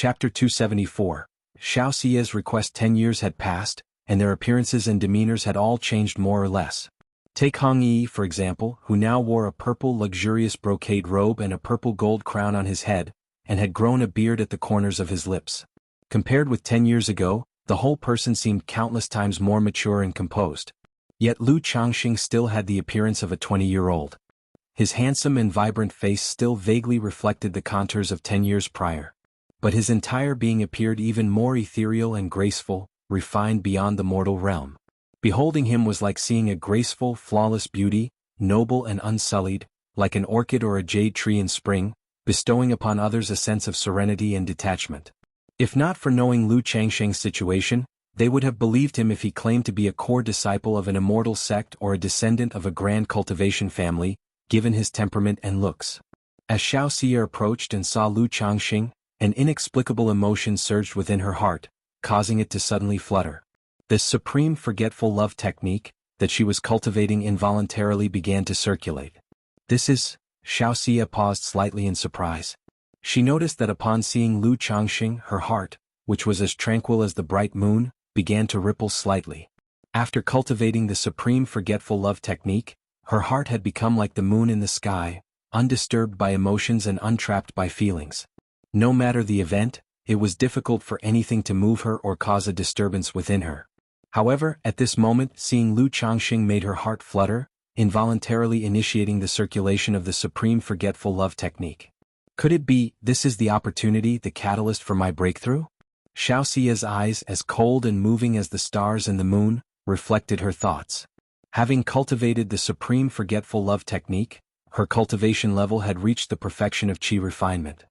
Chapter 274. Xianxia's request. 10 years had passed, and their appearances and demeanors had all changed more or less. Take Hong Yi, for example, who now wore a purple luxurious brocade robe and a purple gold crown on his head, and had grown a beard at the corners of his lips. Compared with 10 years ago, the whole person seemed countless times more mature and composed. Yet Lu Changxing still had the appearance of a 20-year-old. His handsome and vibrant face still vaguely reflected the contours of 10 years prior. But his entire being appeared even more ethereal and graceful, refined beyond the mortal realm. Beholding him was like seeing a graceful, flawless beauty, noble and unsullied, like an orchid or a jade tree in spring, bestowing upon others a sense of serenity and detachment. If not for knowing Lu Changxing's situation, they would have believed him if he claimed to be a core disciple of an immortal sect or a descendant of a grand cultivation family, given his temperament and looks. As Xianxia approached and saw Lu Changxing, an inexplicable emotion surged within her heart, causing it to suddenly flutter. This supreme forgetful love technique, that she was cultivating involuntarily began to circulate. Xianxia paused slightly in surprise. She noticed that upon seeing Lu Changxing, her heart, which was as tranquil as the bright moon, began to ripple slightly. After cultivating the supreme forgetful love technique, her heart had become like the moon in the sky, undisturbed by emotions and untrapped by feelings. No matter the event, it was difficult for anything to move her or cause a disturbance within her. However, at this moment, seeing Lu Changxing made her heart flutter, involuntarily initiating the circulation of the supreme forgetful love technique. Could it be, this is the opportunity, the catalyst for my breakthrough? Xianxia's eyes, as cold and moving as the stars and the moon, reflected her thoughts. Having cultivated the supreme forgetful love technique, her cultivation level had reached the perfection of qi refinement.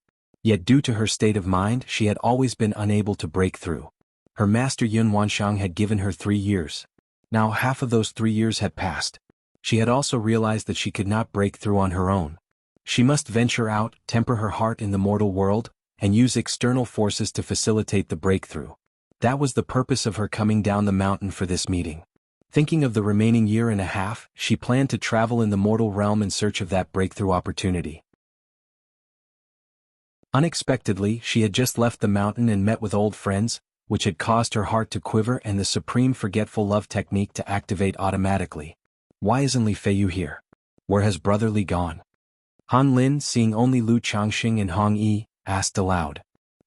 Yet due to her state of mind, she had always been unable to break through. Her master Yun Wanshang had given her 3 years. Now half of those 3 years had passed. She had also realized that she could not break through on her own. She must venture out, temper her heart in the mortal world, and use external forces to facilitate the breakthrough. That was the purpose of her coming down the mountain for this meeting. Thinking of the remaining year and a half, she planned to travel in the mortal realm in search of that breakthrough opportunity. Unexpectedly, she had just left the mountain and met with old friends, which had caused her heart to quiver and the supreme forgetful love technique to activate automatically. Why isn't Li Feiyu here? Where has Brother Li gone? Han Lin, seeing only Lu Changxing and Hong Yi, asked aloud.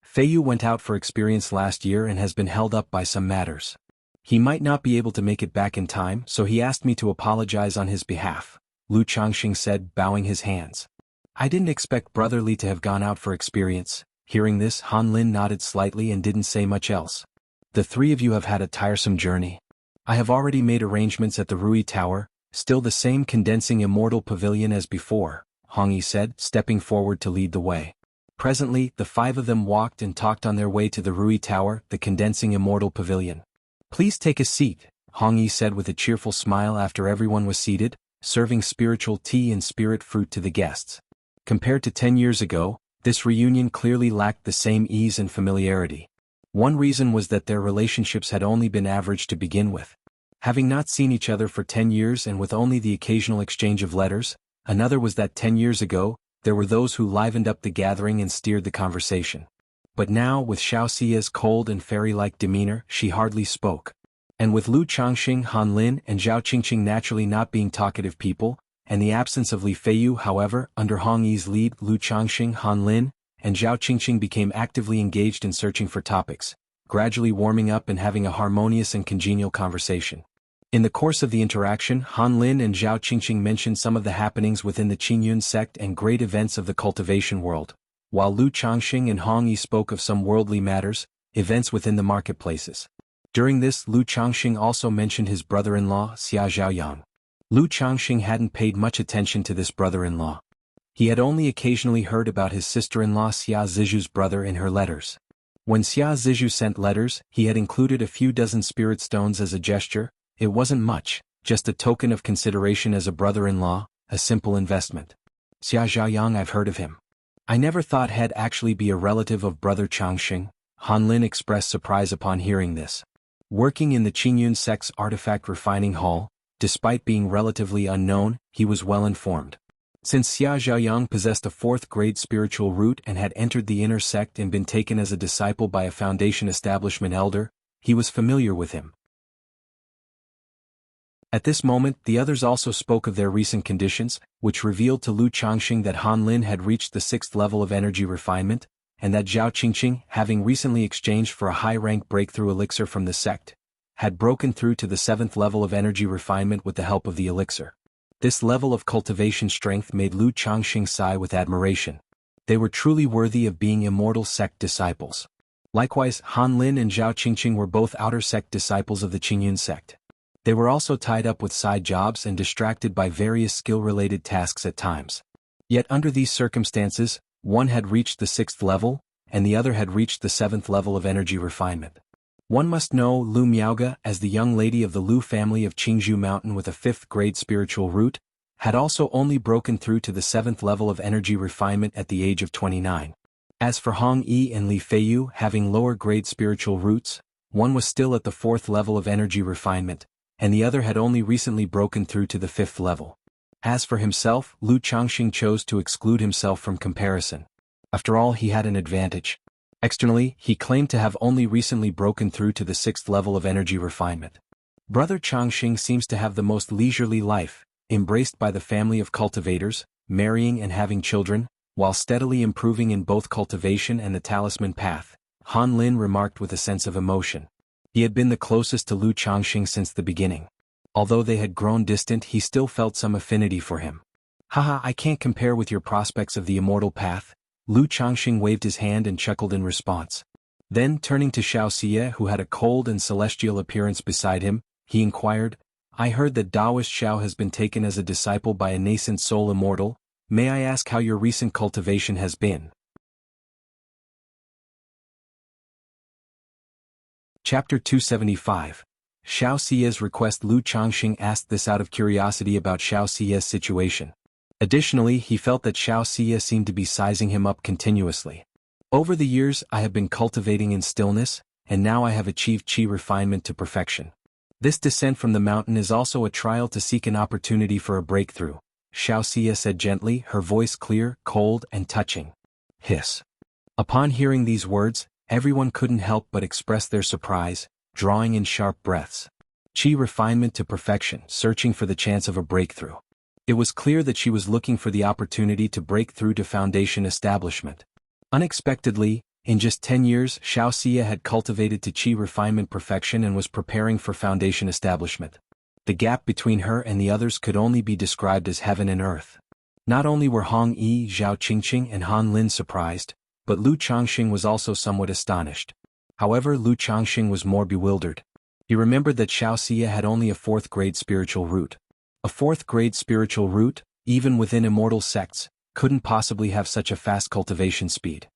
Feiyu went out for experience last year and has been held up by some matters. He might not be able to make it back in time, so he asked me to apologize on his behalf, Lu Changxing said, bowing his hands. I didn't expect Brother Li to have gone out for experience. Hearing this, Han Lin nodded slightly and didn't say much else. The 3 of you have had a tiresome journey. I have already made arrangements at the Rui Tower, still the same condensing immortal pavilion as before, Hong Yi said, stepping forward to lead the way. Presently, the 5 of them walked and talked on their way to the Rui Tower, the condensing immortal pavilion. Please take a seat, Hong Yi said with a cheerful smile after everyone was seated, serving spiritual tea and spirit fruit to the guests. Compared to 10 years ago, this reunion clearly lacked the same ease and familiarity. One reason was that their relationships had only been average to begin with. Having not seen each other for 10 years and with only the occasional exchange of letters, another was that 10 years ago, there were those who livened up the gathering and steered the conversation. But now, with Xianxia's cold and fairy-like demeanor, she hardly spoke. And with Lu Changxing, Han Lin, and Zhao Qingqing naturally not being talkative people, and the absence of Li Feiyu, however, under Hong Yi's lead, Lu Changxing, Han Lin, and Zhao Qingqing became actively engaged in searching for topics, gradually warming up and having a harmonious and congenial conversation. In the course of the interaction, Han Lin and Zhao Qingqing mentioned some of the happenings within the Qingyun sect and great events of the cultivation world, while Lu Changxing and Hong Yi spoke of some worldly matters, events within the marketplaces. During this, Lu Changxing also mentioned his brother-in-law, Xia Zhaoyang. Lu Changxing hadn't paid much attention to this brother-in-law. He had only occasionally heard about his sister-in-law Xia Zizhu's brother in her letters. When Xia Zizhu sent letters, he had included a few dozen spirit stones as a gesture. It wasn't much, just a token of consideration as a brother-in-law, a simple investment. Xia Zhaoyang, I've heard of him. I never thought he'd actually be a relative of brother Changxing. Han Lin expressed surprise upon hearing this. Working in the Qingyun sect's artifact refining hall, despite being relatively unknown, he was well informed. Since Xia Zhaoyang possessed a fourth-grade spiritual root and had entered the inner sect and been taken as a disciple by a Foundation establishment elder, he was familiar with him. At this moment the others also spoke of their recent conditions, which revealed to Lu Changxing that Han Lin had reached the 6th level of energy refinement, and that Zhao Qingqing, having recently exchanged for a high-rank breakthrough elixir from the sect, had broken through to the 7th level of energy refinement with the help of the elixir. This level of cultivation strength made Lu Changxing sigh with admiration. They were truly worthy of being Immortal sect disciples. Likewise, Han Lin and Zhao Qingqing were both outer sect disciples of the Qingyun sect. They were also tied up with side jobs and distracted by various skill-related tasks at times. Yet under these circumstances, one had reached the 6th level, and the other had reached the 7th level of energy refinement. One must know Lu Miaoge, as the young lady of the Lu family of Qingzhou Mountain with a 5th-grade spiritual root, had also only broken through to the 7th level of energy refinement at the age of 29. As for Hong Yi and Li Feiyu having lower-grade spiritual roots, one was still at the 4th level of energy refinement, and the other had only recently broken through to the 5th level. As for himself, Lu Changxing chose to exclude himself from comparison. After all, he had an advantage. Externally, he claimed to have only recently broken through to the 6th level of energy refinement. Brother Changxing seems to have the most leisurely life, embraced by the family of cultivators, marrying and having children, while steadily improving in both cultivation and the talisman path, Han Lin remarked with a sense of emotion. He had been the closest to Lu Changxing since the beginning. Although they had grown distant, he still felt some affinity for him. Haha, I can't compare with your prospects of the immortal path. Lu Changxing waved his hand and chuckled in response. Then, turning to Xiaoxia, who had a cold and celestial appearance beside him, he inquired, I heard that Daoist Xiao has been taken as a disciple by a nascent soul immortal. May I ask how your recent cultivation has been? Chapter 275. Xiaoxia's request. Lu Changxing asked this out of curiosity about Xiaoxia's situation. Additionally, he felt that Xiaoxia seemed to be sizing him up continuously. Over the years I have been cultivating in stillness, and now I have achieved qi refinement to perfection. This descent from the mountain is also a trial to seek an opportunity for a breakthrough, Xiaoxia said gently, her voice clear, cold, and touching. Hiss. Upon hearing these words, everyone couldn't help but express their surprise, drawing in sharp breaths. Qi refinement to perfection, searching for the chance of a breakthrough. It was clear that she was looking for the opportunity to break through to Foundation establishment. Unexpectedly, in just 10 years, Xiaoxia had cultivated to qi refinement perfection and was preparing for Foundation establishment. The gap between her and the others could only be described as heaven and earth. Not only were Hong Yi, Zhao Qingqing and Han Lin surprised, but Lu Changxing was also somewhat astonished. However, Lu Changxing was more bewildered. He remembered that Xiaoxia had only a 4th-grade spiritual root. A 4th-grade spiritual root, even within immortal sects, couldn't possibly have such a fast cultivation speed.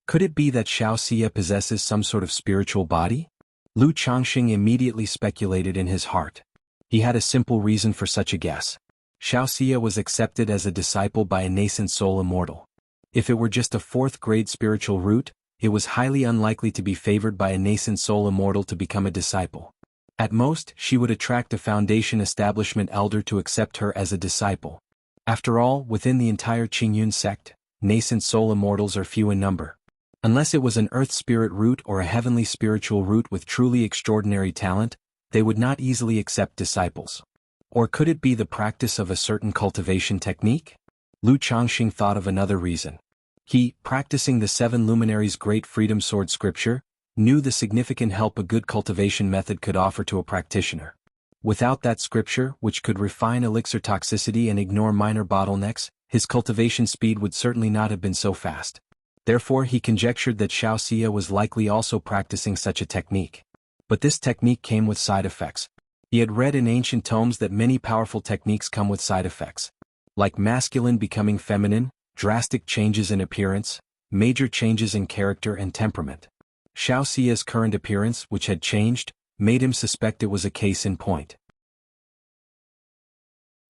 Could it be that Xiaoxia possesses some sort of spiritual body? Lu Changxing immediately speculated in his heart. He had a simple reason for such a guess. Xiaoxia was accepted as a disciple by a nascent soul immortal. If it were just a 4th-grade spiritual root, it was highly unlikely to be favored by a nascent soul immortal to become a disciple. At most, she would attract a Foundation establishment elder to accept her as a disciple. After all, within the entire Qingyun sect, nascent soul immortals are few in number. Unless it was an earth spirit root or a heavenly spiritual root with truly extraordinary talent, they would not easily accept disciples. Or could it be the practice of a certain cultivation technique? Lu Changxing thought of another reason. He, practicing the 7 luminaries' great freedom sword scripture, knew the significant help a good cultivation method could offer to a practitioner. Without that scripture, which could refine elixir toxicity and ignore minor bottlenecks, his cultivation speed would certainly not have been so fast. Therefore, he conjectured that Xiaoxia was likely also practicing such a technique. But this technique came with side effects. He had read in ancient tomes that many powerful techniques come with side effects. Like masculine becoming feminine, drastic changes in appearance, major changes in character and temperament. Xiaoxia's current appearance, which had changed, made him suspect it was a case in point.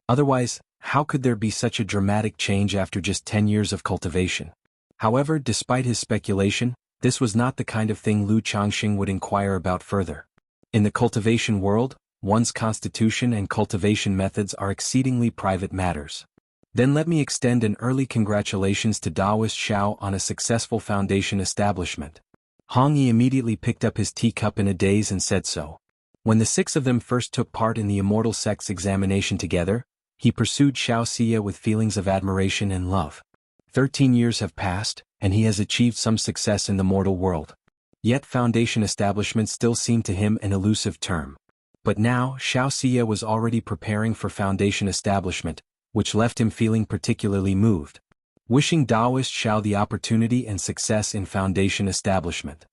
Otherwise, how could there be such a dramatic change after just 10 years of cultivation? However, despite his speculation, this was not the kind of thing Lu Changxing would inquire about further. In the cultivation world, one's constitution and cultivation methods are exceedingly private matters. Then let me extend an early congratulations to Daoist Xiao on a successful foundation establishment. Hong Yi immediately picked up his teacup in a daze and said so. When the 6 of them first took part in the Immortal sect's examination together, he pursued Xianxia with feelings of admiration and love. 13 years have passed, and he has achieved some success in the mortal world. Yet foundation establishment still seemed to him an elusive term. But now Xianxia was already preparing for foundation establishment, which left him feeling particularly moved. Wishing Daoist Xiao the opportunity and success in foundation establishment.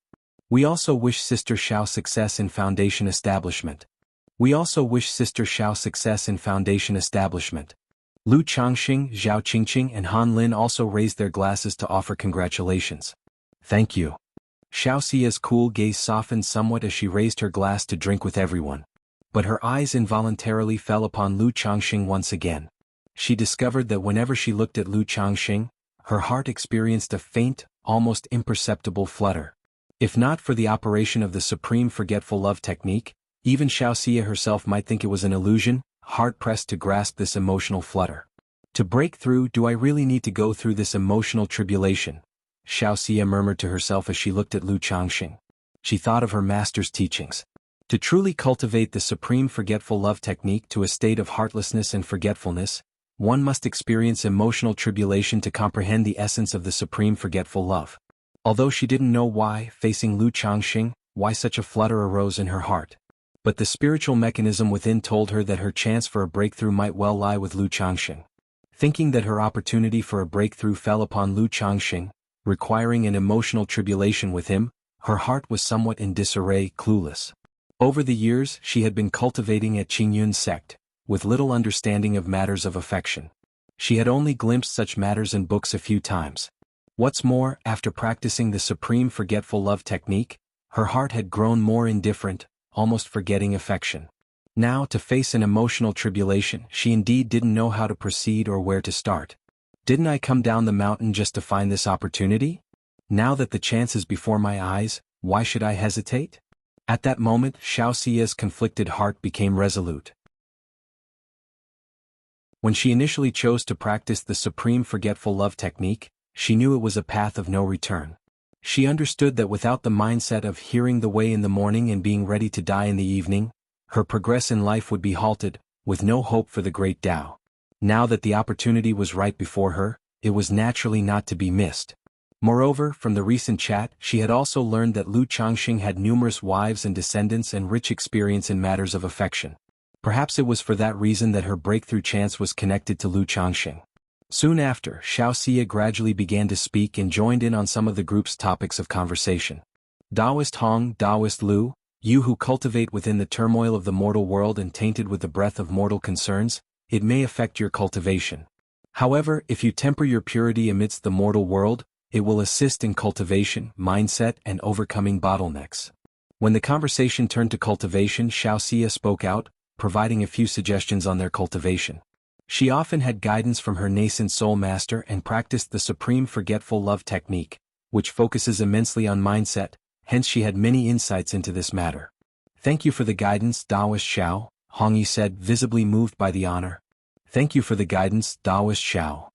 We also wish Sister Xiao success in foundation establishment. We also wish Sister Xiao success in foundation establishment. Lu Changxing, Zhao Qingqing and Han Lin also raised their glasses to offer congratulations. Thank you. Xiaoxia's cool gaze softened somewhat as she raised her glass to drink with everyone. But her eyes involuntarily fell upon Lu Changxing once again. She discovered that whenever she looked at Lu Changxing, her heart experienced a faint, almost imperceptible flutter. If not for the operation of the supreme forgetful love technique, even Xiaoxia herself might think it was an illusion, hard-pressed to grasp this emotional flutter. To break through, do I really need to go through this emotional tribulation? Xiaoxia murmured to herself as she looked at Lu Changxing. She thought of her master's teachings. To truly cultivate the supreme forgetful love technique to a state of heartlessness and forgetfulness, one must experience emotional tribulation to comprehend the essence of the supreme forgetful love. Although she didn't know why, facing Lu Changxing, why such a flutter arose in her heart. But the spiritual mechanism within told her that her chance for a breakthrough might well lie with Lu Changxing. Thinking that her opportunity for a breakthrough fell upon Lu Changxing, requiring an emotional tribulation with him, her heart was somewhat in disarray, clueless. Over the years, she had been cultivating at Qingyun's sect, with little understanding of matters of affection. She had only glimpsed such matters in books a few times. What's more, after practicing the supreme forgetful love technique, her heart had grown more indifferent, almost forgetting affection. Now, to face an emotional tribulation, she indeed didn't know how to proceed or where to start. Didn't I come down the mountain just to find this opportunity? Now that the chance is before my eyes, why should I hesitate? At that moment, Xiaoxia's conflicted heart became resolute. When she initially chose to practice the supreme forgetful love technique, she knew it was a path of no return. She understood that without the mindset of hearing the way in the morning and being ready to die in the evening, her progress in life would be halted, with no hope for the great Tao. Now that the opportunity was right before her, it was naturally not to be missed. Moreover, from the recent chat, she had also learned that Lu Changxing had numerous wives and descendants and rich experience in matters of affection. Perhaps it was for that reason that her breakthrough chance was connected to Lu Changxing. Soon after, Xiaoxia gradually began to speak and joined in on some of the group's topics of conversation. Daoist Hong, Daoist Lu, you who cultivate within the turmoil of the mortal world and tainted with the breath of mortal concerns, it may affect your cultivation. However, if you temper your purity amidst the mortal world, it will assist in cultivation, mindset, and overcoming bottlenecks. When the conversation turned to cultivation, Xiaoxia spoke out, providing a few suggestions on their cultivation. She often had guidance from her nascent soul master and practiced the supreme forgetful love technique, which focuses immensely on mindset, hence she had many insights into this matter. Thank you for the guidance, Daoist Xiao, Hong Yi said, visibly moved by the honor. Thank you for the guidance, Daoist Xiao.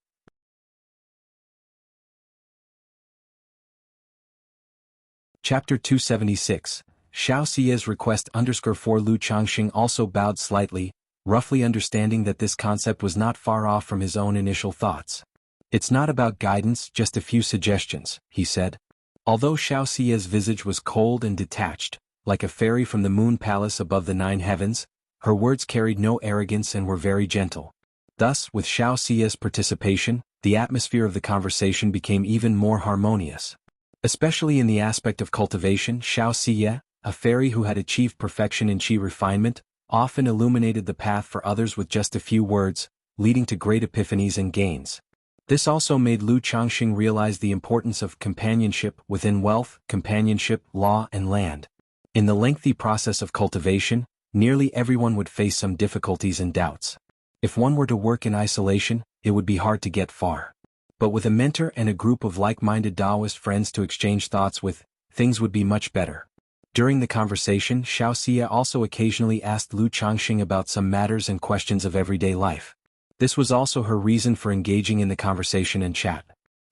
Chapter 276, Xiaoxia's request _4 Lu Changxing also bowed slightly, roughly understanding that this concept was not far off from his own initial thoughts. It's not about guidance, just a few suggestions, he said. Although Xiaoxia's visage was cold and detached, like a fairy from the moon palace above the 9 heavens, her words carried no arrogance and were very gentle. Thus, with Xiaoxia's participation, the atmosphere of the conversation became even more harmonious. Especially in the aspect of cultivation, Xiaoxia, a fairy who had achieved perfection in qi refinement, often illuminated the path for others with just a few words, leading to great epiphanies and gains. This also made Lu Changxing realize the importance of companionship within wealth, companionship, law, and land. In the lengthy process of cultivation, nearly everyone would face some difficulties and doubts. If one were to work in isolation, it would be hard to get far. But with a mentor and a group of like-minded Taoist friends to exchange thoughts with, things would be much better. During the conversation, Xiaoxia also occasionally asked Lu Changxing about some matters and questions of everyday life. This was also her reason for engaging in the conversation and chat.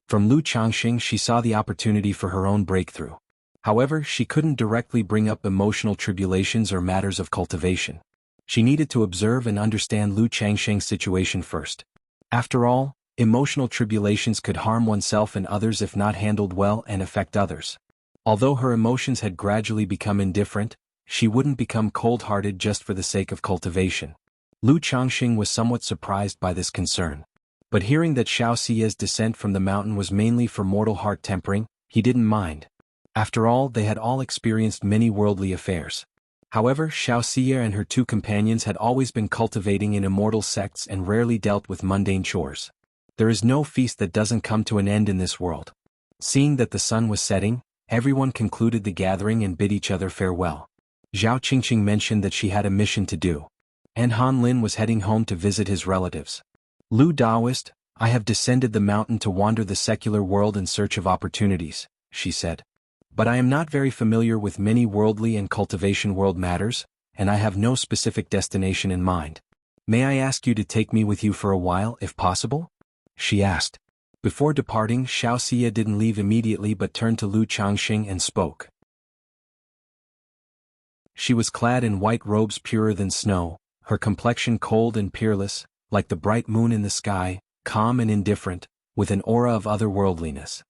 From Lu Changxing she saw the opportunity for her own breakthrough. However, she couldn't directly bring up emotional tribulations or matters of cultivation. She needed to observe and understand Lu Changxing's situation first. After all, emotional tribulations could harm oneself and others if not handled well and affect others. Although her emotions had gradually become indifferent, she wouldn't become cold-hearted just for the sake of cultivation. Lu Changxing was somewhat surprised by this concern. But hearing that Xiaoxia's descent from the mountain was mainly for mortal heart tempering, he didn't mind. After all, they had all experienced many worldly affairs. However, Xiaoxia and her two companions had always been cultivating in immortal sects and rarely dealt with mundane chores. There is no feast that doesn't come to an end in this world. Seeing that the sun was setting, everyone concluded the gathering and bid each other farewell. Zhao Qingqing mentioned that she had a mission to do. And Han Lin was heading home to visit his relatives. Lu Daoist, I have descended the mountain to wander the secular world in search of opportunities, she said. But I am not very familiar with many worldly and cultivation world matters, and I have no specific destination in mind. May I ask you to take me with you for a while, if possible? She asked. Before departing, Xiaoxia didn't leave immediately but turned to Lu Changxing and spoke. She was clad in white robes purer than snow, her complexion cold and peerless, like the bright moon in the sky, calm and indifferent, with an aura of otherworldliness.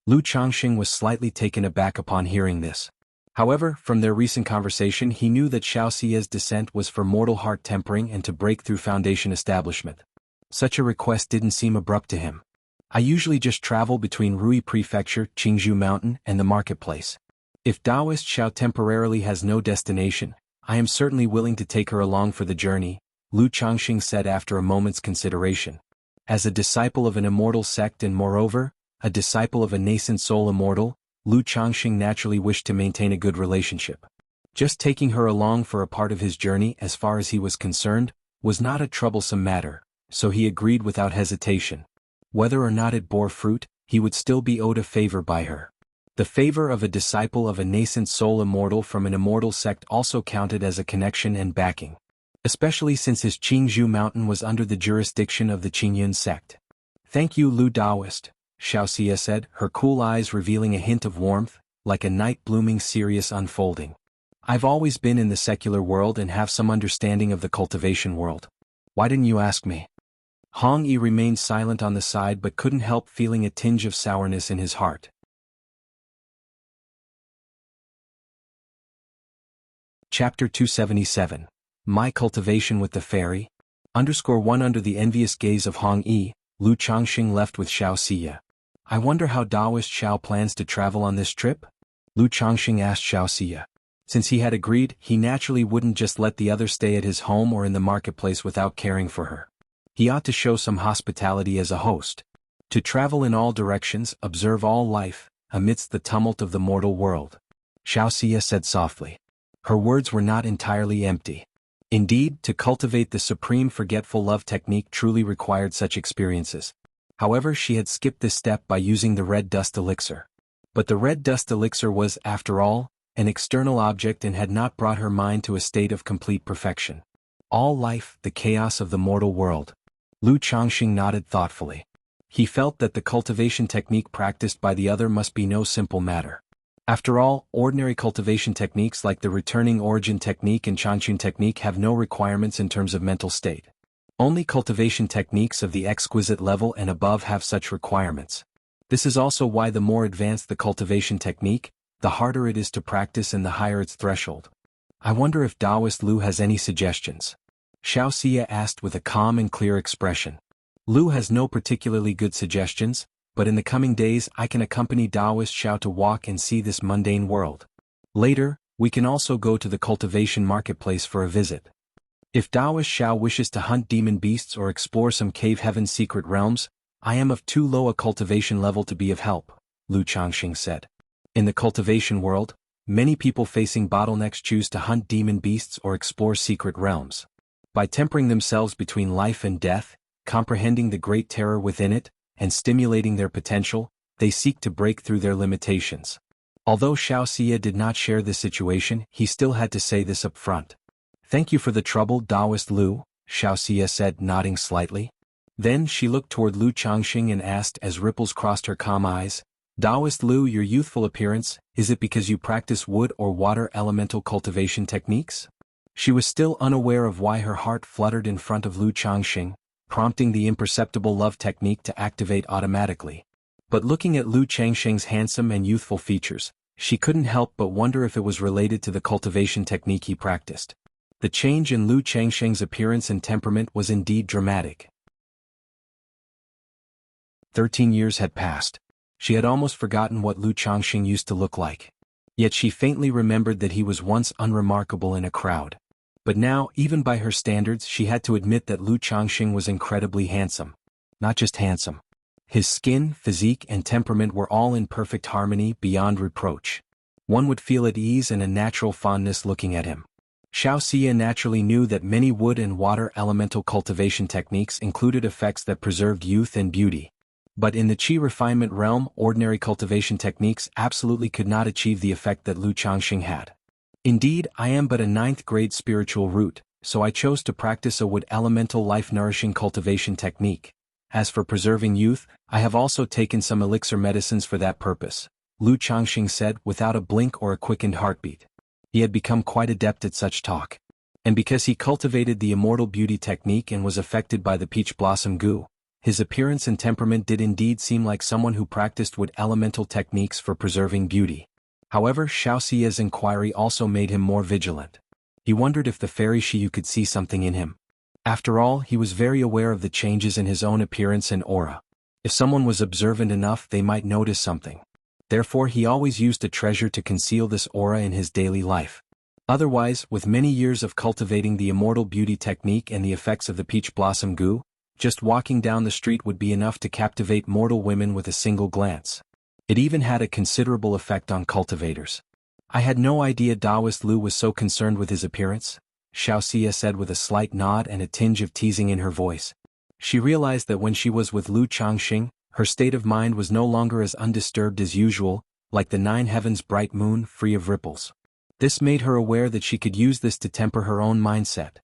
Lu Changxing was slightly taken aback upon hearing this. However, from their recent conversation he knew that Xiaoxia's descent was for mortal heart tempering and to break through Foundation establishment. Such a request didn't seem abrupt to him. I usually just travel between Rui Prefecture, Qingzhou Mountain, and the marketplace. If Taoist Xiao temporarily has no destination, I am certainly willing to take her along for the journey, Lu Changxing said after a moment's consideration. As a disciple of an immortal sect and moreover, a disciple of a nascent soul immortal, Lu Changxing naturally wished to maintain a good relationship. Just taking her along for a part of his journey as far as he was concerned, was not a troublesome matter, so he agreed without hesitation. Whether or not it bore fruit, he would still be owed a favor by her. The favor of a disciple of a nascent soul immortal from an immortal sect also counted as a connection and backing. Especially since his Qingzhou mountain was under the jurisdiction of the Qingyun sect. Thank you Lu Daoist, Xiaoxia said, her cool eyes revealing a hint of warmth, like a night blooming serious unfolding. I've always been in the secular world and have some understanding of the cultivation world. Why didn't you ask me? Hong Yi remained silent on the side but couldn't help feeling a tinge of sourness in his heart. Chapter 277. My Cultivation with the Fairy. _1 Under the envious gaze of Hong Yi, Lu Changxing left with Xiaoxia. I wonder how Taoist Xiao plans to travel on this trip? Lu Changxing asked Xiaoxia. Since he had agreed, he naturally wouldn't just let the other stay at his home or in the marketplace without caring for her. He ought to show some hospitality as a host. To travel in all directions, observe all life, amidst the tumult of the mortal world. Xiaoxia said softly. Her words were not entirely empty. Indeed, to cultivate the supreme forgetful love technique truly required such experiences. However, she had skipped this step by using the red dust elixir. But the red dust elixir was, after all, an external object and had not brought her mind to a state of complete perfection. All life, the chaos of the mortal world. Lu Changxing nodded thoughtfully. He felt that the cultivation technique practiced by the other must be no simple matter. After all, ordinary cultivation techniques like the returning origin technique and Changqun technique have no requirements in terms of mental state. Only cultivation techniques of the exquisite level and above have such requirements. This is also why the more advanced the cultivation technique, the harder it is to practice and the higher its threshold. I wonder if Taoist Lu has any suggestions. Xiaoxia asked with a calm and clear expression. Lu has no particularly good suggestions, but in the coming days I can accompany Taoist Xiao to walk and see this mundane world. Later, we can also go to the cultivation marketplace for a visit. If Taoist Xiao wishes to hunt demon beasts or explore some cave heaven's secret realms, I am of too low a cultivation level to be of help, Lu Changxing said. In the cultivation world, many people facing bottlenecks choose to hunt demon beasts or explore secret realms. By tempering themselves between life and death, comprehending the great terror within it, and stimulating their potential, they seek to break through their limitations. Although Xiaoxia did not share this situation, he still had to say this up front. Thank you for the trouble, Taoist Lu, Xianxia said, nodding slightly. Then she looked toward Lu Changxing and asked as ripples crossed her calm eyes, Taoist Lu, your youthful appearance, is it because you practice wood or water elemental cultivation techniques? She was still unaware of why her heart fluttered in front of Lu Changxing, prompting the imperceptible love technique to activate automatically. But looking at Lu Changxing's handsome and youthful features, she couldn't help but wonder if it was related to the cultivation technique he practiced. The change in Lu Changxing's appearance and temperament was indeed dramatic. 13 years had passed. She had almost forgotten what Lu Changxing used to look like. Yet she faintly remembered that he was once unremarkable in a crowd. But now, even by her standards, she had to admit that Lu Changxing was incredibly handsome. Not just handsome. His skin, physique, and temperament were all in perfect harmony, beyond reproach. One would feel at ease and a natural fondness looking at him. Xianxia naturally knew that many wood and water elemental cultivation techniques included effects that preserved youth and beauty. But in the qi refinement realm, ordinary cultivation techniques absolutely could not achieve the effect that Lu Changxing had. Indeed, I am but a 9th grade spiritual root, so I chose to practice a wood elemental life-nourishing cultivation technique. As for preserving youth, I have also taken some elixir medicines for that purpose, Lu Changxing said without a blink or a quickened heartbeat. He had become quite adept at such talk. And because he cultivated the immortal beauty technique and was affected by the peach blossom goo, his appearance and temperament did indeed seem like someone who practiced wood elemental techniques for preserving beauty. However, Xiaoxia's inquiry also made him more vigilant. He wondered if the fairy Xiyu could see something in him. After all, he was very aware of the changes in his own appearance and aura. If someone was observant enough, they might notice something. Therefore, he always used a treasure to conceal this aura in his daily life. Otherwise, with many years of cultivating the immortal beauty technique and the effects of the peach blossom goo, just walking down the street would be enough to captivate mortal women with a single glance. It even had a considerable effect on cultivators. I had no idea Taoist Lu was so concerned with his appearance, Xiaoxia said with a slight nod and a tinge of teasing in her voice. She realized that when she was with Lu Changxing, her state of mind was no longer as undisturbed as usual, like the 9 heavens' bright moon free of ripples. This made her aware that she could use this to temper her own mindset.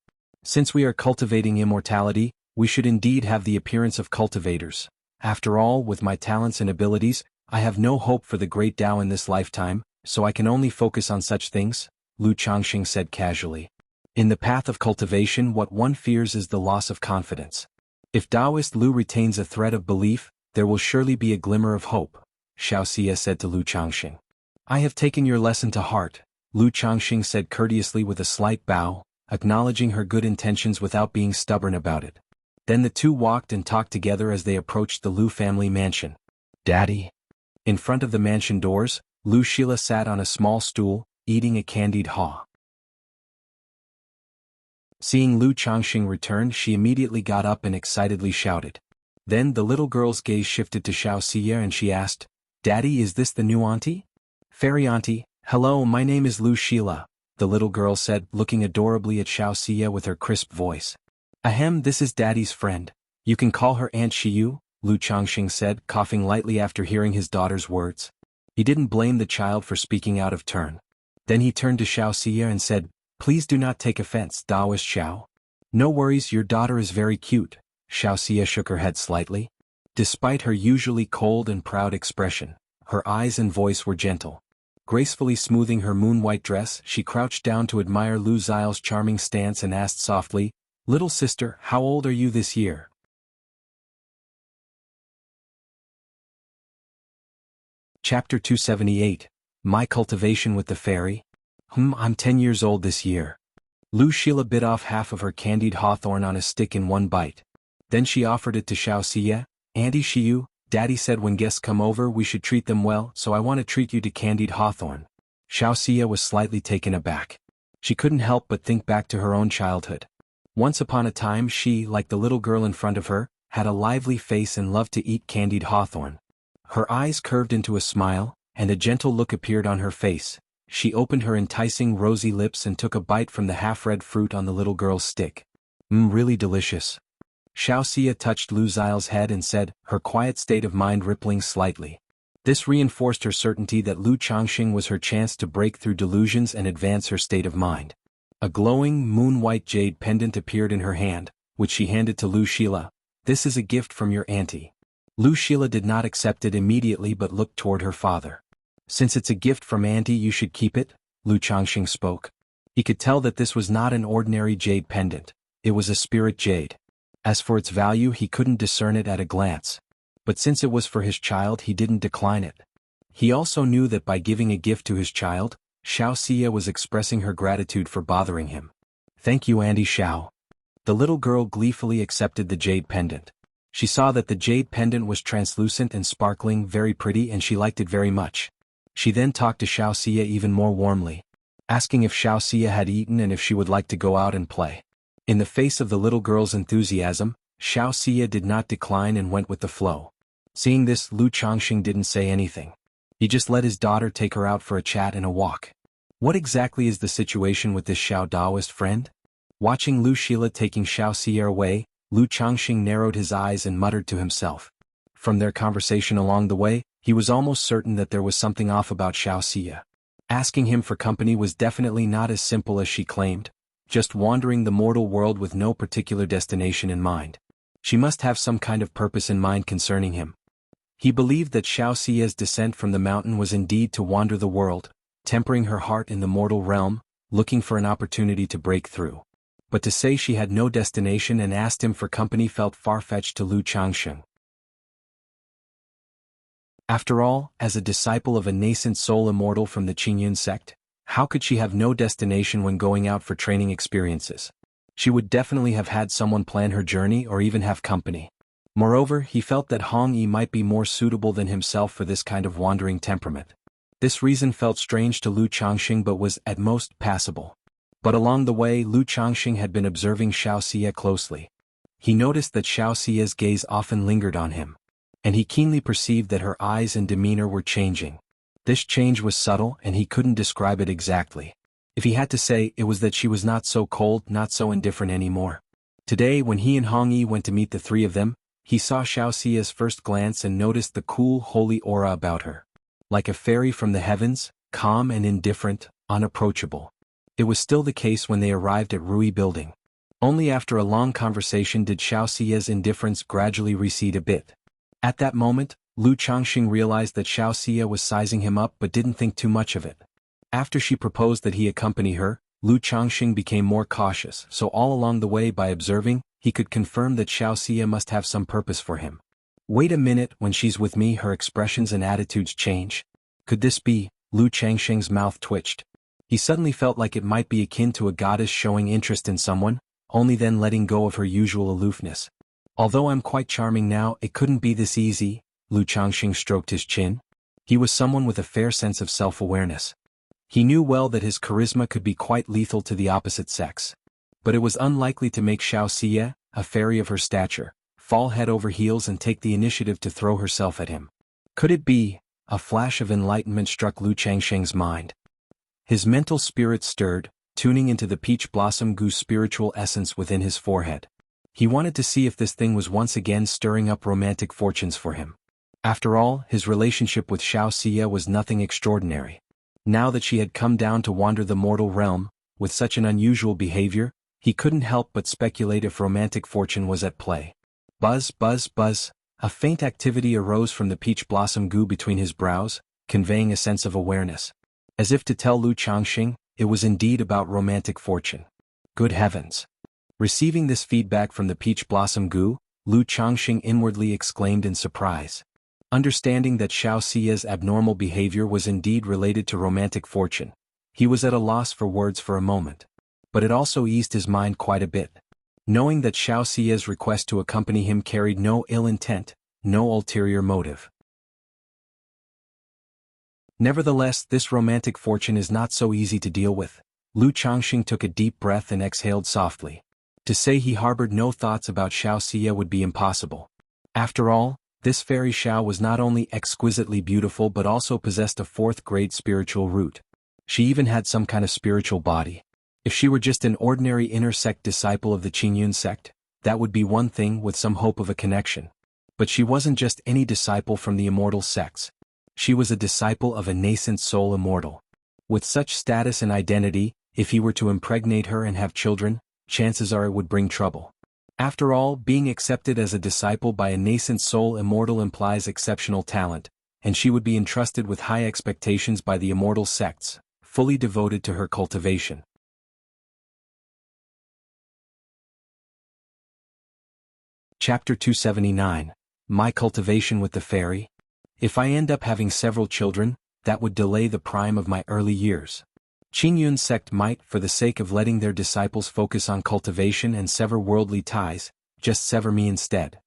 Since we are cultivating immortality, we should indeed have the appearance of cultivators. After all, with my talents and abilities, I have no hope for the great Tao in this lifetime, so I can only focus on such things, Lu Changxing said casually. In the path of cultivation, what one fears is the loss of confidence. If Taoist Lu retains a thread of belief, there will surely be a glimmer of hope, Xiaoxia said to Lu Changxing. I have taken your lesson to heart, Lu Changxing said courteously with a slight bow, acknowledging her good intentions without being stubborn about it. Then the two walked and talked together as they approached the Lu family mansion. Daddy. In front of the mansion doors, Lu Shila sat on a small stool, eating a candied haw. Seeing Lu Changxing return, she immediately got up and excitedly shouted. Then the little girl's gaze shifted to Xiaoxia and she asked, Daddy, is this the new auntie? Fairy auntie, hello, my name is Lu Shila, the little girl said, looking adorably at Xiaoxia with her crisp voice. Ahem, this is Daddy's friend. You can call her Aunt Xiyu, Lu Changxing said, coughing lightly after hearing his daughter's words. He didn't blame the child for speaking out of turn. Then he turned to Xiaoxia and said, Please do not take offense, Taoist Xiao. No worries, your daughter is very cute, Xiaoxia shook her head slightly. Despite her usually cold and proud expression, her eyes and voice were gentle. Gracefully smoothing her moon-white dress, she crouched down to admire Lu Xiao's charming stance and asked softly, Little sister, how old are you this year? Chapter 278, My Cultivation with the Fairy? I'm 10 years old this year. Lu Shila bit off half of her candied hawthorn on a stick in one bite. Then she offered it to Xiaoxia. Auntie Xiyu, Daddy said when guests come over we should treat them well, so I want to treat you to candied hawthorn. Xiaoxia was slightly taken aback. She couldn't help but think back to her own childhood. Once upon a time she, like the little girl in front of her, had a lively face and loved to eat candied hawthorn. Her eyes curved into a smile, and a gentle look appeared on her face. She opened her enticing rosy lips and took a bite from the half-red fruit on the little girl's stick. Really delicious. Xiaoxia touched Lu Xiao's head and said, her quiet state of mind rippling slightly. This reinforced her certainty that Lu Changxing was her chance to break through delusions and advance her state of mind. A glowing, moon-white jade pendant appeared in her hand, which she handed to Lu Shila. "This is a gift from your auntie." Lu Shila did not accept it immediately but looked toward her father. "Since it's a gift from auntie, you should keep it," Lu Changxing spoke. He could tell that this was not an ordinary jade pendant. It was a spirit jade. As for its value, he couldn't discern it at a glance. But since it was for his child, he didn't decline it. He also knew that by giving a gift to his child, Xianxia was expressing her gratitude for bothering him. "Thank you, Auntie Xiao." The little girl gleefully accepted the jade pendant. She saw that the jade pendant was translucent and sparkling, very pretty, and she liked it very much. She then talked to Xianxia even more warmly, asking if Xianxia had eaten and if she would like to go out and play. In the face of the little girl's enthusiasm, Xianxia did not decline and went with the flow. Seeing this, Lu Changxing didn't say anything. He just let his daughter take her out for a chat and a walk. What exactly is the situation with this Xiao Daoist friend? Watching Lu Shila taking Xianxia away, Lu Changxing narrowed his eyes and muttered to himself. From their conversation along the way, he was almost certain that there was something off about Xianxia. Asking him for company was definitely not as simple as she claimed, just wandering the mortal world with no particular destination in mind. She must have some kind of purpose in mind concerning him. He believed that Xiaoxia's descent from the mountain was indeed to wander the world, tempering her heart in the mortal realm, looking for an opportunity to break through. But to say she had no destination and asked him for company felt far-fetched to Lu Changxing. After all, as a disciple of a nascent soul immortal from the Qingyun sect, how could she have no destination when going out for training experiences? She would definitely have had someone plan her journey or even have company. Moreover, he felt that Hong Yi might be more suitable than himself for this kind of wandering temperament. This reason felt strange to Lu Changxing but was, at most, passable. But along the way, Lu Changxing had been observing Xiaoxia closely. He noticed that Xiaoxia's gaze often lingered on him. And he keenly perceived that her eyes and demeanor were changing. This change was subtle and he couldn't describe it exactly. If he had to say, it was that she was not so cold, not so indifferent anymore. Today, when he and Hong Yi went to meet the three of them, he saw Xiaoxia's first glance and noticed the cool, holy aura about her. Like a fairy from the heavens, calm and indifferent, unapproachable. It was still the case when they arrived at Rui Building. Only after a long conversation did Xiaoxia's indifference gradually recede a bit. At that moment, Lu Changxing realized that Xiaoxia was sizing him up but didn't think too much of it. After she proposed that he accompany her, Lu Changxing became more cautious, so all along the way by observing, he could confirm that Xiaoxia must have some purpose for him. Wait a minute, when she's with me her expressions and attitudes change. Could this be? Lu Changxing's mouth twitched. He suddenly felt like it might be akin to a goddess showing interest in someone, only then letting go of her usual aloofness. Although I'm quite charming now, it couldn't be this easy. Lu Changxing stroked his chin. He was someone with a fair sense of self-awareness. He knew well that his charisma could be quite lethal to the opposite sex. But it was unlikely to make Xiaoxia, a fairy of her stature, fall head over heels and take the initiative to throw herself at him. Could it be? A flash of enlightenment struck Lu Changxing's mind. His mental spirit stirred, tuning into the peach blossom goose spiritual essence within his forehead. He wanted to see if this thing was once again stirring up romantic fortunes for him. After all, his relationship with Xiaoxia was nothing extraordinary. Now that she had come down to wander the mortal realm, with such an unusual behavior, he couldn't help but speculate if romantic fortune was at play. Buzz, buzz, buzz. A faint activity arose from the peach blossom goo between his brows, conveying a sense of awareness. As if to tell Lu Changxing, it was indeed about romantic fortune. Good heavens! Receiving this feedback from the peach blossom goo, Lu Changxing inwardly exclaimed in surprise. Understanding that Xiaoxia's abnormal behavior was indeed related to romantic fortune, he was at a loss for words for a moment. But it also eased his mind quite a bit. Knowing that Xiaoxia's request to accompany him carried no ill intent, no ulterior motive. Nevertheless, this romantic fortune is not so easy to deal with. Lu Changxing took a deep breath and exhaled softly. To say he harbored no thoughts about Xiaoxia would be impossible. After all, this fairy Xiao was not only exquisitely beautiful but also possessed a fourth-grade spiritual root. She even had some kind of spiritual body. If she were just an ordinary inner sect disciple of the Qingyun sect, that would be one thing with some hope of a connection. But she wasn't just any disciple from the immortal sects. She was a disciple of a nascent soul immortal. With such status and identity, if he were to impregnate her and have children, chances are it would bring trouble. After all, being accepted as a disciple by a nascent soul immortal implies exceptional talent, and she would be entrusted with high expectations by the immortal sects, fully devoted to her cultivation. Chapter 279. My cultivation with the fairy? If I end up having several children, that would delay the prime of my early years. Qingyun's sect might, for the sake of letting their disciples focus on cultivation and sever worldly ties, just sever me instead.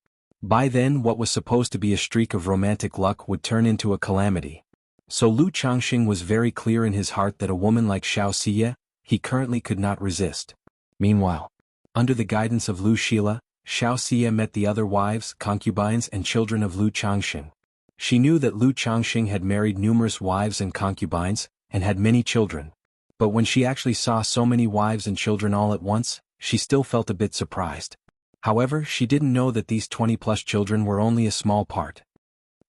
By then what was supposed to be a streak of romantic luck would turn into a calamity. So Lu Changxing was very clear in his heart that a woman like Xianxia, he currently could not resist. Meanwhile, under the guidance of Lu Shila, Xianxia met the other wives, concubines and children of Lu Changxing. She knew that Lu Changxing had married numerous wives and concubines, and had many children. But when she actually saw so many wives and children all at once, she still felt a bit surprised. However, she didn't know that these 20-plus children were only a small part.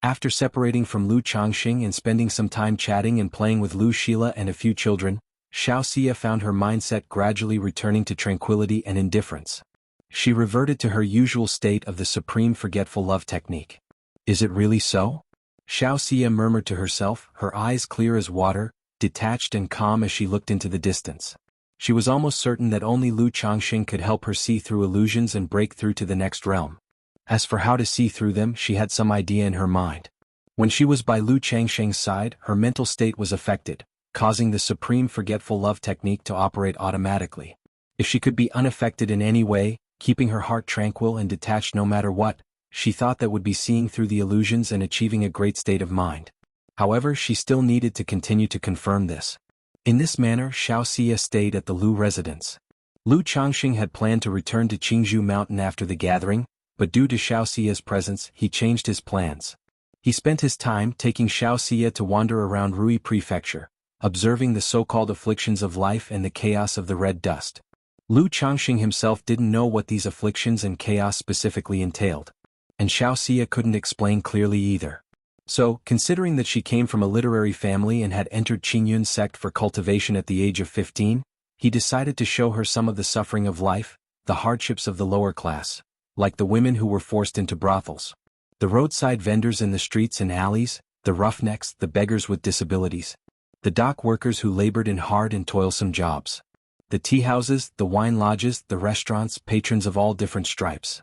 After separating from Lu Changxing and spending some time chatting and playing with Lu Shila and a few children, Xianxia found her mindset gradually returning to tranquility and indifference. She reverted to her usual state of the supreme forgetful love technique. Is it really so? Xianxia murmured to herself, her eyes clear as water, detached and calm as she looked into the distance. She was almost certain that only Lu Changxing could help her see through illusions and break through to the next realm. As for how to see through them, she had some idea in her mind. When she was by Lu Changxing's side, her mental state was affected, causing the supreme forgetful love technique to operate automatically. If she could be unaffected in any way, keeping her heart tranquil and detached no matter what, she thought that would be seeing through the illusions and achieving a great state of mind. However, she still needed to continue to confirm this. In this manner, Xianxia stayed at the Lu residence. Lu Changxing had planned to return to Jianghu mountain after the gathering, but due to Xiaoxia's presence, he changed his plans. He spent his time taking Xiaoxia to wander around Rui Prefecture, observing the so-called afflictions of life and the chaos of the red dust. Lu Changxing himself didn't know what these afflictions and chaos specifically entailed, and Xiaoxia couldn't explain clearly either. So, considering that she came from a literary family and had entered Qingyun's sect for cultivation at the age of 15, he decided to show her some of the suffering of life, the hardships of the lower class, like the women who were forced into brothels, the roadside vendors in the streets and alleys, the roughnecks, the beggars with disabilities, the dock workers who labored in hard and toilsome jobs, the tea houses, the wine lodges, the restaurants, patrons of all different stripes.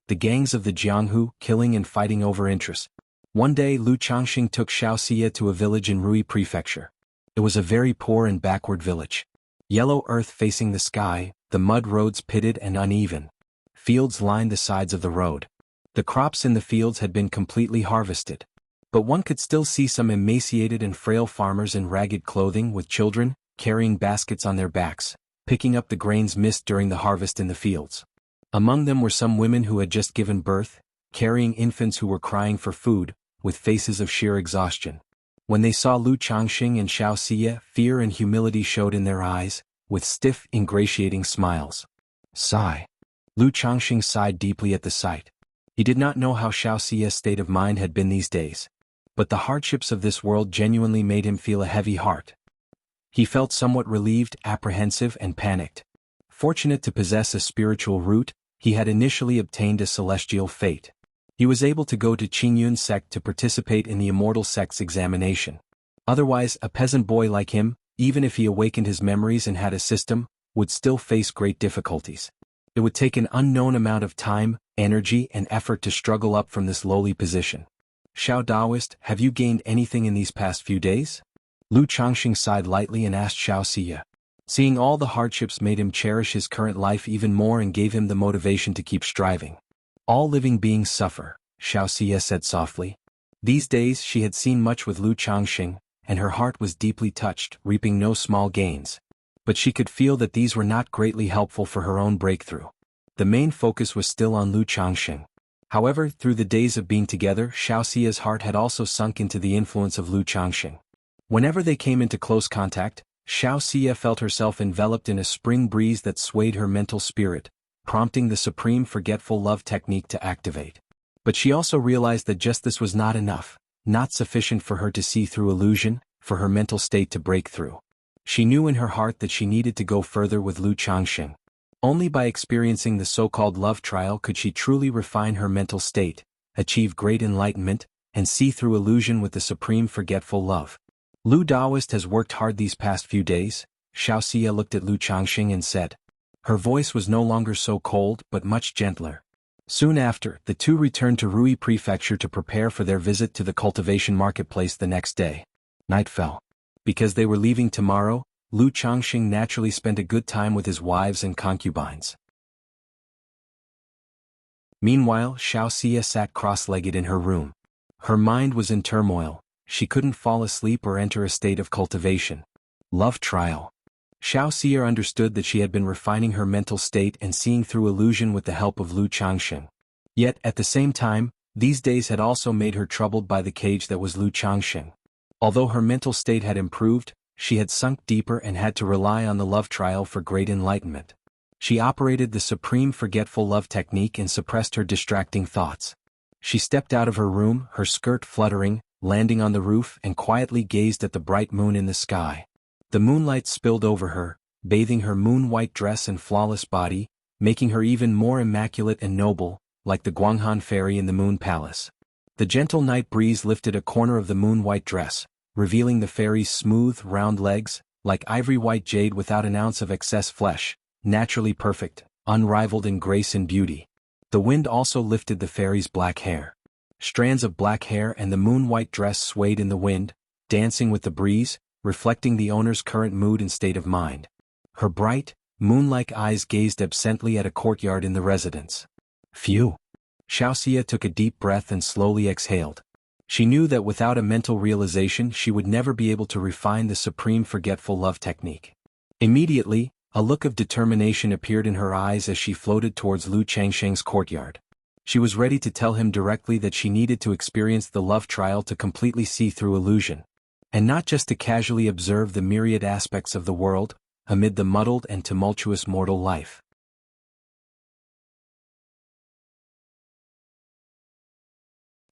The gangs of the Jianghu, killing and fighting over interest. One day Lu Changxing took Xiaoxia to a village in Rui Prefecture. It was a very poor and backward village. Yellow earth facing the sky, the mud roads pitted and uneven. Fields lined the sides of the road. The crops in the fields had been completely harvested. But one could still see some emaciated and frail farmers in ragged clothing with children, carrying baskets on their backs, picking up the grains missed during the harvest in the fields. Among them were some women who had just given birth, carrying infants who were crying for food, with faces of sheer exhaustion. When they saw Lu Changxing and Xiaoxia, fear and humility showed in their eyes, with stiff, ingratiating smiles. Sigh. Lu Changxing sighed deeply at the sight. He did not know how Xiaoxia's state of mind had been these days, but the hardships of this world genuinely made him feel a heavy heart. He felt somewhat relieved, apprehensive, and panicked. Fortunate to possess a spiritual root, he had initially obtained a celestial fate. He was able to go to Qingyun's sect to participate in the Immortal sect's examination. Otherwise, a peasant boy like him, even if he awakened his memories and had a system, would still face great difficulties. It would take an unknown amount of time, energy, and effort to struggle up from this lowly position. Xiao Daoist, have you gained anything in these past few days? Lu Changxing sighed lightly and asked Xiaoxia. Seeing all the hardships made him cherish his current life even more and gave him the motivation to keep striving. All living beings suffer, Xiaoxia said softly. These days she had seen much with Lu Changxing, and her heart was deeply touched, reaping no small gains. But she could feel that these were not greatly helpful for her own breakthrough. The main focus was still on Lu Changxing. However, through the days of being together, Xiaoxia's heart had also sunk into the influence of Lu Changxing. Whenever they came into close contact, Xiaoxia felt herself enveloped in a spring breeze that swayed her mental spirit, prompting the supreme forgetful love technique to activate. But she also realized that just this was not enough, not sufficient for her to see through illusion, for her mental state to break through. She knew in her heart that she needed to go further with Lu Changxing. Only by experiencing the so-called love trial could she truly refine her mental state, achieve great enlightenment, and see through illusion with the supreme forgetful love. Lu Daoist has worked hard these past few days, Xianxia looked at Lu Changxing and said. Her voice was no longer so cold but much gentler. Soon after, the two returned to Rui Prefecture to prepare for their visit to the Cultivation marketplace the next day. Night fell. Because they were leaving tomorrow, Lu Changxing naturally spent a good time with his wives and concubines. Meanwhile, Xianxia sat cross-legged in her room. Her mind was in turmoil, she couldn't fall asleep or enter a state of cultivation. Love trial. Xianxia understood that she had been refining her mental state and seeing through illusion with the help of Lu Changxing. Yet, at the same time, these days had also made her troubled by the cage that was Lu Changxing. Although her mental state had improved, she had sunk deeper and had to rely on the love trial for great enlightenment. She operated the supreme forgetful love technique and suppressed her distracting thoughts. She stepped out of her room, her skirt fluttering, landing on the roof and quietly gazed at the bright moon in the sky. The moonlight spilled over her, bathing her moon-white dress and flawless body, making her even more immaculate and noble, like the Guanghan fairy in the Moon Palace. The gentle night breeze lifted a corner of the moon-white dress, revealing the fairy's smooth, round legs, like ivory-white jade without an ounce of excess flesh, naturally perfect, unrivaled in grace and beauty. The wind also lifted the fairy's black hair. Strands of black hair and the moon-white dress swayed in the wind, dancing with the breeze, reflecting the owner's current mood and state of mind. Her bright, moon-like eyes gazed absently at a courtyard in the residence. Phew! Xianxia took a deep breath and slowly exhaled. She knew that without a mental realization she would never be able to refine the supreme forgetful love technique. Immediately, a look of determination appeared in her eyes as she floated towards Lu Changxing's courtyard. She was ready to tell him directly that she needed to experience the love trial to completely see through illusion, and not just to casually observe the myriad aspects of the world, amid the muddled and tumultuous mortal life.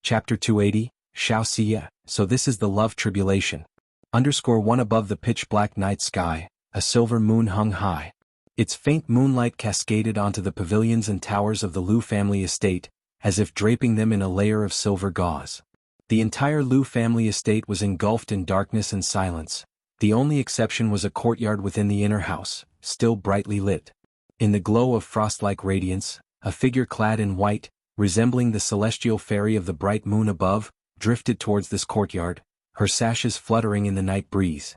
Chapter 280, Xianxia, so this is the love tribulation. _1 above the pitch-black night sky, a silver moon hung high. Its faint moonlight cascaded onto the pavilions and towers of the Lu family estate, as if draping them in a layer of silver gauze. The entire Lu family estate was engulfed in darkness and silence. The only exception was a courtyard within the inner house, still brightly lit. In the glow of frost-like radiance, a figure clad in white, resembling the celestial fairy of the bright moon above, drifted towards this courtyard, her sashes fluttering in the night breeze.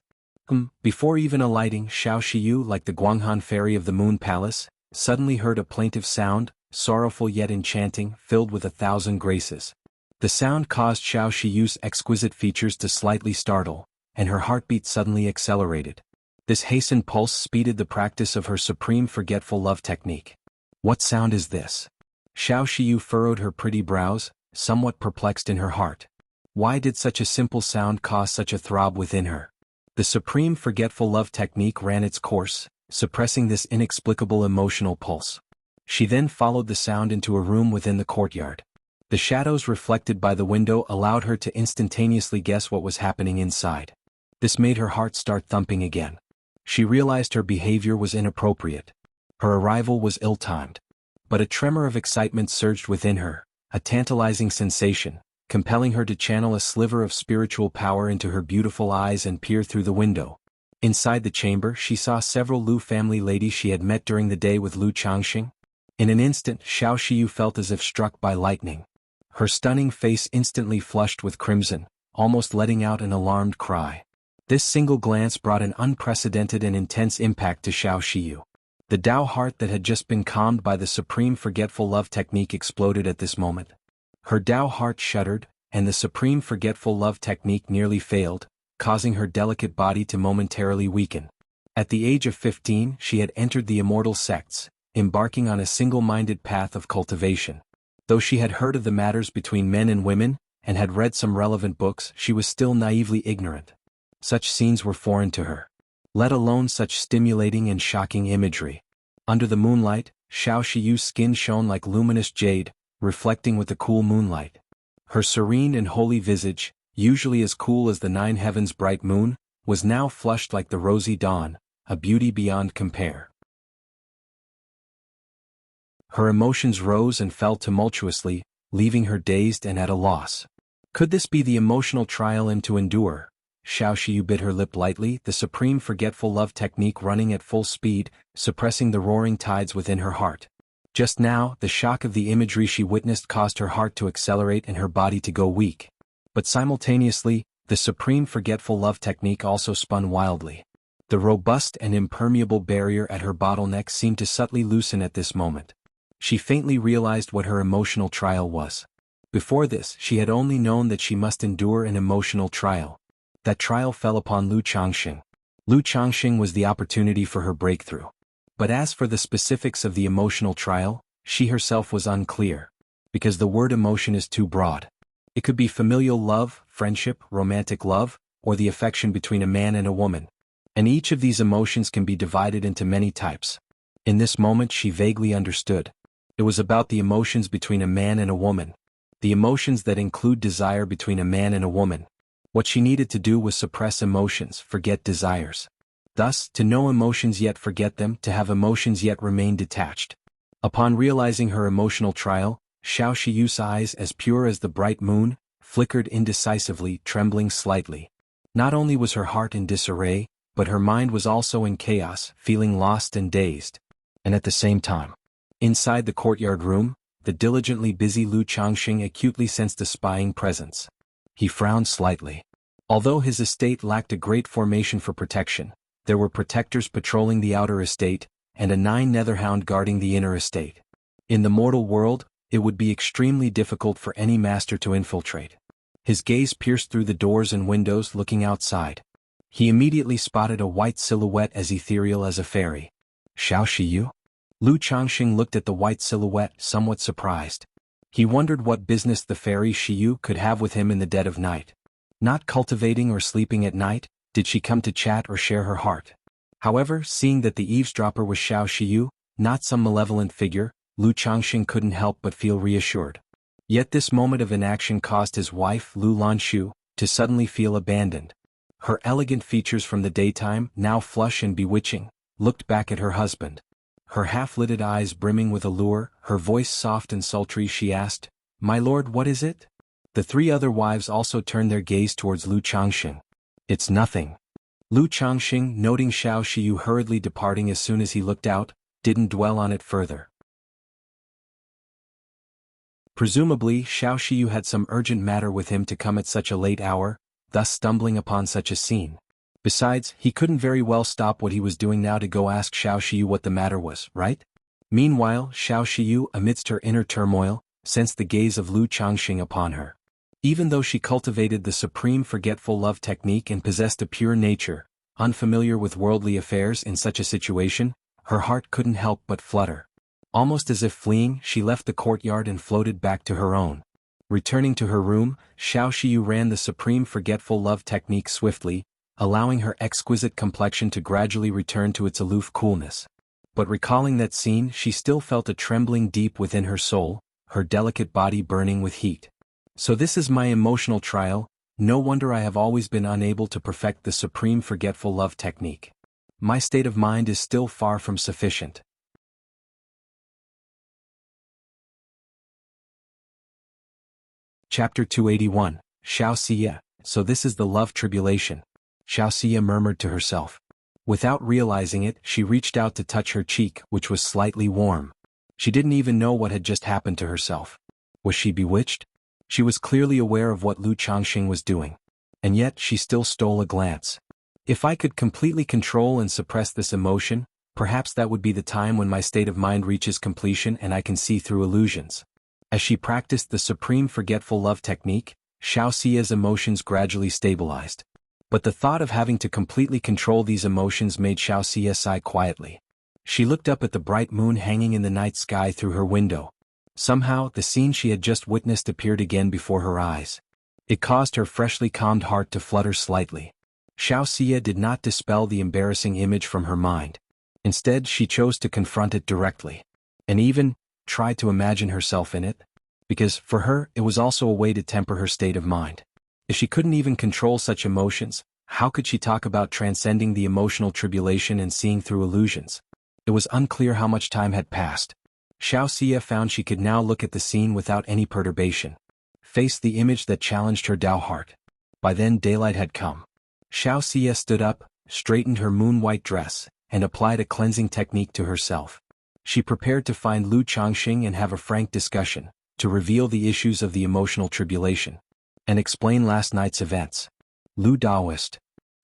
Before even alighting, Xiaoxiu, like the Guanghan fairy of the Moon Palace, suddenly heard a plaintive sound, sorrowful yet enchanting, filled with 1,000 graces. The sound caused Xiaoxiu's exquisite features to slightly startle, and her heartbeat suddenly accelerated. This hastened pulse speeded the practice of her supreme forgetful love technique. What sound is this? Xiaoxiu furrowed her pretty brows, somewhat perplexed in her heart. Why did such a simple sound cause such a throb within her? The supreme forgetful love technique ran its course, suppressing this inexplicable emotional pulse. She then followed the sound into a room within the courtyard. The shadows reflected by the window allowed her to instantaneously guess what was happening inside. This made her heart start thumping again. She realized her behavior was inappropriate. Her arrival was ill-timed. But a tremor of excitement surged within her, a tantalizing sensation, compelling her to channel a sliver of spiritual power into her beautiful eyes and peer through the window. Inside the chamber she saw several Lu family ladies she had met during the day with Lu Changxing. In an instant Xiaoxiu felt as if struck by lightning. Her stunning face instantly flushed with crimson, almost letting out an alarmed cry. This single glance brought an unprecedented and intense impact to Xiaoxiu. The Tao heart that had just been calmed by the supreme forgetful love technique exploded at this moment. Her Tao heart shuddered, and the supreme forgetful love technique nearly failed, causing her delicate body to momentarily weaken. At the age of 15 she had entered the Immortal sects, embarking on a single-minded path of cultivation. Though she had heard of the matters between men and women, and had read some relevant books, she was still naively ignorant. Such scenes were foreign to her. Let alone such stimulating and shocking imagery. Under the moonlight, Xiaoxiu's skin shone like luminous jade, reflecting with the cool moonlight. Her serene and holy visage, usually as cool as the nine heavens' bright moon, was now flushed like the rosy dawn, a beauty beyond compare. Her emotions rose and fell tumultuously, leaving her dazed and at a loss. Could this be the emotional trial and to endure? Xiaoxiu bit her lip lightly, the supreme forgetful love technique running at full speed, suppressing the roaring tides within her heart. Just now, the shock of the imagery she witnessed caused her heart to accelerate and her body to go weak. But simultaneously, the supreme forgetful love technique also spun wildly. The robust and impermeable barrier at her bottleneck seemed to subtly loosen at this moment. She faintly realized what her emotional trial was. Before this, she had only known that she must endure an emotional trial. That trial fell upon Lu Changxing. Lu Changxing was the opportunity for her breakthrough. But as for the specifics of the emotional trial, she herself was unclear. Because the word emotion is too broad. It could be familial love, friendship, romantic love, or the affection between a man and a woman. And each of these emotions can be divided into many types. In this moment she vaguely understood. It was about the emotions between a man and a woman. The emotions that include desire between a man and a woman. What she needed to do was suppress emotions, forget desires. Thus, to know emotions yet forget them, to have emotions yet remain detached. Upon realizing her emotional trial, Xiaoxiu's eyes, as pure as the bright moon, flickered indecisively, trembling slightly. Not only was her heart in disarray, but her mind was also in chaos, feeling lost and dazed. And at the same time, inside the courtyard room, the diligently busy Lu Changxing acutely sensed a spying presence. He frowned slightly. Although his estate lacked a great formation for protection, there were protectors patrolling the outer estate, and a nine-netherhound guarding the inner estate. In the mortal world, it would be extremely difficult for any master to infiltrate. His gaze pierced through the doors and windows, looking outside. He immediately spotted a white silhouette as ethereal as a fairy. Xiaoxiu? Lu Changxing looked at the white silhouette, somewhat surprised. He wondered what business the fairy Xiu could have with him in the dead of night. Not cultivating or sleeping at night, did she come to chat or share her heart? However, seeing that the eavesdropper was Xiaoxiu, not some malevolent figure, Lu Changxing couldn't help but feel reassured. Yet this moment of inaction caused his wife, Lu Lanxu, to suddenly feel abandoned. Her elegant features from the daytime, now flush and bewitching, looked back at her husband. Her half-lidded eyes brimming with allure, her voice soft and sultry, she asked, "My lord, what is it?" The three other wives also turned their gaze towards Lu Changxing. "It's nothing." Lu Changxing, noting Xiaoxiu hurriedly departing as soon as he looked out, didn't dwell on it further. Presumably, Xiaoxiu had some urgent matter with him to come at such a late hour, thus stumbling upon such a scene. Besides, he couldn't very well stop what he was doing now to go ask Xiaoxiu what the matter was, right? Meanwhile, Xiaoxiu, amidst her inner turmoil, sensed the gaze of Lu Changxing upon her. Even though she cultivated the supreme forgetful love technique and possessed a pure nature, unfamiliar with worldly affairs in such a situation, her heart couldn't help but flutter. Almost as if fleeing, she left the courtyard and floated back to her own. Returning to her room, Xiaoxiu ran the supreme forgetful love technique swiftly, allowing her exquisite complexion to gradually return to its aloof coolness. But recalling that scene, she still felt a trembling deep within her soul, her delicate body burning with heat. So this is my emotional trial, no wonder I have always been unable to perfect the supreme forgetful love technique. My state of mind is still far from sufficient. Chapter 281, Xianxia, so this is the love tribulation. Xianxia murmured to herself. Without realizing it, she reached out to touch her cheek, which was slightly warm. She didn't even know what had just happened to herself. Was she bewitched? She was clearly aware of what Lu Changxing was doing. And yet she still stole a glance. If I could completely control and suppress this emotion, perhaps that would be the time when my state of mind reaches completion and I can see through illusions. As she practiced the supreme forgetful love technique, Xiaoxia's emotions gradually stabilized. But the thought of having to completely control these emotions made Xiaoxia sigh quietly. She looked up at the bright moon hanging in the night sky through her window. Somehow, the scene she had just witnessed appeared again before her eyes. It caused her freshly calmed heart to flutter slightly. Xiaoxia did not dispel the embarrassing image from her mind. Instead, she chose to confront it directly. And even tried to imagine herself in it. Because, for her, it was also a way to temper her state of mind. If she couldn't even control such emotions, how could she talk about transcending the emotional tribulation and seeing through illusions? It was unclear how much time had passed. Xianxia found she could now look at the scene without any perturbation. Face the image that challenged her Tao heart. By then daylight had come. Xianxia stood up, straightened her moon-white dress, and applied a cleansing technique to herself. She prepared to find Lu Changxing and have a frank discussion, to reveal the issues of the emotional tribulation, and explain last night's events. Lu Daoist.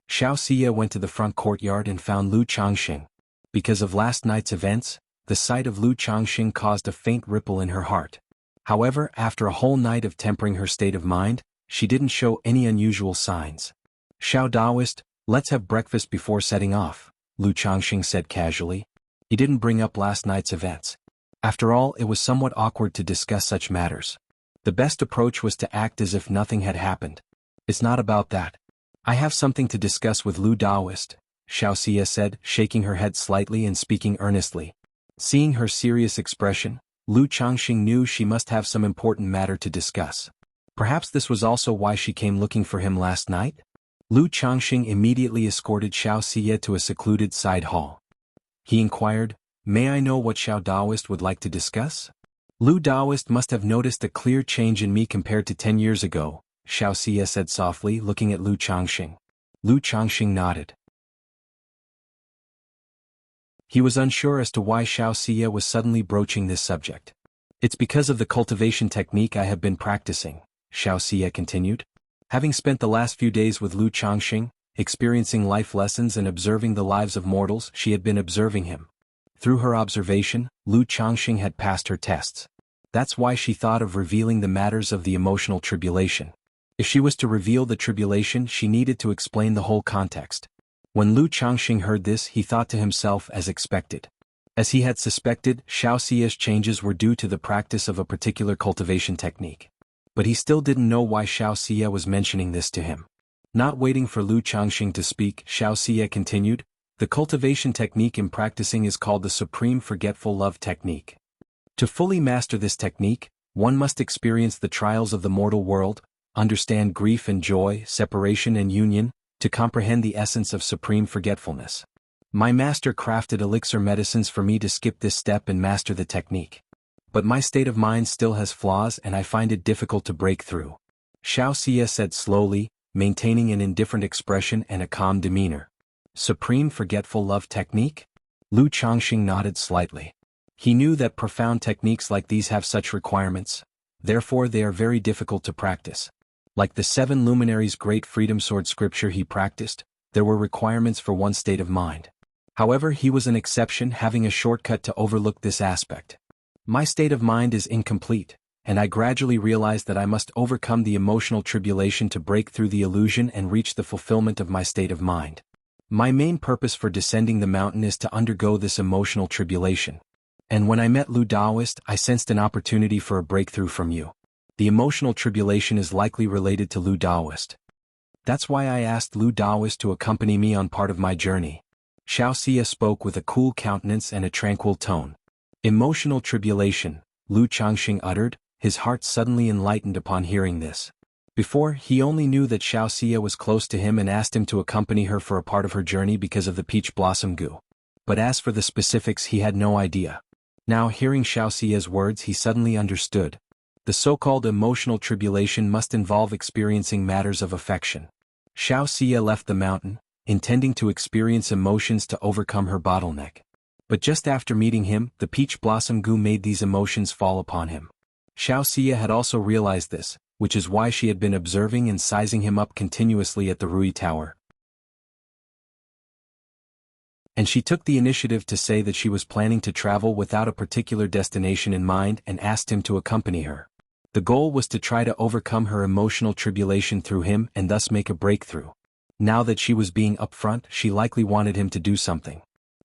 Xianxia went to the front courtyard and found Lu Changxing. Because of last night's events, the sight of Lu Changxing caused a faint ripple in her heart. However, after a whole night of tempering her state of mind, she didn't show any unusual signs. Xiao Daoist, let's have breakfast before setting off, Lu Changxing said casually. He didn't bring up last night's events. After all, it was somewhat awkward to discuss such matters. The best approach was to act as if nothing had happened. It's not about that. I have something to discuss with Lu Daoist, Xianxia said, shaking her head slightly and speaking earnestly. Seeing her serious expression, Lu Changxing knew she must have some important matter to discuss. Perhaps this was also why she came looking for him last night? Lu Changxing immediately escorted Xianxia to a secluded side hall. He inquired, "May I know what Xiao Daoist would like to discuss?" Lu Daoist must have noticed a clear change in me compared to 10 years ago, Xianxia said softly, looking at Lu Changxing. Lu Changxing nodded. He was unsure as to why Xianxia was suddenly broaching this subject. It's because of the cultivation technique I have been practicing, Xianxia continued. Having spent the last few days with Lu Changxing, experiencing life lessons and observing the lives of mortals, she had been observing him. Through her observation, Lu Changxing had passed her tests. That's why she thought of revealing the matters of the emotional tribulation. If she was to reveal the tribulation, she needed to explain the whole context. When Lu Changxing heard this, he thought to himself as expected. As he had suspected, Xiaoxia's changes were due to the practice of a particular cultivation technique. But he still didn't know why Xiaoxia was mentioning this to him. Not waiting for Lu Changxing to speak, Xiaoxia continued, "The cultivation technique in practicing is called the Supreme Forgetful Love Technique. To fully master this technique, one must experience the trials of the mortal world, understand grief and joy, separation and union, to comprehend the essence of supreme forgetfulness. My master crafted elixir medicines for me to skip this step and master the technique. But my state of mind still has flaws and I find it difficult to break through," Xiaoxia said slowly, maintaining an indifferent expression and a calm demeanor. Supreme Forgetful Love Technique? Lu Changxing nodded slightly. He knew that profound techniques like these have such requirements, therefore they are very difficult to practice. Like the 7 luminaries' great freedom sword scripture he practiced, there were requirements for one's state of mind. However, he was an exception, having a shortcut to overlook this aspect. My state of mind is incomplete, and I gradually realized that I must overcome the emotional tribulation to break through the illusion and reach the fulfillment of my state of mind. My main purpose for descending the mountain is to undergo this emotional tribulation. And when I met Lu Daoist, I sensed an opportunity for a breakthrough from you. The emotional tribulation is likely related to Lu Daoist. That's why I asked Lu Daoist to accompany me on part of my journey. Xiaoxia spoke with a cool countenance and a tranquil tone. Emotional tribulation, Lu Changxing uttered, his heart suddenly enlightened upon hearing this. Before, he only knew that Xiaoxia was close to him and asked him to accompany her for a part of her journey because of the peach blossom goo. But as for the specifics, he had no idea. Now, hearing Xiaoxia's words, he suddenly understood. The so-called emotional tribulation must involve experiencing matters of affection. Xiaoxia left the mountain, intending to experience emotions to overcome her bottleneck. But just after meeting him, the peach blossom goo made these emotions fall upon him. Xiaoxia had also realized this, which is why she had been observing and sizing him up continuously at the Rui Tower. And she took the initiative to say that she was planning to travel without a particular destination in mind and asked him to accompany her. The goal was to try to overcome her emotional tribulation through him and thus make a breakthrough. Now that she was being upfront, she likely wanted him to do something.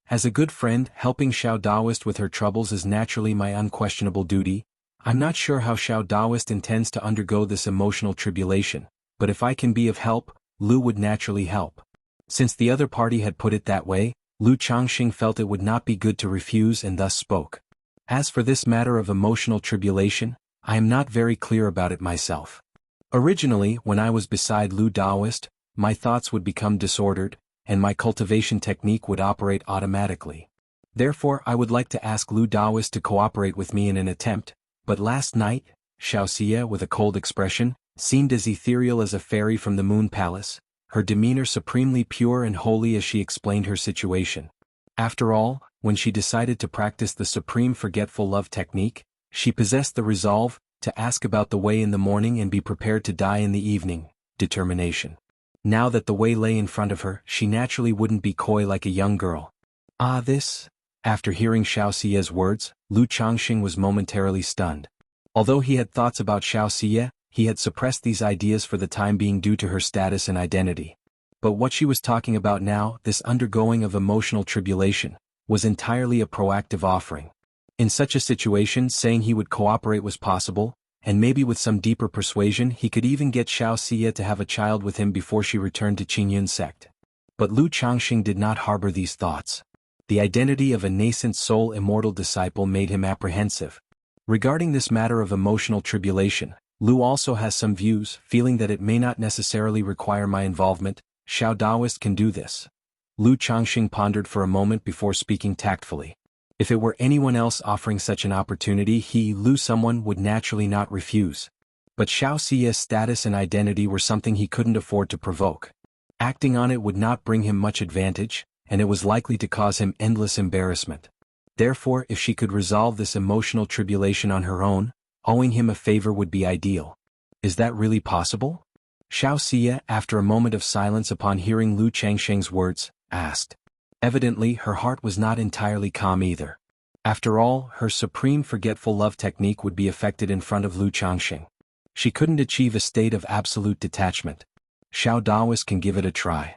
As a good friend, helping Xiao Daoist with her troubles is naturally my unquestionable duty. I'm not sure how Xiao Daoist intends to undergo this emotional tribulation, but if I can be of help, Lu would naturally help. Since the other party had put it that way, Lu Changxing felt it would not be good to refuse and thus spoke. As for this matter of emotional tribulation, I am not very clear about it myself. Originally, when I was beside Lu Daoist, my thoughts would become disordered, and my cultivation technique would operate automatically. Therefore, I would like to ask Lu Daoist to cooperate with me in an attempt, but last night, Xianxia, with a cold expression, seemed as ethereal as a fairy from the Moon Palace, her demeanor supremely pure and holy as she explained her situation. After all, when she decided to practice the supreme forgetful love technique, she possessed the resolve to ask about the way in the morning and be prepared to die in the evening, determination. Now that the way lay in front of her, she naturally wouldn't be coy like a young girl. This? After hearing Xiaoxia's words, Lu Changxing was momentarily stunned. Although he had thoughts about Xiaoxia, he had suppressed these ideas for the time being due to her status and identity. But what she was talking about now, this undergoing of emotional tribulation, was entirely a proactive offering. In such a situation, saying he would cooperate was possible, and maybe with some deeper persuasion he could even get Xiaoxia to have a child with him before she returned to Qingyun sect. But Lu Changxing did not harbor these thoughts. The identity of a nascent soul immortal disciple made him apprehensive. Regarding this matter of emotional tribulation, Lu also has some views, feeling that it may not necessarily require my involvement. Xiao Daoist can do this. Lu Changxing pondered for a moment before speaking tactfully. If it were anyone else offering such an opportunity, someone would naturally not refuse. But Xiaoxia's status and identity were something he couldn't afford to provoke. Acting on it would not bring him much advantage, and it was likely to cause him endless embarrassment. Therefore, if she could resolve this emotional tribulation on her own, owing him a favor would be ideal. Is that really possible? Xiaoxia, after a moment of silence upon hearing Lu Changxing's words, asked. Evidently, her heart was not entirely calm either. After all, her supreme forgetful love technique would be effected in front of Lu Changxing. She couldn't achieve a state of absolute detachment. Xiao Daoist can give it a try.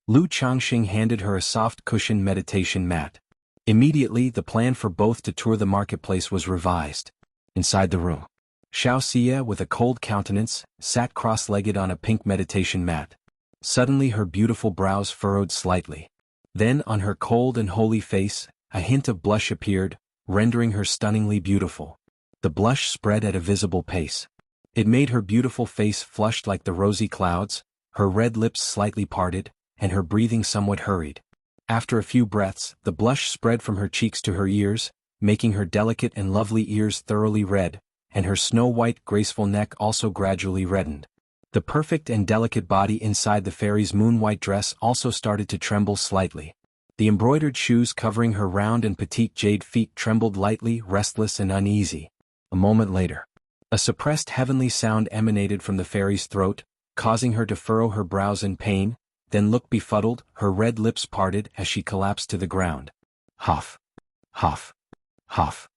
Lu Changxing handed her a soft cushioned meditation mat. Immediately, the plan for both to tour the marketplace was revised. Inside the room, Xiaoxia, with a cold countenance, sat cross-legged on a pink meditation mat. Suddenly her beautiful brows furrowed slightly. Then, on her cold and holy face, a hint of blush appeared, rendering her stunningly beautiful. The blush spread at a visible pace. It made her beautiful face flushed like the rosy clouds, her red lips slightly parted, and her breathing somewhat hurried. After a few breaths, the blush spread from her cheeks to her ears, making her delicate and lovely ears thoroughly red, and her snow-white graceful neck also gradually reddened. The perfect and delicate body inside the fairy's moon-white dress also started to tremble slightly. The embroidered shoes covering her round and petite jade feet trembled lightly, restless and uneasy. A moment later, a suppressed heavenly sound emanated from the fairy's throat, causing her to furrow her brows in pain, then look befuddled, her red lips parted as she collapsed to the ground. Huff. Huff. Huff.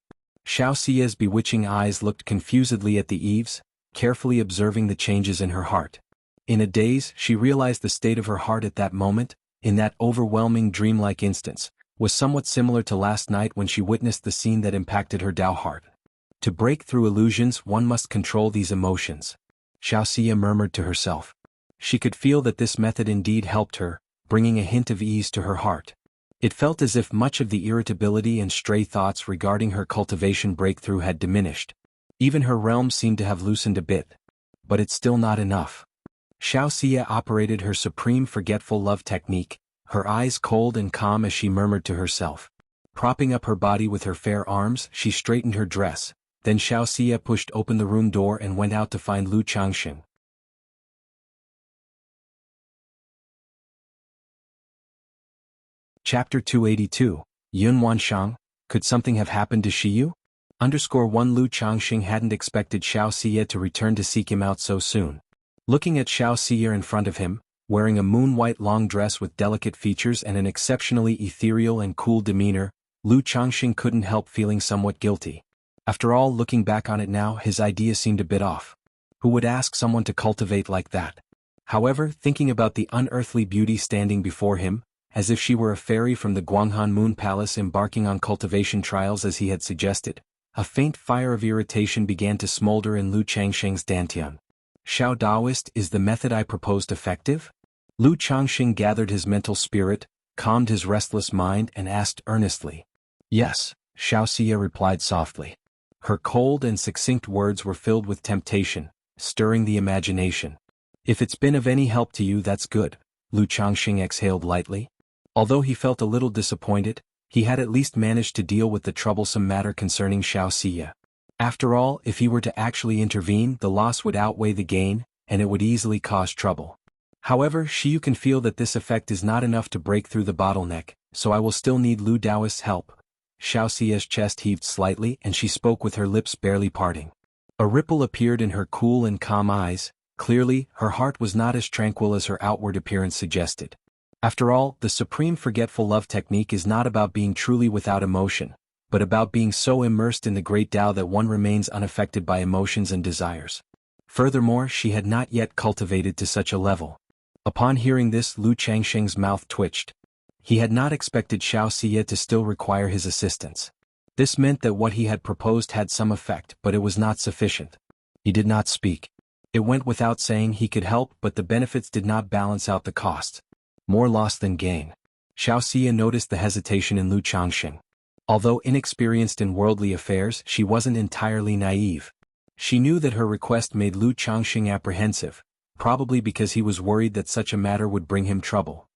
Xiaoxia's bewitching eyes looked confusedly at the eaves, carefully observing the changes in her heart. In a daze, she realized the state of her heart at that moment, in that overwhelming dreamlike instance, was somewhat similar to last night when she witnessed the scene that impacted her Dao heart. To break through illusions, one must control these emotions. Xiaoxia murmured to herself. She could feel that this method indeed helped her, bringing a hint of ease to her heart. It felt as if much of the irritability and stray thoughts regarding her cultivation breakthrough had diminished. Even her realm seemed to have loosened a bit. But it's still not enough. Xiaoxia operated her supreme forgetful love technique, her eyes cold and calm as she murmured to herself. Propping up her body with her fair arms, she straightened her dress. Then Xiaoxia pushed open the room door and went out to find Lu Changxing. Chapter 282, Yun Wanshang, could something have happened to Shiyu? _1 Lu Changxing hadn't expected Xiaoxia to return to seek him out so soon. Looking at Xiaoxia in front of him, wearing a moon-white long dress with delicate features and an exceptionally ethereal and cool demeanor, Lu Changxing couldn't help feeling somewhat guilty. After all, looking back on it now, his idea seemed a bit off. Who would ask someone to cultivate like that? However, thinking about the unearthly beauty standing before him, as if she were a fairy from the Guanghan Moon Palace embarking on cultivation trials as he had suggested, a faint fire of irritation began to smolder in Lu Changxing's dantian. Xiao Daoist, is the method I proposed effective? Lu Changxing gathered his mental spirit, calmed his restless mind and asked earnestly. Yes, Xiaoxia replied softly. Her cold and succinct words were filled with temptation, stirring the imagination. If it's been of any help to you, that's good, Lu Changxing exhaled lightly. Although he felt a little disappointed, he had at least managed to deal with the troublesome matter concerning Xianxia. After all, if he were to actually intervene, the loss would outweigh the gain, and it would easily cause trouble. However, you can feel that this effect is not enough to break through the bottleneck, so I will still need Lu Daoist's help. Xiaoxia's chest heaved slightly and she spoke with her lips barely parting. A ripple appeared in her cool and calm eyes. Clearly, her heart was not as tranquil as her outward appearance suggested. After all, the supreme forgetful love technique is not about being truly without emotion, but about being so immersed in the great Tao that one remains unaffected by emotions and desires. Furthermore, she had not yet cultivated to such a level. Upon hearing this, Lu Changxing's mouth twitched. He had not expected Xiaoxia to still require his assistance. This meant that what he had proposed had some effect, but it was not sufficient. He did not speak. It went without saying he could help, but the benefits did not balance out the costs. More loss than gain. Xiaoxia noticed the hesitation in Lu Changxing. Although inexperienced in worldly affairs, she wasn't entirely naive. She knew that her request made Lu Changxing apprehensive, probably because he was worried that such a matter would bring him trouble.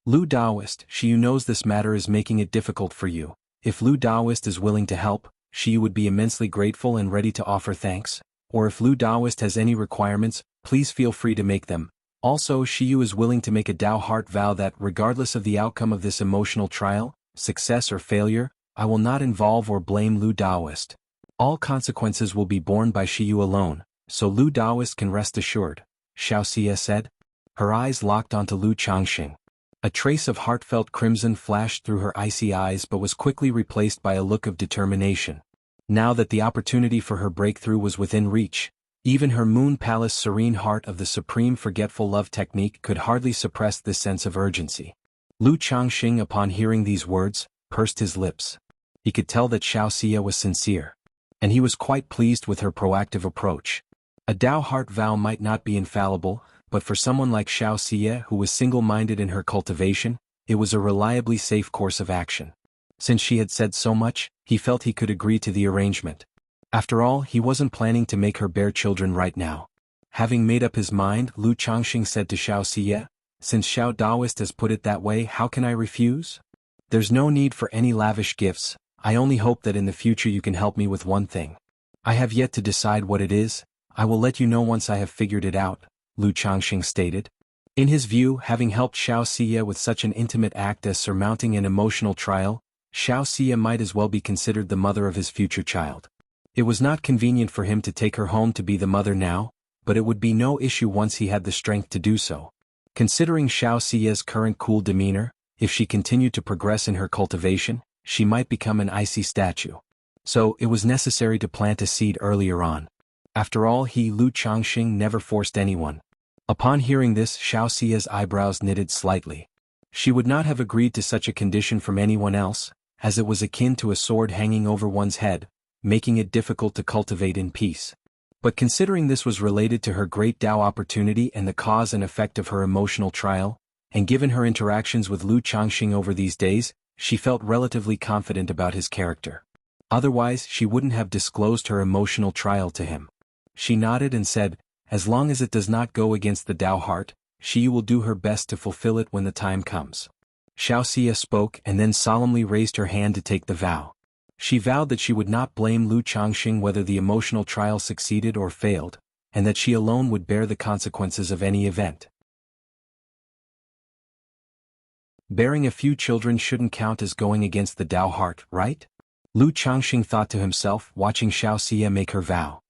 Lu Daoist, you knows this matter is making it difficult for you. If Lu Daoist is willing to help, you would be immensely grateful and ready to offer thanks. Or if Lu Daoist has any requirements, please feel free to make them. Also, Shiyu is willing to make a Dao heart vow that, regardless of the outcome of this emotional trial, success or failure, I will not involve or blame Lu Daoist. All consequences will be borne by Shiyu alone, so Lu Daoist can rest assured, Xiaoxia said. Her eyes locked onto Lu Changxing. A trace of heartfelt crimson flashed through her icy eyes but was quickly replaced by a look of determination. Now that the opportunity for her breakthrough was within reach, even her Moon Palace serene heart of the supreme forgetful love technique could hardly suppress this sense of urgency. Lu Changxing, upon hearing these words, pursed his lips. He could tell that Xiaoxia was sincere. And he was quite pleased with her proactive approach. A Dao heart vow might not be infallible, but for someone like Xiaoxia who was single-minded in her cultivation, it was a reliably safe course of action. Since she had said so much, he felt he could agree to the arrangement. After all, he wasn't planning to make her bear children right now. Having made up his mind, Lu Changxing said to Xiaoxia, since Xiao Daoist has put it that way, how can I refuse? There's no need for any lavish gifts. I only hope that in the future you can help me with one thing. I have yet to decide what it is. I will let you know once I have figured it out, Lu Changxing stated. In his view, having helped Xiaoxia with such an intimate act as surmounting an emotional trial, Xiaoxia might as well be considered the mother of his future child. It was not convenient for him to take her home to be the mother now, but it would be no issue once he had the strength to do so. Considering Xiaoxia's current cool demeanor, if she continued to progress in her cultivation, she might become an icy statue. So, it was necessary to plant a seed earlier on. After all, Lu Changxing, never forced anyone. Upon hearing this, Xiaoxia's eyebrows knitted slightly. She would not have agreed to such a condition from anyone else, as it was akin to a sword hanging over one's head, making it difficult to cultivate in peace. But considering this was related to her great Dao opportunity and the cause and effect of her emotional trial, and given her interactions with Lu Changxing over these days, she felt relatively confident about his character. Otherwise, she wouldn't have disclosed her emotional trial to him. She nodded and said, as long as it does not go against the Dao heart, she will do her best to fulfill it when the time comes. Xiaoxia spoke and then solemnly raised her hand to take the vow. She vowed that she would not blame Lu Changxing whether the emotional trial succeeded or failed, and that she alone would bear the consequences of any event. Bearing a few children shouldn't count as going against the Dao heart, right? Lu Changxing thought to himself, watching Xiaoxia make her vow.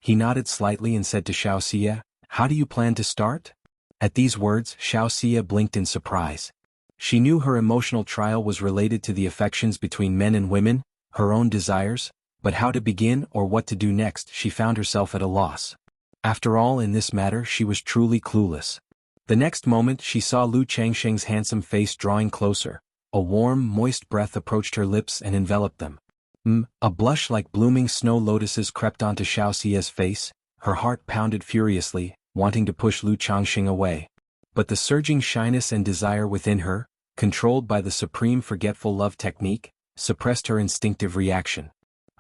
He nodded slightly and said to Xiaoxia, how do you plan to start? At these words, Xiaoxia blinked in surprise. She knew her emotional trial was related to the affections between men and women, her own desires, but how to begin or what to do next she found herself at a loss. After all, in this matter she was truly clueless. The next moment she saw Lu Changxing's handsome face drawing closer. A warm, moist breath approached her lips and enveloped them. A blush like blooming snow lotuses crept onto Xiaoxia's face. Her heart pounded furiously, wanting to push Lu Changxing away. But the surging shyness and desire within her, controlled by the supreme forgetful love technique, suppressed her instinctive reaction.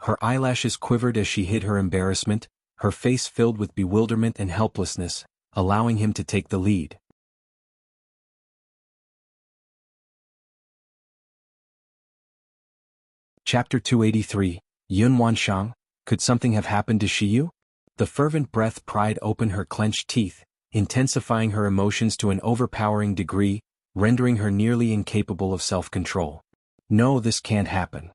Her eyelashes quivered as she hid her embarrassment, her face filled with bewilderment and helplessness, allowing him to take the lead. Chapter 283, Yun Wanshang, Could Something Have Happened to Shiyu? The fervent breath pried open her clenched teeth, intensifying her emotions to an overpowering degree, rendering her nearly incapable of self-control. No, this can't happen.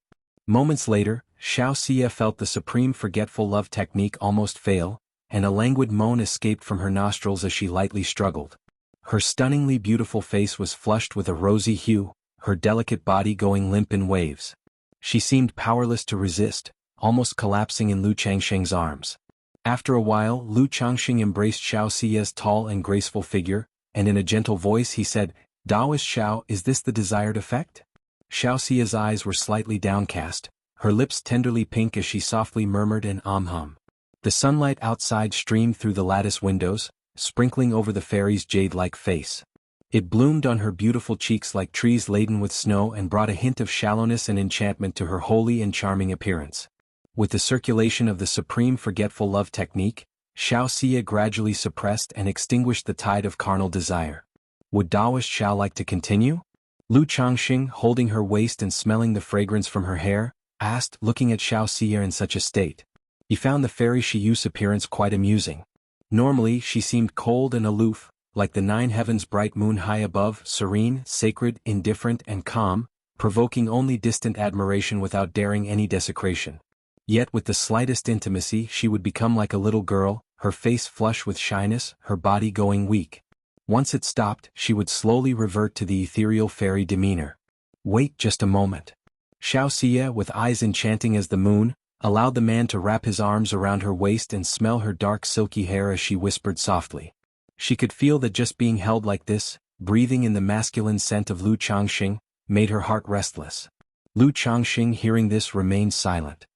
Moments later, Xianxia felt the supreme forgetful love technique almost fail, and a languid moan escaped from her nostrils as she lightly struggled. Her stunningly beautiful face was flushed with a rosy hue, her delicate body going limp in waves. She seemed powerless to resist, almost collapsing in Lu Changsheng's arms. After a while, Lu Changsheng embraced Xiaoxia's tall and graceful figure, and in a gentle voice he said, "Daoist Xiao, is this the desired effect?" Xiaoxia's eyes were slightly downcast, her lips tenderly pink as she softly murmured an hum. The sunlight outside streamed through the lattice windows, sprinkling over the fairy's jade-like face. It bloomed on her beautiful cheeks like trees laden with snow and brought a hint of shallowness and enchantment to her holy and charming appearance. With the circulation of the supreme forgetful love technique, Xiaoxia gradually suppressed and extinguished the tide of carnal desire. Would Daoist Xiao like to continue? Lu Changxing, holding her waist and smelling the fragrance from her hair, asked, looking at Xiaoxia in such a state. He found the fairy Shiyu's appearance quite amusing. Normally she seemed cold and aloof, like the nine heavens' bright moon high above, serene, sacred, indifferent and calm, provoking only distant admiration without daring any desecration. Yet with the slightest intimacy she would become like a little girl, her face flush with shyness, her body going weak. Once it stopped, she would slowly revert to the ethereal fairy demeanor. Wait just a moment. Xiaoxia, with eyes enchanting as the moon, allowed the man to wrap his arms around her waist and smell her dark silky hair as she whispered softly. She could feel that just being held like this, breathing in the masculine scent of Lu Changxing, made her heart restless. Lu Changxing, hearing this, remained silent.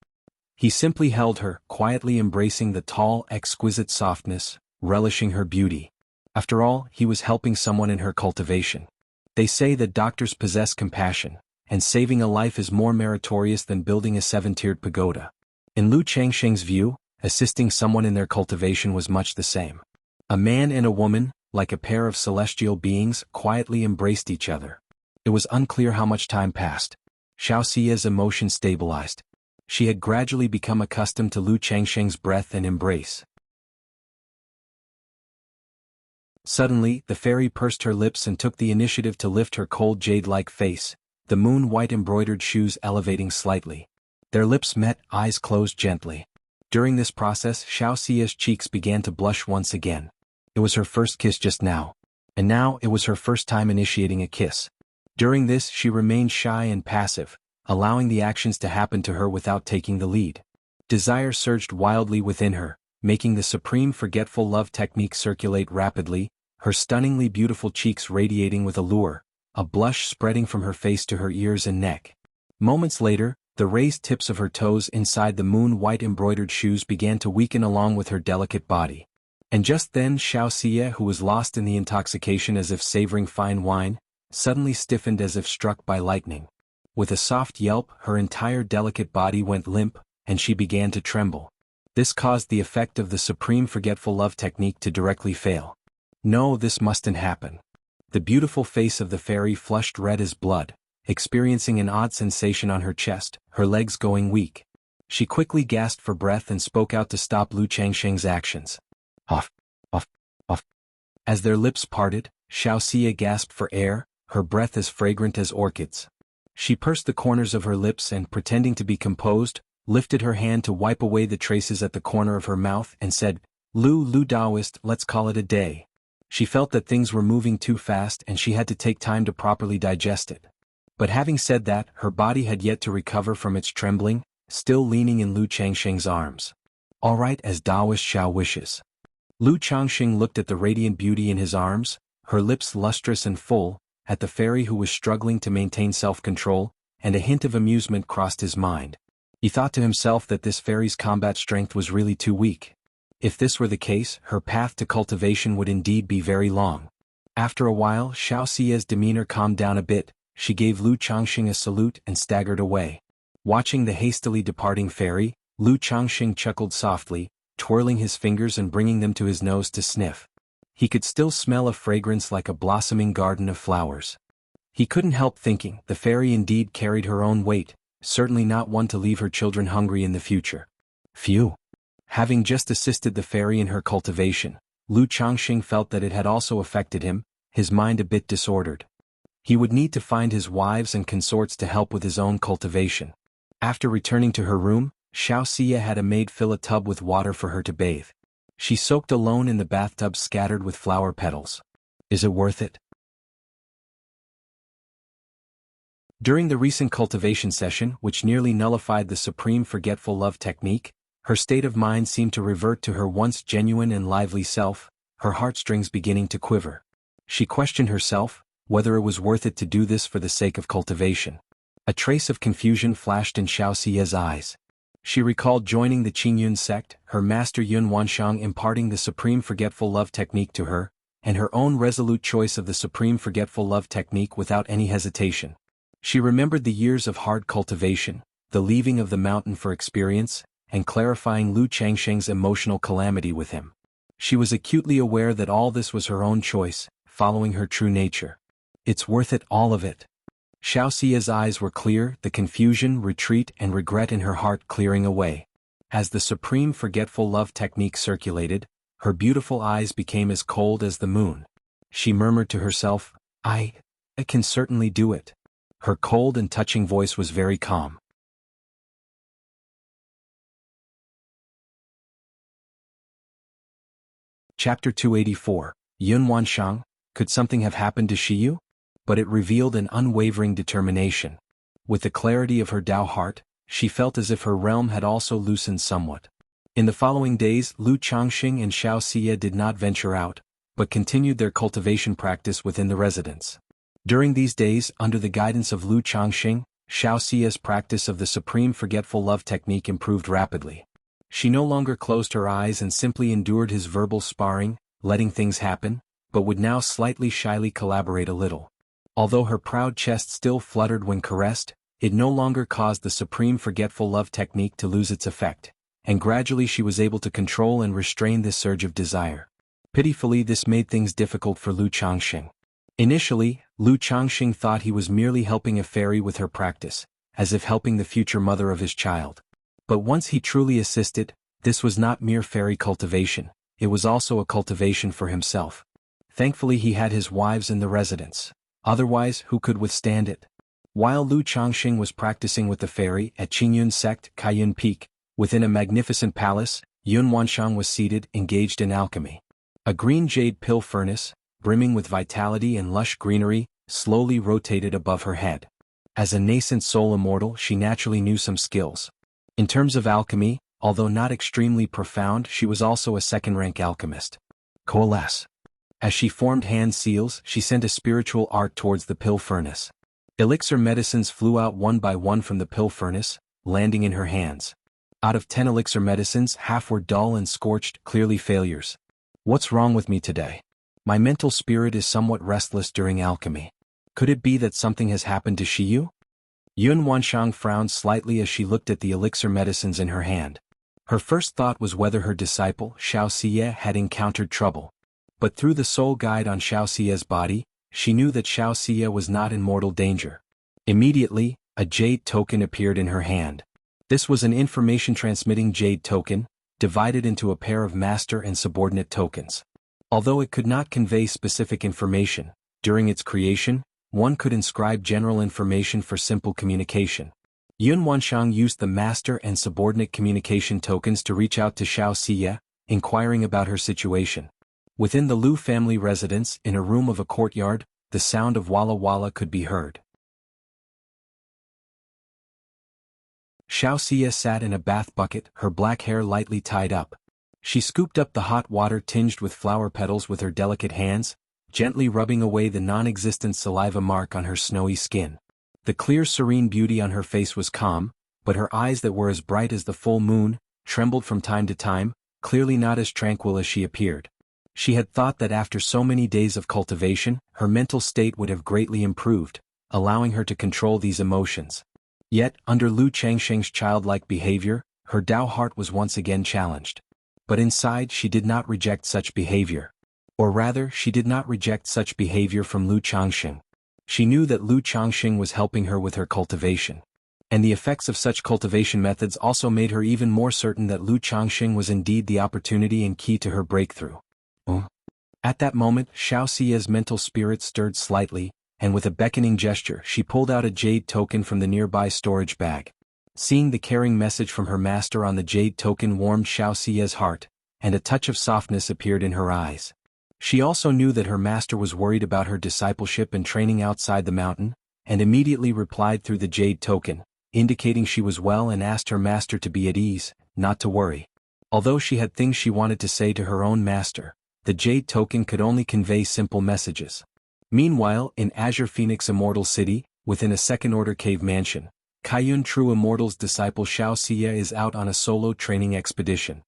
He simply held her, quietly embracing the tall, exquisite softness, relishing her beauty. After all, he was helping someone in her cultivation. They say that doctors possess compassion, and saving a life is more meritorious than building a seven-tiered pagoda. In Lu Changsheng's view, assisting someone in their cultivation was much the same. A man and a woman, like a pair of celestial beings, quietly embraced each other. It was unclear how much time passed. Xiaoxia's emotion stabilized. She had gradually become accustomed to Lu Changsheng's breath and embrace. Suddenly, the fairy pursed her lips and took the initiative to lift her cold jade-like face, the moon-white embroidered shoes elevating slightly. Their lips met, eyes closed gently. During this process, Xiaoxia's cheeks began to blush once again. It was her first kiss just now. And now it was her first time initiating a kiss. During this, she remained shy and passive, allowing the actions to happen to her without taking the lead. Desire surged wildly within her, making the supreme forgetful love technique circulate rapidly, her stunningly beautiful cheeks radiating with allure, a blush spreading from her face to her ears and neck. Moments later, the raised tips of her toes inside the moon-white embroidered shoes began to weaken along with her delicate body. And just then Xiaoxia, who was lost in the intoxication as if savoring fine wine, suddenly stiffened as if struck by lightning. With a soft yelp, her entire delicate body went limp, and she began to tremble. This caused the effect of the supreme forgetful love technique to directly fail. No, this mustn't happen. The beautiful face of the fairy flushed red as blood, experiencing an odd sensation on her chest, her legs going weak. She quickly gasped for breath and spoke out to stop Lu Changsheng's actions. Off, off, off. As their lips parted, Xiaoxia gasped for air, her breath as fragrant as orchids. She pursed the corners of her lips and, pretending to be composed, lifted her hand to wipe away the traces at the corner of her mouth and said, Lu Daoist, let's call it a day. She felt that things were moving too fast and she had to take time to properly digest it. But having said that, her body had yet to recover from its trembling, still leaning in Lu Changsheng's arms. All right, as Daoist Xiao wishes. Lu Changsheng looked at the radiant beauty in his arms, her lips lustrous and full, at the fairy who was struggling to maintain self-control, and a hint of amusement crossed his mind. He thought to himself that this fairy's combat strength was really too weak. If this were the case, her path to cultivation would indeed be very long. After a while, Xiaoxia's demeanor calmed down a bit, she gave Lu Changxing a salute and staggered away. Watching the hastily departing fairy, Lu Changxing chuckled softly, twirling his fingers and bringing them to his nose to sniff. He could still smell a fragrance like a blossoming garden of flowers. He couldn't help thinking, the fairy indeed carried her own weight, certainly not one to leave her children hungry in the future. Phew! Having just assisted the fairy in her cultivation, Lu Changxing felt that it had also affected him, his mind a bit disordered. He would need to find his wives and consorts to help with his own cultivation. After returning to her room, Xianxia had a maid fill a tub with water for her to bathe. She soaked alone in the bathtub scattered with flower petals. Is it worth it? During the recent cultivation session, which nearly nullified the supreme forgetful love technique, her state of mind seemed to revert to her once genuine and lively self, her heartstrings beginning to quiver. She questioned herself, whether it was worth it to do this for the sake of cultivation. A trace of confusion flashed in Xiaoxia's eyes. She recalled joining the Qingyun sect, her master Yun Wanshang imparting the supreme forgetful love technique to her, and her own resolute choice of the supreme forgetful love technique without any hesitation. She remembered the years of hard cultivation, the leaving of the mountain for experience, and clarifying Lu Changxing's emotional calamity with him. She was acutely aware that all this was her own choice, following her true nature. It's worth it, all of it. Xiaoxia's eyes were clear, the confusion, retreat, and regret in her heart clearing away. As the supreme forgetful love technique circulated, her beautiful eyes became as cold as the moon. She murmured to herself, I can certainly do it. Her cold and touching voice was very calm. Chapter 284, Yun Wanshang, could something have happened to Shiyu? But it revealed an unwavering determination. With the clarity of her Tao heart, she felt as if her realm had also loosened somewhat. In the following days, Lu Changxing and Xiaoxia did not venture out, but continued their cultivation practice within the residence. During these days, under the guidance of Lu Changxing, Xiaoxia's practice of the supreme forgetful love technique improved rapidly. She no longer closed her eyes and simply endured his verbal sparring, letting things happen, but would now slightly shyly collaborate a little. Although her proud chest still fluttered when caressed, it no longer caused the supreme forgetful love technique to lose its effect, and gradually she was able to control and restrain this surge of desire. Pitifully, this made things difficult for Lu Changxing. Initially, Lu Changxing thought he was merely helping a fairy with her practice, as if helping the future mother of his child. But once he truly assisted, this was not mere fairy cultivation, it was also a cultivation for himself. Thankfully he had his wives in the residence. Otherwise, who could withstand it? While Lu Changxing was practicing with the fairy at Qingyun sect, Kaiyun Peak, within a magnificent palace, Yun Wanshang was seated, engaged in alchemy. A green jade pill furnace, brimming with vitality and lush greenery, slowly rotated above her head. As a nascent soul immortal, she naturally knew some skills. In terms of alchemy, although not extremely profound, she was also a second-rank alchemist. Coalesce. As she formed hand seals, she sent a spiritual art towards the pill furnace. Elixir medicines flew out one by one from the pill furnace, landing in her hands. Out of 10 elixir medicines, half were dull and scorched, clearly failures. What's wrong with me today? My mental spirit is somewhat restless during alchemy. Could it be that something has happened to Shiyu? Yun Wanshang frowned slightly as she looked at the elixir medicines in her hand. Her first thought was whether her disciple, Xiaoxia, had encountered trouble. But through the soul guide on Xiaoxia's body, she knew that Xiaoxia was not in mortal danger. Immediately, a jade token appeared in her hand. This was an information-transmitting jade token, divided into a pair of master and subordinate tokens. Although it could not convey specific information, during its creation, one could inscribe general information for simple communication. Yun Wanshang used the master and subordinate communication tokens to reach out to Xiaoxia, inquiring about her situation. Within the Lu family residence, in a room of a courtyard, the sound of Walla Walla could be heard. Xiaoxia sat in a bath bucket, her black hair lightly tied up. She scooped up the hot water tinged with flower petals with her delicate hands, gently rubbing away the non-existent saliva mark on her snowy skin. The clear serene beauty on her face was calm, but her eyes that were as bright as the full moon, trembled from time to time, clearly not as tranquil as she appeared. She had thought that after so many days of cultivation, her mental state would have greatly improved, allowing her to control these emotions. Yet, under Lu Changsheng's childlike behavior, her Dao heart was once again challenged. But inside she did not reject such behavior. Or rather, she did not reject such behavior from Lu Changsheng. She knew that Lu Changsheng was helping her with her cultivation. And the effects of such cultivation methods also made her even more certain that Lu Changsheng was indeed the opportunity and key to her breakthrough. At that moment, Xiaoxia's mental spirit stirred slightly, and with a beckoning gesture she pulled out a jade token from the nearby storage bag. Seeing the caring message from her master on the jade token warmed Xiaoxia's heart, and a touch of softness appeared in her eyes. She also knew that her master was worried about her discipleship and training outside the mountain, and immediately replied through the jade token, indicating she was well and asked her master to be at ease, not to worry. Although she had things she wanted to say to her own master, the jade token could only convey simple messages. Meanwhile, in Azure Phoenix Immortal City, within a second-order cave mansion, Kaiyun True Immortal's disciple Xiaoxia is out on a solo training expedition.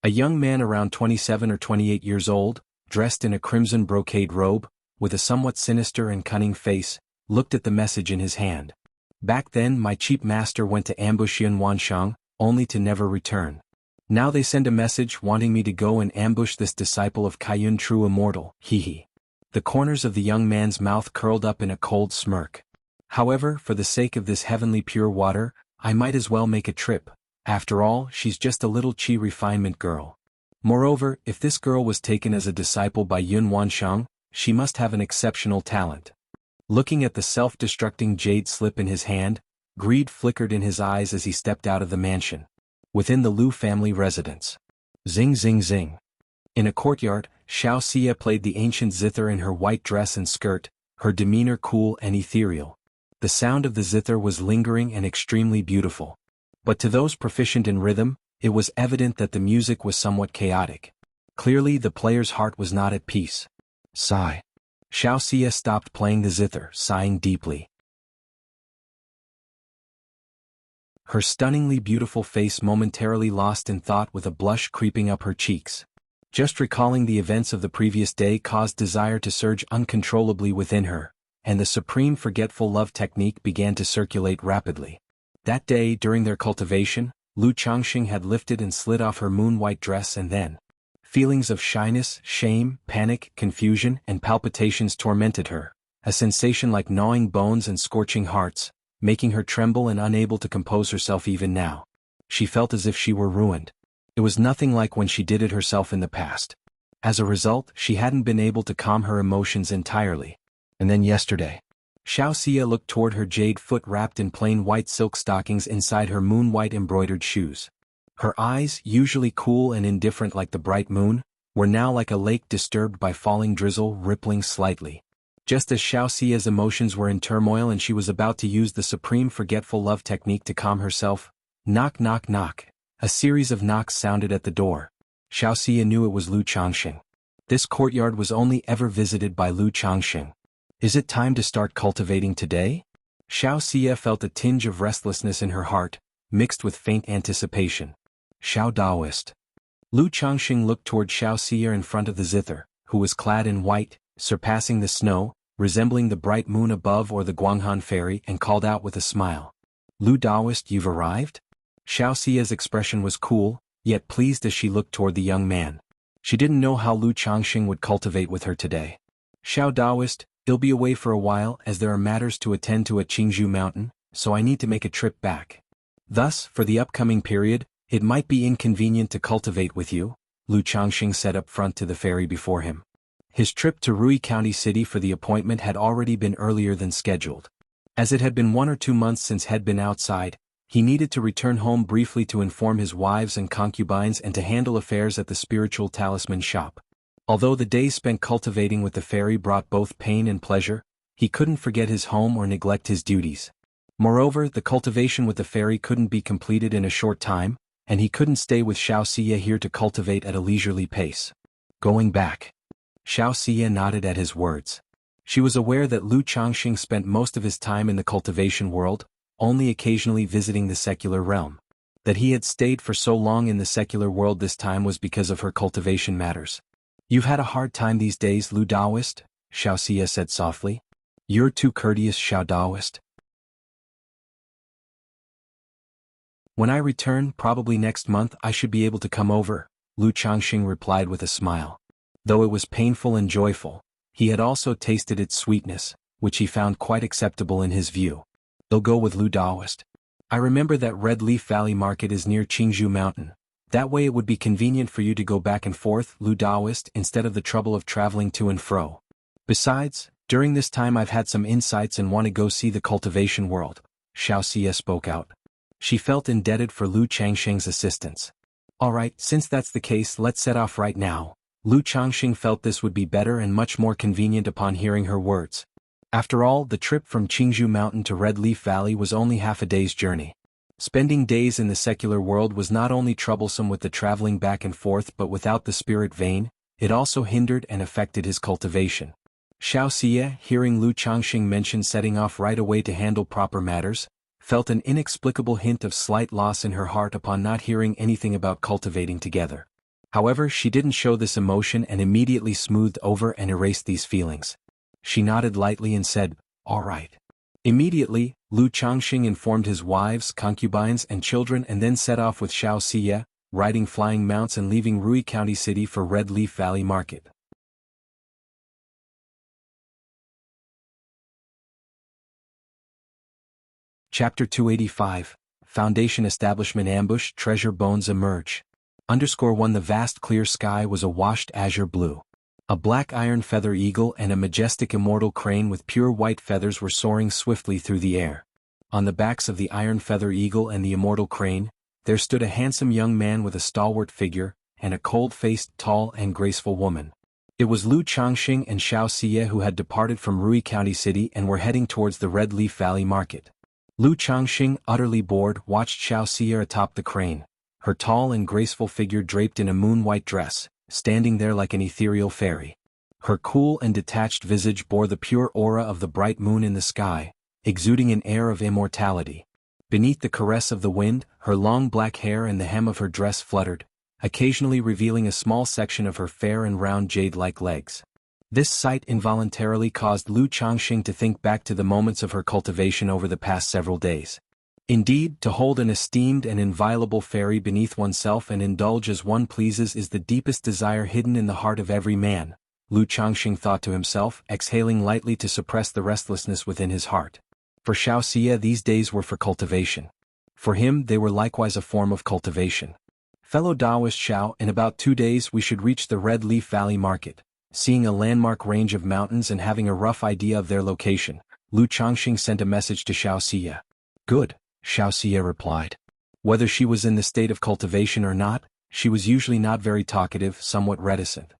A young man around 27 or 28 years old, dressed in a crimson brocade robe, with a somewhat sinister and cunning face, looked at the message in his hand. Back then my cheap master went to ambush Yun Wanshang, only to never return. Now they send a message wanting me to go and ambush this disciple of Kaiyun True Immortal, hee. The corners of the young man's mouth curled up in a cold smirk. However, for the sake of this heavenly pure water, I might as well make a trip. After all, she's just a little chi refinement girl. Moreover, if this girl was taken as a disciple by Yun Wanshang, she must have an exceptional talent. Looking at the self-destructing jade slip in his hand, greed flickered in his eyes as he stepped out of the mansion. Within the Lu family residence. Zing zing zing. In a courtyard, Xiaoxia played the ancient zither in her white dress and skirt, her demeanor cool and ethereal. The sound of the zither was lingering and extremely beautiful. But to those proficient in rhythm, it was evident that the music was somewhat chaotic. Clearly the player's heart was not at peace. Sigh. Xiaoxia stopped playing the zither, sighing deeply. Her stunningly beautiful face momentarily lost in thought with a blush creeping up her cheeks. Just recalling the events of the previous day caused desire to surge uncontrollably within her, and the supreme forgetful love technique began to circulate rapidly. That day, during their cultivation, Lu Changxing had lifted and slid off her moon-white dress, and then feelings of shyness, shame, panic, confusion, and palpitations tormented her, a sensation like gnawing bones and scorching hearts, making her tremble and unable to compose herself even now. She felt as if she were ruined. It was nothing like when she did it herself in the past. As a result, she hadn't been able to calm her emotions entirely. And then yesterday. Xiaoxia looked toward her jade foot wrapped in plain white silk stockings inside her moon-white embroidered shoes. Her eyes, usually cool and indifferent like the bright moon, were now like a lake disturbed by falling drizzle, rippling slightly. Just as Xiaoxia's emotions were in turmoil and she was about to use the supreme forgetful love technique to calm herself, knock knock knock, a series of knocks sounded at the door. Xiaoxia knew it was Lu Changxing. This courtyard was only ever visited by Lu Changxing. Is it time to start cultivating today? Xiaoxia felt a tinge of restlessness in her heart, mixed with faint anticipation. Xiao Daoist. Lu Changxing looked toward Xiaoxia in front of the zither, who was clad in white, surpassing the snow, resembling the bright moon above or the Guanghan fairy, and called out with a smile. Lu Daoist, you've arrived? Xiaoxia's expression was cool, yet pleased as she looked toward the young man. She didn't know how Lu Changxing would cultivate with her today. Xiao Daoist, he'll be away for a while as there are matters to attend to at Qingzhou Mountain, so I need to make a trip back. Thus, for the upcoming period, it might be inconvenient to cultivate with you, Lu Changxing said up front to the fairy before him. His trip to Rui County City for the appointment had already been earlier than scheduled. As it had been 1 or 2 months since he'd been outside, he needed to return home briefly to inform his wives and concubines and to handle affairs at the spiritual talisman shop. Although the days spent cultivating with the fairy brought both pain and pleasure, he couldn't forget his home or neglect his duties. Moreover, the cultivation with the fairy couldn't be completed in a short time, and he couldn't stay with Xiaoxia here to cultivate at a leisurely pace. Going back. Xiaoxia nodded at his words. She was aware that Lu Changxing spent most of his time in the cultivation world, only occasionally visiting the secular realm. That he had stayed for so long in the secular world this time was because of her cultivation matters. You've had a hard time these days, Lu Daoist? Xiaoxia said softly. You're too courteous, Xiao Daoist. When I return, probably next month, I should be able to come over, Lu Changxing replied with a smile. Though it was painful and joyful, he had also tasted its sweetness, which he found quite acceptable in his view. They'll go with Lu Daoist. I remember that Red Leaf Valley Market is near Jianghu Mountain. That way it would be convenient for you to go back and forth, Lu Daoist, instead of the trouble of traveling to and fro. Besides, during this time I've had some insights and want to go see the cultivation world, Xianxia spoke out. She felt indebted for Lu Changxing's assistance. Alright, since that's the case, let's set off right now. Lu Changxing felt this would be better and much more convenient upon hearing her words. After all, the trip from Jianghu Mountain to Red Leaf Valley was only half a day's journey. Spending days in the secular world was not only troublesome with the traveling back and forth but without the spirit vein, it also hindered and affected his cultivation. Xianxia, hearing Lu Changxing mention setting off right away to handle proper matters, felt an inexplicable hint of slight loss in her heart upon not hearing anything about cultivating together. However, she didn't show this emotion and immediately smoothed over and erased these feelings. She nodded lightly and said, "All right." Immediately, Lu Changxing informed his wives, concubines and children and then set off with Xianxia, riding flying mounts and leaving Rui County City for Red Leaf Valley Market. Chapter 285, Foundation Establishment Ambush, Treasure Bones Emerge. _1 The vast clear sky was a washed azure blue. A black iron feather eagle and a majestic immortal crane with pure white feathers were soaring swiftly through the air. On the backs of the iron feather eagle and the immortal crane, there stood a handsome young man with a stalwart figure, and a cold-faced, tall and graceful woman. It was Lu Changxing and Xianxia who had departed from Rui County City and were heading towards the Red Leaf Valley Market. Lu Changxing, utterly bored, watched Xianxia atop the crane, her tall and graceful figure draped in a moon-white dress, standing there like an ethereal fairy. Her cool and detached visage bore the pure aura of the bright moon in the sky, exuding an air of immortality. Beneath the caress of the wind, her long black hair and the hem of her dress fluttered, occasionally revealing a small section of her fair and round jade-like legs. This sight involuntarily caused Lu Changxing to think back to the moments of her cultivation over the past several days. Indeed, to hold an esteemed and inviolable fairy beneath oneself and indulge as one pleases is the deepest desire hidden in the heart of every man, Lu Changxing thought to himself, exhaling lightly to suppress the restlessness within his heart. For Xianxia these days were for cultivation. For him they were likewise a form of cultivation. Fellow Daoist Xiao, in about 2 days we should reach the Red Leaf Valley Market. Seeing a landmark range of mountains and having a rough idea of their location, Lu Changxing sent a message to Xianxia. Good, Xianxia replied. Whether she was in the state of cultivation or not, she was usually not very talkative, somewhat reticent.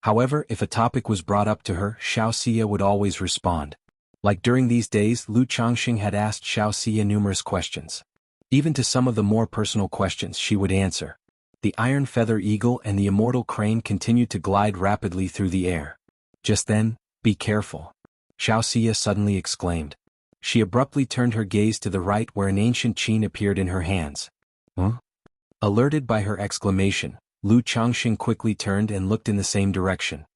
However, if a topic was brought up to her, Xianxia would always respond. Like during these days, Lu Changxing had asked Xianxia numerous questions. Even to some of the more personal questions she would answer. The iron feather eagle and the immortal crane continued to glide rapidly through the air. Just then, "Be careful," Xianxia suddenly exclaimed. She abruptly turned her gaze to the right where an ancient chain appeared in her hands. Huh? Alerted by her exclamation, Lu Changxing quickly turned and looked in the same direction.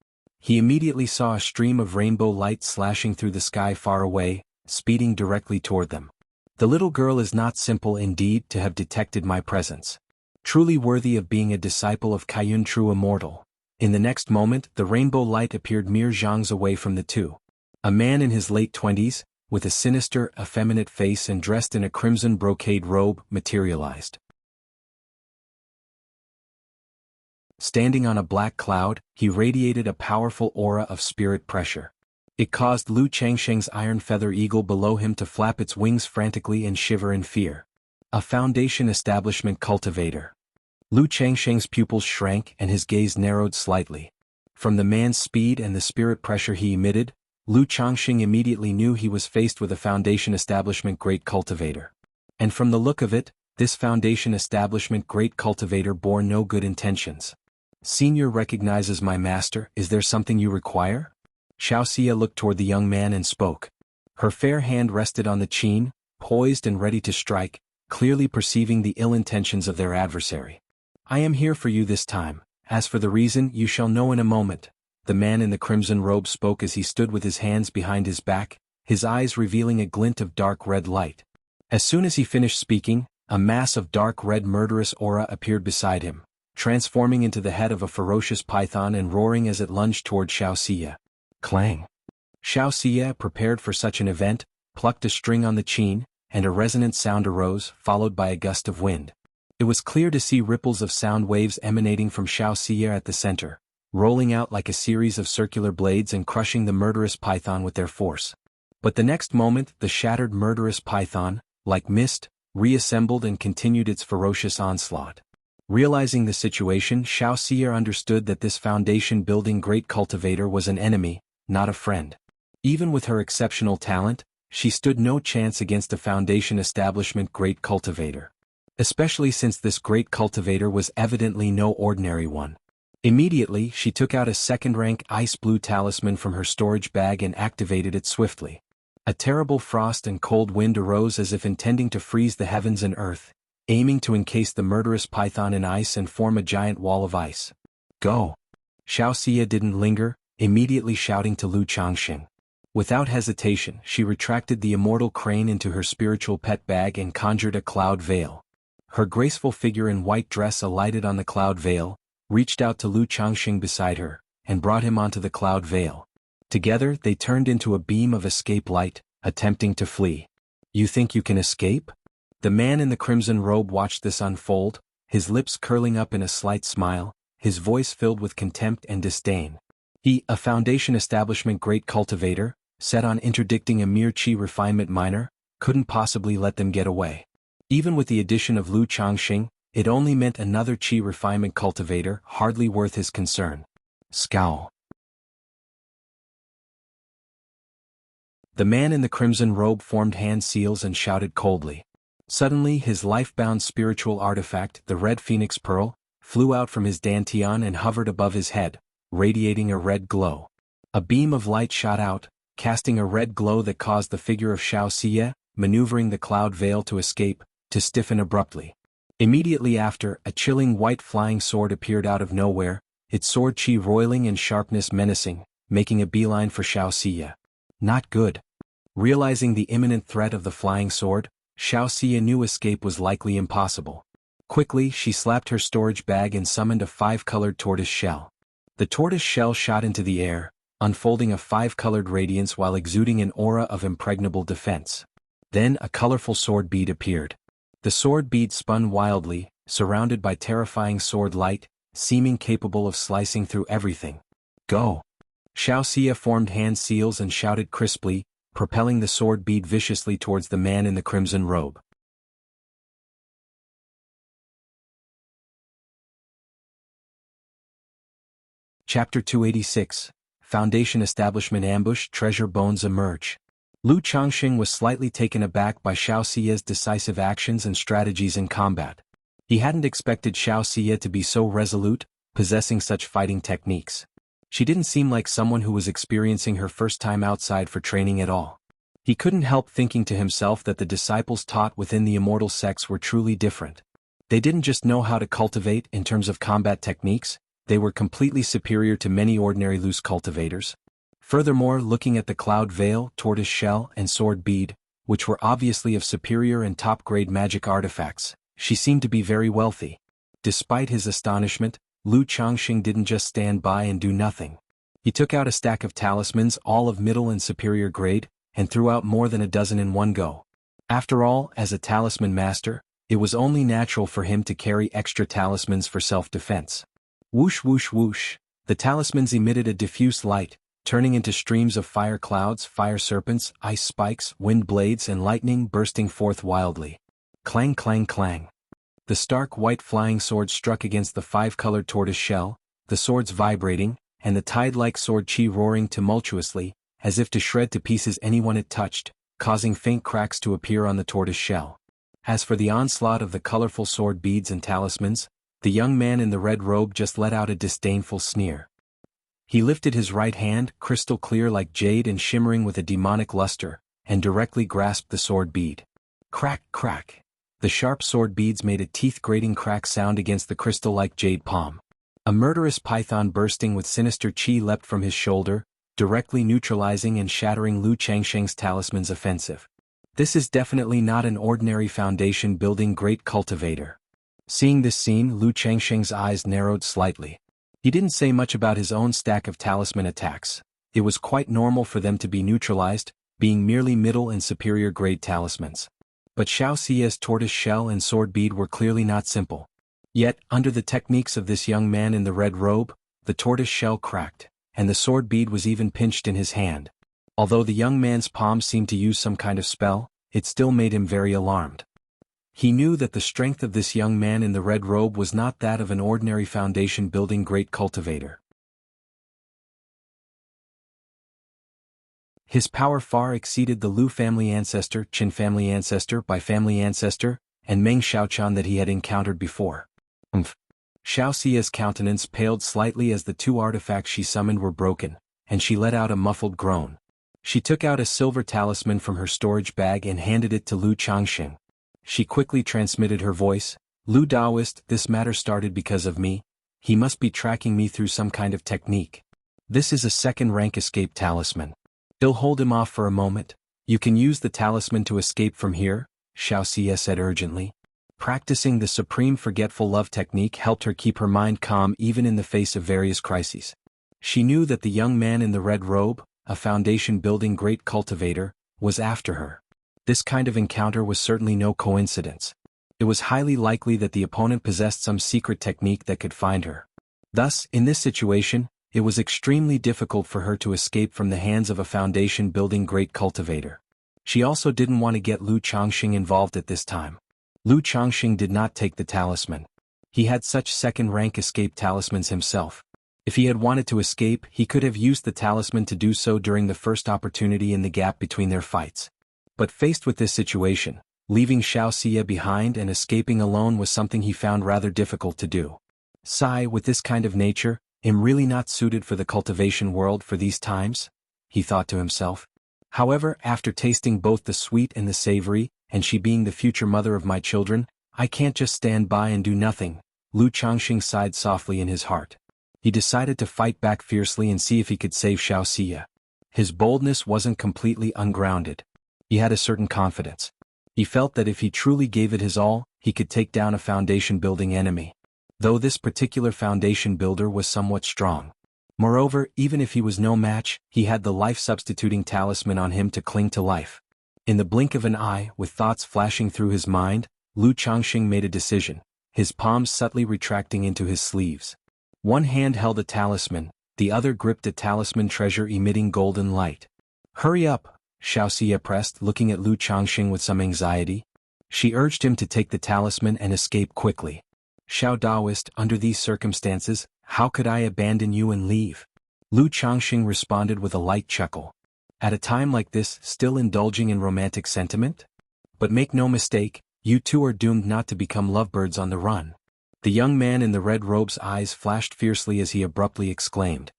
He immediately saw a stream of rainbow light slashing through the sky far away, speeding directly toward them. The little girl is not simple indeed to have detected my presence. Truly worthy of being a disciple of Kaiyun true immortal. In the next moment, the rainbow light appeared mere zhangs away from the two. A man in his late 20s, with a sinister, effeminate face and dressed in a crimson brocade robe, materialized. Standing on a black cloud, he radiated a powerful aura of spirit pressure. It caused Lu Changxing's iron feather eagle below him to flap its wings frantically and shiver in fear. A Foundation Establishment cultivator. Lu Changxing's pupils shrank and his gaze narrowed slightly. From the man's speed and the spirit pressure he emitted, Lu Changxing immediately knew he was faced with a Foundation Establishment great cultivator. And from the look of it, this Foundation Establishment great cultivator bore no good intentions. "Senior recognizes my master, is there something you require?" Xianxia looked toward the young man and spoke. Her fair hand rested on the chain, poised and ready to strike, clearly perceiving the ill intentions of their adversary. "I am here for you this time. As for the reason, you shall know in a moment," the man in the crimson robe spoke as he stood with his hands behind his back, his eyes revealing a glint of dark red light. As soon as he finished speaking, a mass of dark red murderous aura appeared beside him, transforming into the head of a ferocious python and roaring as it lunged toward Xianxia. Clang! Xianxia, prepared for such an event, plucked a string on the chain, and a resonant sound arose, followed by a gust of wind. It was clear to see ripples of sound waves emanating from Xianxia at the center, rolling out like a series of circular blades and crushing the murderous python with their force. But the next moment, the shattered murderous python, like mist, reassembled and continued its ferocious onslaught. Realizing the situation, Xianxia understood that this foundation-building great cultivator was an enemy, not a friend. Even with her exceptional talent, she stood no chance against a foundation establishment great cultivator. Especially since this great cultivator was evidently no ordinary one. Immediately, she took out a second-rank ice blue talisman from her storage bag and activated it swiftly. A terrible frost and cold wind arose as if intending to freeze the heavens and earth, aiming to encase the murderous python in ice and form a giant wall of ice. Go! Xianxia didn't linger, immediately shouting to Lu Changxing. Without hesitation, she retracted the immortal crane into her spiritual pet bag and conjured a cloud veil. Her graceful figure in white dress alighted on the cloud veil, reached out to Lu Changxing beside her, and brought him onto the cloud veil. Together they turned into a beam of escape light, attempting to flee. You think you can escape? The man in the crimson robe watched this unfold, his lips curling up in a slight smile, his voice filled with contempt and disdain. He, a foundation establishment great cultivator, set on interdicting a mere chi refinement minor, couldn't possibly let them get away. Even with the addition of Lu Changxing, it only meant another chi refinement cultivator, hardly worth his concern. Scowl. The man in the crimson robe formed hand seals and shouted coldly. Suddenly his life-bound spiritual artifact, the red phoenix pearl, flew out from his dantian and hovered above his head, radiating a red glow. A beam of light shot out, casting a red glow that caused the figure of Xianxia, maneuvering the cloud veil to escape, to stiffen abruptly. Immediately after, a chilling white flying sword appeared out of nowhere, its sword chi roiling and sharpness menacing, making a beeline for Xianxia. Not good. Realizing the imminent threat of the flying sword, Xianxia knew escape was likely impossible. Quickly, she slapped her storage bag and summoned a 5-colored tortoise shell. The tortoise shell shot into the air, unfolding a 5-colored radiance while exuding an aura of impregnable defense. Then a colorful sword bead appeared. The sword bead spun wildly, surrounded by terrifying sword light, seeming capable of slicing through everything. Go! Xianxia formed hand seals and shouted crisply, propelling the sword bead viciously towards the man in the crimson robe. Chapter 286, Foundation Establishment Ambush. Treasure bones emerge. Lu Changxing was slightly taken aback by Xiaoxia's decisive actions and strategies in combat. He hadn't expected Xiaoxia to be so resolute, possessing such fighting techniques. She didn't seem like someone who was experiencing her first time outside for training at all. He couldn't help thinking to himself that the disciples taught within the Immortal sects were truly different. They didn't just know how to cultivate in terms of combat techniques, they were completely superior to many ordinary loose cultivators. Furthermore, looking at the cloud veil, tortoise shell, and sword bead, which were obviously of superior and top-grade magic artifacts, she seemed to be very wealthy. Despite his astonishment, Lu Changxing didn't just stand by and do nothing. He took out a stack of talismans, all of middle and superior grade, and threw out more than a dozen in one go. After all, as a talisman master, it was only natural for him to carry extra talismans for self-defense. Whoosh whoosh whoosh, the talismans emitted a diffuse light, turning into streams of fire clouds, fire serpents, ice spikes, wind blades, and lightning bursting forth wildly. Clang clang clang. The stark white flying sword struck against the 5-colored tortoise shell, the swords vibrating, and the tide-like sword chi roaring tumultuously, as if to shred to pieces anyone it touched, causing faint cracks to appear on the tortoise shell. As for the onslaught of the colorful sword beads and talismans, the young man in the red robe just let out a disdainful sneer. He lifted his right hand, crystal clear like jade and shimmering with a demonic luster, and directly grasped the sword bead. Crack, crack. The sharp sword beads made a teeth-grating crack sound against the crystal-like jade palm. A murderous python bursting with sinister chi leapt from his shoulder, directly neutralizing and shattering Lu Changsheng's talisman's offensive. This is definitely not an ordinary foundation-building great cultivator. Seeing this scene, Lu Changsheng's eyes narrowed slightly. He didn't say much about his own stack of talisman attacks. It was quite normal for them to be neutralized, being merely middle and superior grade talismans. But Xiaoxia's tortoise shell and sword bead were clearly not simple. Yet, under the techniques of this young man in the red robe, the tortoise shell cracked, and the sword bead was even pinched in his hand. Although the young man's palm seemed to use some kind of spell, it still made him very alarmed. He knew that the strength of this young man in the red robe was not that of an ordinary foundation-building great cultivator. His power far exceeded the Lu family ancestor, Qin family ancestor, Bai family ancestor, and Meng Xiaochan that he had encountered before. Xiaoxia's countenance paled slightly as the two artifacts she summoned were broken, and she let out a muffled groan. She took out a silver talisman from her storage bag and handed it to Lu Changxing. She quickly transmitted her voice, "Lu Daoist, this matter started because of me. He must be tracking me through some kind of technique. This is a second-rank escape talisman. He'll hold him off for a moment. You can use the talisman to escape from here," Xiaoxia said urgently. Practicing the supreme forgetful love technique helped her keep her mind calm even in the face of various crises. She knew that the young man in the red robe, a foundation-building great cultivator, was after her. This kind of encounter was certainly no coincidence. It was highly likely that the opponent possessed some secret technique that could find her. Thus, in this situation, it was extremely difficult for her to escape from the hands of a foundation-building great cultivator. She also didn't want to get Lu Changxing involved at this time. Lu Changxing did not take the talisman. He had such second-rank escape talismans himself. If he had wanted to escape, he could have used the talisman to do so during the first opportunity in the gap between their fights. But faced with this situation, leaving Xiaoxia behind and escaping alone was something he found rather difficult to do. Sai, with this kind of nature, am really not suited for the cultivation world for these times? He thought to himself. However, after tasting both the sweet and the savory, and she being the future mother of my children, I can't just stand by and do nothing. Lu Changxing sighed softly in his heart. He decided to fight back fiercely and see if he could save Xiaoxia. His boldness wasn't completely ungrounded. He had a certain confidence. He felt that if he truly gave it his all, he could take down a foundation-building enemy. Though this particular foundation builder was somewhat strong. Moreover, even if he was no match, he had the life-substituting talisman on him to cling to life. In the blink of an eye, with thoughts flashing through his mind, Lu Changxing made a decision, his palms subtly retracting into his sleeves. One hand held a talisman, the other gripped a talisman treasure emitting golden light. "Hurry up," Xiaoxia pressed, looking at Lu Changxing with some anxiety. She urged him to take the talisman and escape quickly. "Xiao Daoist, under these circumstances, how could I abandon you and leave?" Lu Changxing responded with a light chuckle. "At a time like this, still indulging in romantic sentiment? But make no mistake, you two are doomed not to become lovebirds on the run." The young man in the red robe's eyes flashed fiercely as he abruptly exclaimed.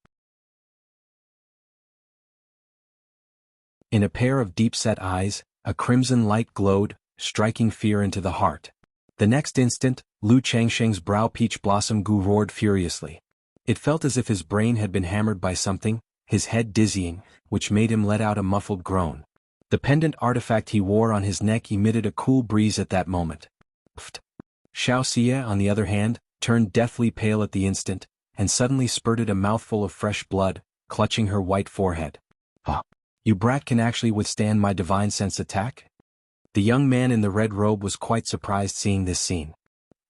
In a pair of deep-set eyes, a crimson light glowed, striking fear into the heart. The next instant, Lu Changsheng's brow peach blossom goo roared furiously. It felt as if his brain had been hammered by something, his head dizzying, which made him let out a muffled groan. The pendant artifact he wore on his neck emitted a cool breeze at that moment. Pfft. Xiaoxia, on the other hand, turned deathly pale at the instant, and suddenly spurted a mouthful of fresh blood, clutching her white forehead. "Ah, you brat can actually withstand my divine sense attack?" The young man in the red robe was quite surprised seeing this scene.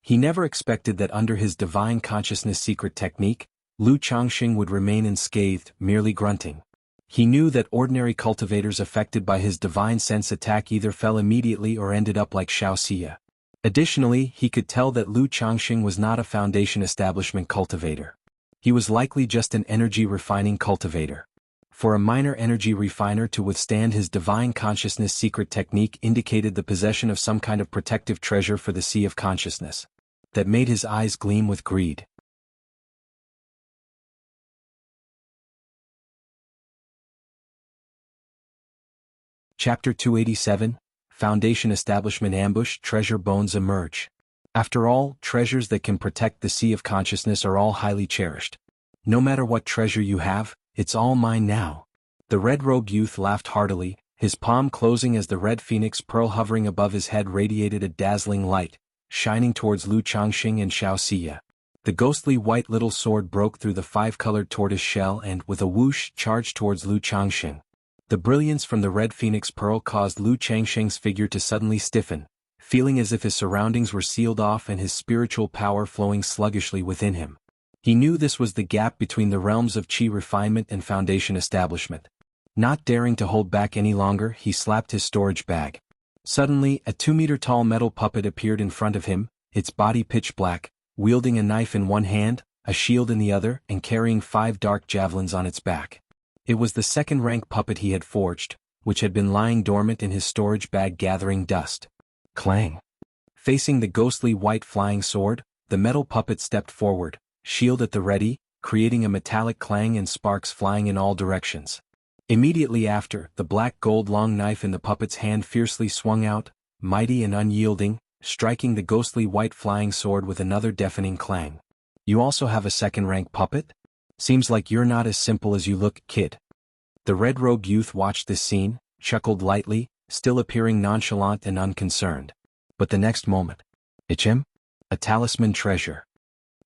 He never expected that under his divine consciousness secret technique, Lu Changxing would remain unscathed, merely grunting. He knew that ordinary cultivators affected by his divine sense attack either fell immediately or ended up like Xiaoxia. Additionally, he could tell that Lu Changxing was not a foundation establishment cultivator. He was likely just an energy refining cultivator. For a minor energy refiner to withstand his divine consciousness secret technique indicated the possession of some kind of protective treasure for the sea of consciousness. That made his eyes gleam with greed. Chapter 287, Foundation Establishment Ambush. Treasure bones emerge. After all, treasures that can protect the sea of consciousness are all highly cherished. No matter what treasure you have, it's all mine now. The red-robed youth laughed heartily, his palm closing as the red phoenix pearl hovering above his head radiated a dazzling light, shining towards Lu Changxing and Xianxia. The ghostly white little sword broke through the five-colored tortoise shell and, with a whoosh, charged towards Lu Changxing. The brilliance from the red phoenix pearl caused Lu Changxing's figure to suddenly stiffen, feeling as if his surroundings were sealed off and his spiritual power flowing sluggishly within him. He knew this was the gap between the realms of Qi refinement and foundation establishment. Not daring to hold back any longer, he slapped his storage bag. Suddenly, a 2-meter-tall metal puppet appeared in front of him, its body pitch black, wielding a knife in one hand, a shield in the other, and carrying 5 dark javelins on its back. It was the second-rank puppet he had forged, which had been lying dormant in his storage bag gathering dust. Clang! Facing the ghostly white flying sword, the metal puppet stepped forward, shield at the ready, creating a metallic clang and sparks flying in all directions. Immediately after, the black gold long knife in the puppet's hand fiercely swung out, mighty and unyielding, striking the ghostly white flying sword with another deafening clang. You also have a second-rank puppet? Seems like you're not as simple as you look, kid. The red-robed youth watched this scene, chuckled lightly, still appearing nonchalant and unconcerned. But the next moment, him? A talisman treasure.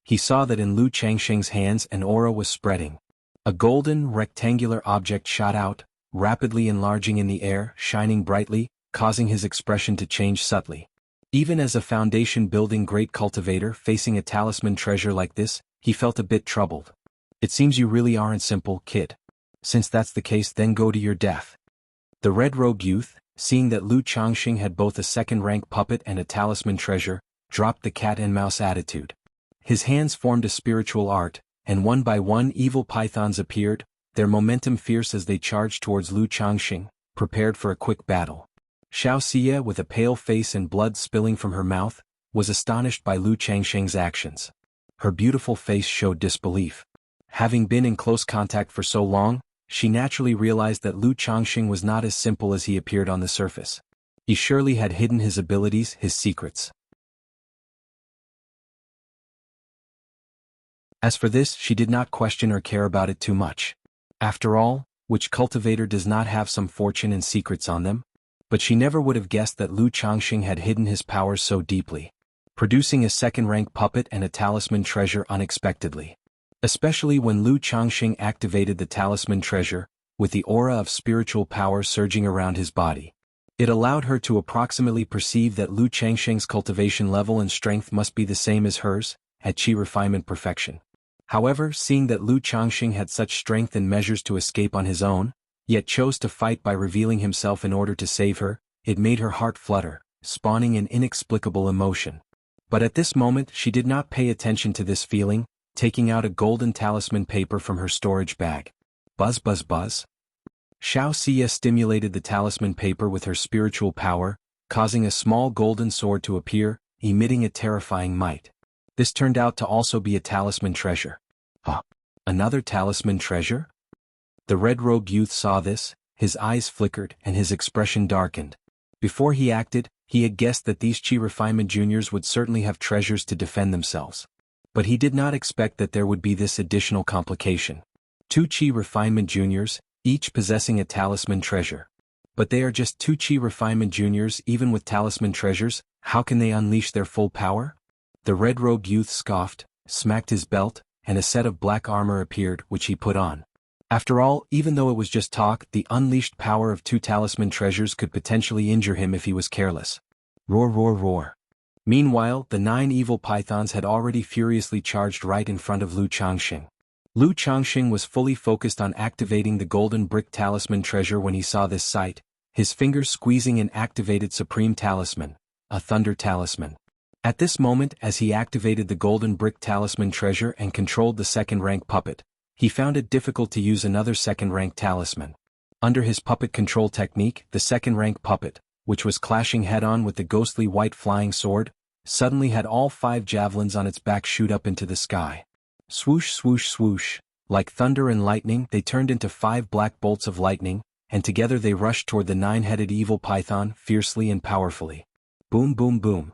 He saw that in Lu Changxing's hands an aura was spreading. A golden, rectangular object shot out, rapidly enlarging in the air, shining brightly, causing his expression to change subtly. Even as a foundation-building great cultivator facing a talisman treasure like this, he felt a bit troubled. It seems you really aren't simple, kid. Since that's the case, then go to your death. The red-robed youth, seeing that Lu Changxing had both a second-rank puppet and a talisman treasure, dropped the cat-and-mouse attitude. His hands formed a spiritual art, and one by one evil pythons appeared, their momentum fierce as they charged towards Lu Changxing, prepared for a quick battle. Xianxia, with a pale face and blood spilling from her mouth, was astonished by Lu Changxing's actions. Her beautiful face showed disbelief. Having been in close contact for so long, she naturally realized that Lu Changxing was not as simple as he appeared on the surface. He surely had hidden his abilities, his secrets. As for this, she did not question or care about it too much. After all, which cultivator does not have some fortune and secrets on them? But she never would have guessed that Lu Changxing had hidden his powers so deeply, producing a second-rank puppet and a talisman treasure unexpectedly. Especially when Lu Changxing activated the talisman treasure, with the aura of spiritual power surging around his body. It allowed her to approximately perceive that Lu Changxing's cultivation level and strength must be the same as hers, at Qi refinement perfection. However, seeing that Lu Changxing had such strength and measures to escape on his own, yet chose to fight by revealing himself in order to save her, it made her heart flutter, spawning an inexplicable emotion. But at this moment she did not pay attention to this feeling, taking out a golden talisman paper from her storage bag. Buzz buzz buzz. Xianxia stimulated the talisman paper with her spiritual power, causing a small golden sword to appear, emitting a terrifying might. This turned out to also be a talisman treasure. Another talisman treasure? The red-robed youth saw this, his eyes flickered and his expression darkened. Before he acted, he had guessed that these Qi refinement juniors would certainly have treasures to defend themselves. But he did not expect that there would be this additional complication. 2 Qi refinement juniors, each possessing a talisman treasure. But they are just 2 Qi refinement juniors. Even with talisman treasures, how can they unleash their full power? The red-robed youth scoffed, smacked his belt, and a set of black armor appeared, which he put on. After all, even though it was just talk, the unleashed power of 2 talisman treasures could potentially injure him if he was careless. Roar roar roar. Meanwhile, the 9 evil pythons had already furiously charged right in front of Lu Changxing. Lu Changxing was fully focused on activating the golden brick talisman treasure when he saw this sight, his fingers squeezing an activated supreme talisman, a thunder talisman. At this moment, as he activated the golden brick talisman treasure and controlled the second-rank puppet, he found it difficult to use another second-rank talisman. Under his puppet control technique, the second-rank puppet, which was clashing head-on with the ghostly white flying sword, suddenly had all 5 javelins on its back shoot up into the sky. Swoosh swoosh swoosh, like thunder and lightning they turned into 5 black bolts of lightning, and together they rushed toward the 9-headed evil python fiercely and powerfully. Boom boom boom.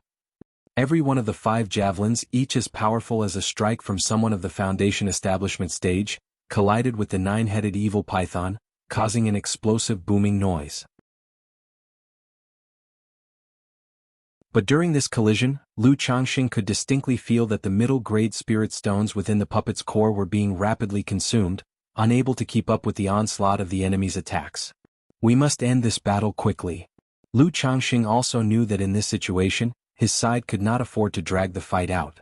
Every one of the 5 javelins, each as powerful as a strike from someone of the Foundation establishment stage, collided with the 9-headed evil python, causing an explosive booming noise. But during this collision, Lu Changxing could distinctly feel that the middle-grade spirit stones within the puppet's core were being rapidly consumed, unable to keep up with the onslaught of the enemy's attacks. We must end this battle quickly. Lu Changxing also knew that in this situation, his side could not afford to drag the fight out.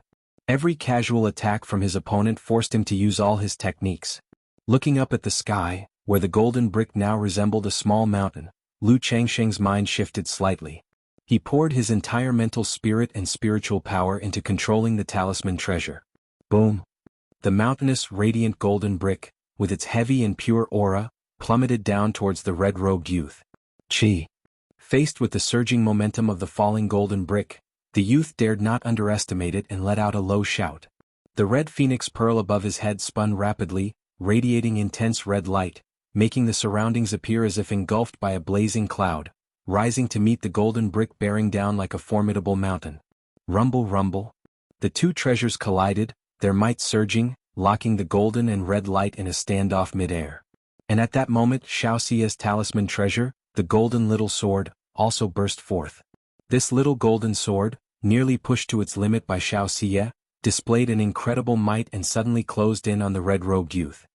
Every casual attack from his opponent forced him to use all his techniques. Looking up at the sky, where the golden brick now resembled a small mountain, Lu Changxing's mind shifted slightly. He poured his entire mental spirit and spiritual power into controlling the talisman treasure. Boom! The mountainous, radiant golden brick, with its heavy and pure aura, plummeted down towards the red-robed youth. Chi! Faced with the surging momentum of the falling golden brick, the youth dared not underestimate it and let out a low shout. The red phoenix pearl above his head spun rapidly, radiating intense red light, making the surroundings appear as if engulfed by a blazing cloud, rising to meet the golden brick bearing down like a formidable mountain. Rumble, rumble. The two treasures collided, their might surging, locking the golden and red light in a standoff midair. And at that moment Xianxia's talisman treasure, the golden little sword, also burst forth. This little golden sword, nearly pushed to its limit by Xianxia, displayed an incredible might and suddenly closed in on the red-robed youth.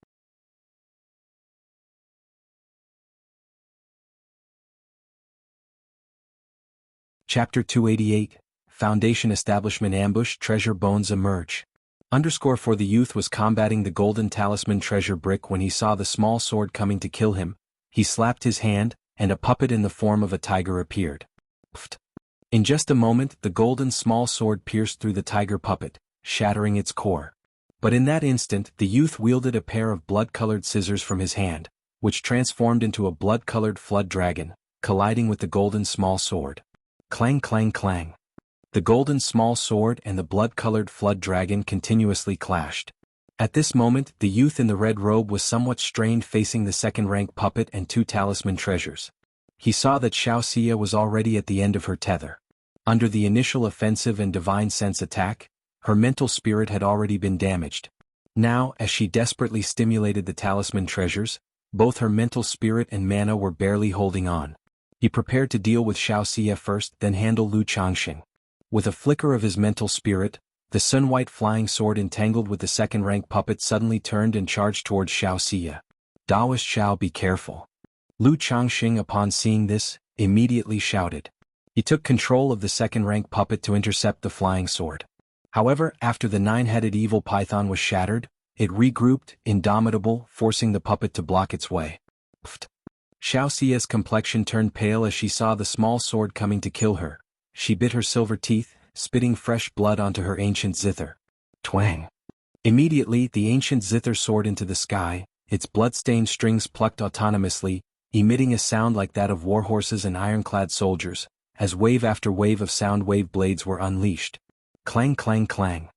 Chapter 288, Foundation Establishment Ambush Treasure Bones Emerge. For the youth was combating the golden talisman treasure brick when he saw the small sword coming to kill him. He slapped his hand, and a puppet in the form of a tiger appeared. Pfft. In just a moment the golden small sword pierced through the tiger puppet, shattering its core. But in that instant the youth wielded a pair of blood-colored scissors from his hand, which transformed into a blood-colored flood dragon, colliding with the golden small sword. Clang clang clang. The golden small sword and the blood-colored flood dragon continuously clashed. At this moment the youth in the red robe was somewhat strained facing the second-rank puppet and two talisman treasures. He saw that Xianxia was already at the end of her tether. Under the initial offensive and divine sense attack, her mental spirit had already been damaged. Now, as she desperately stimulated the talisman treasures, both her mental spirit and mana were barely holding on. He prepared to deal with Xianxia first, then handle Lu Changxing. With a flicker of his mental spirit, the sun-white flying sword entangled with the second-rank puppet suddenly turned and charged towards Xianxia. Daoist Xiao, be careful. Lu Changxing, upon seeing this, immediately shouted. He took control of the second-rank puppet to intercept the flying sword. However, after the nine-headed evil python was shattered, it regrouped, indomitable, forcing the puppet to block its way. Pfft. Xiaoxia's complexion turned pale as she saw the small sword coming to kill her. She bit her silver teeth, spitting fresh blood onto her ancient zither. Twang! Immediately the ancient zither soared into the sky, its blood-stained strings plucked autonomously, emitting a sound like that of warhorses and ironclad soldiers, as wave after wave of sound wave blades were unleashed. Clang clang clang.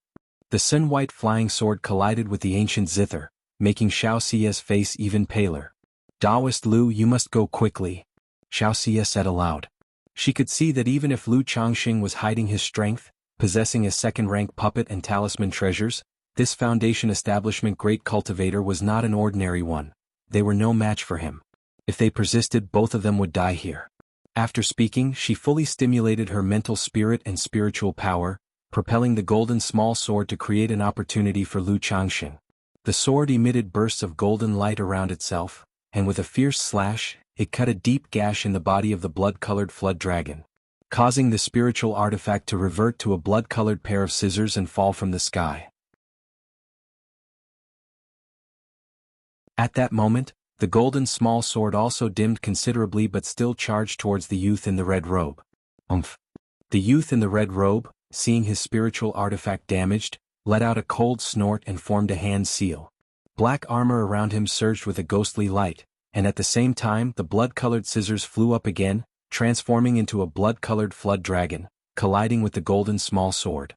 The sun-white flying sword collided with the ancient zither, making Xiaoxia's face even paler. Daoist Lu, you must go quickly, Xiaoxia said aloud. She could see that even if Lu Changxing was hiding his strength, possessing a second-rank puppet and talisman treasures, this Foundation Establishment great cultivator was not an ordinary one. They were no match for him. If they persisted, both of them would die here. After speaking, she fully stimulated her mental spirit and spiritual power, propelling the golden small sword to create an opportunity for Lu Changxing. The sword emitted bursts of golden light around itself, and with a fierce slash, it cut a deep gash in the body of the blood-colored flood dragon, causing the spiritual artifact to revert to a blood-colored pair of scissors and fall from the sky. At that moment, the golden small sword also dimmed considerably but still charged towards the youth in the red robe. Umph! The youth in the red robe, seeing his spiritual artifact damaged, let out a cold snort and formed a hand seal. Black armor around him surged with a ghostly light, and at the same time the blood-colored scissors flew up again, transforming into a blood-colored flood dragon, colliding with the golden small sword.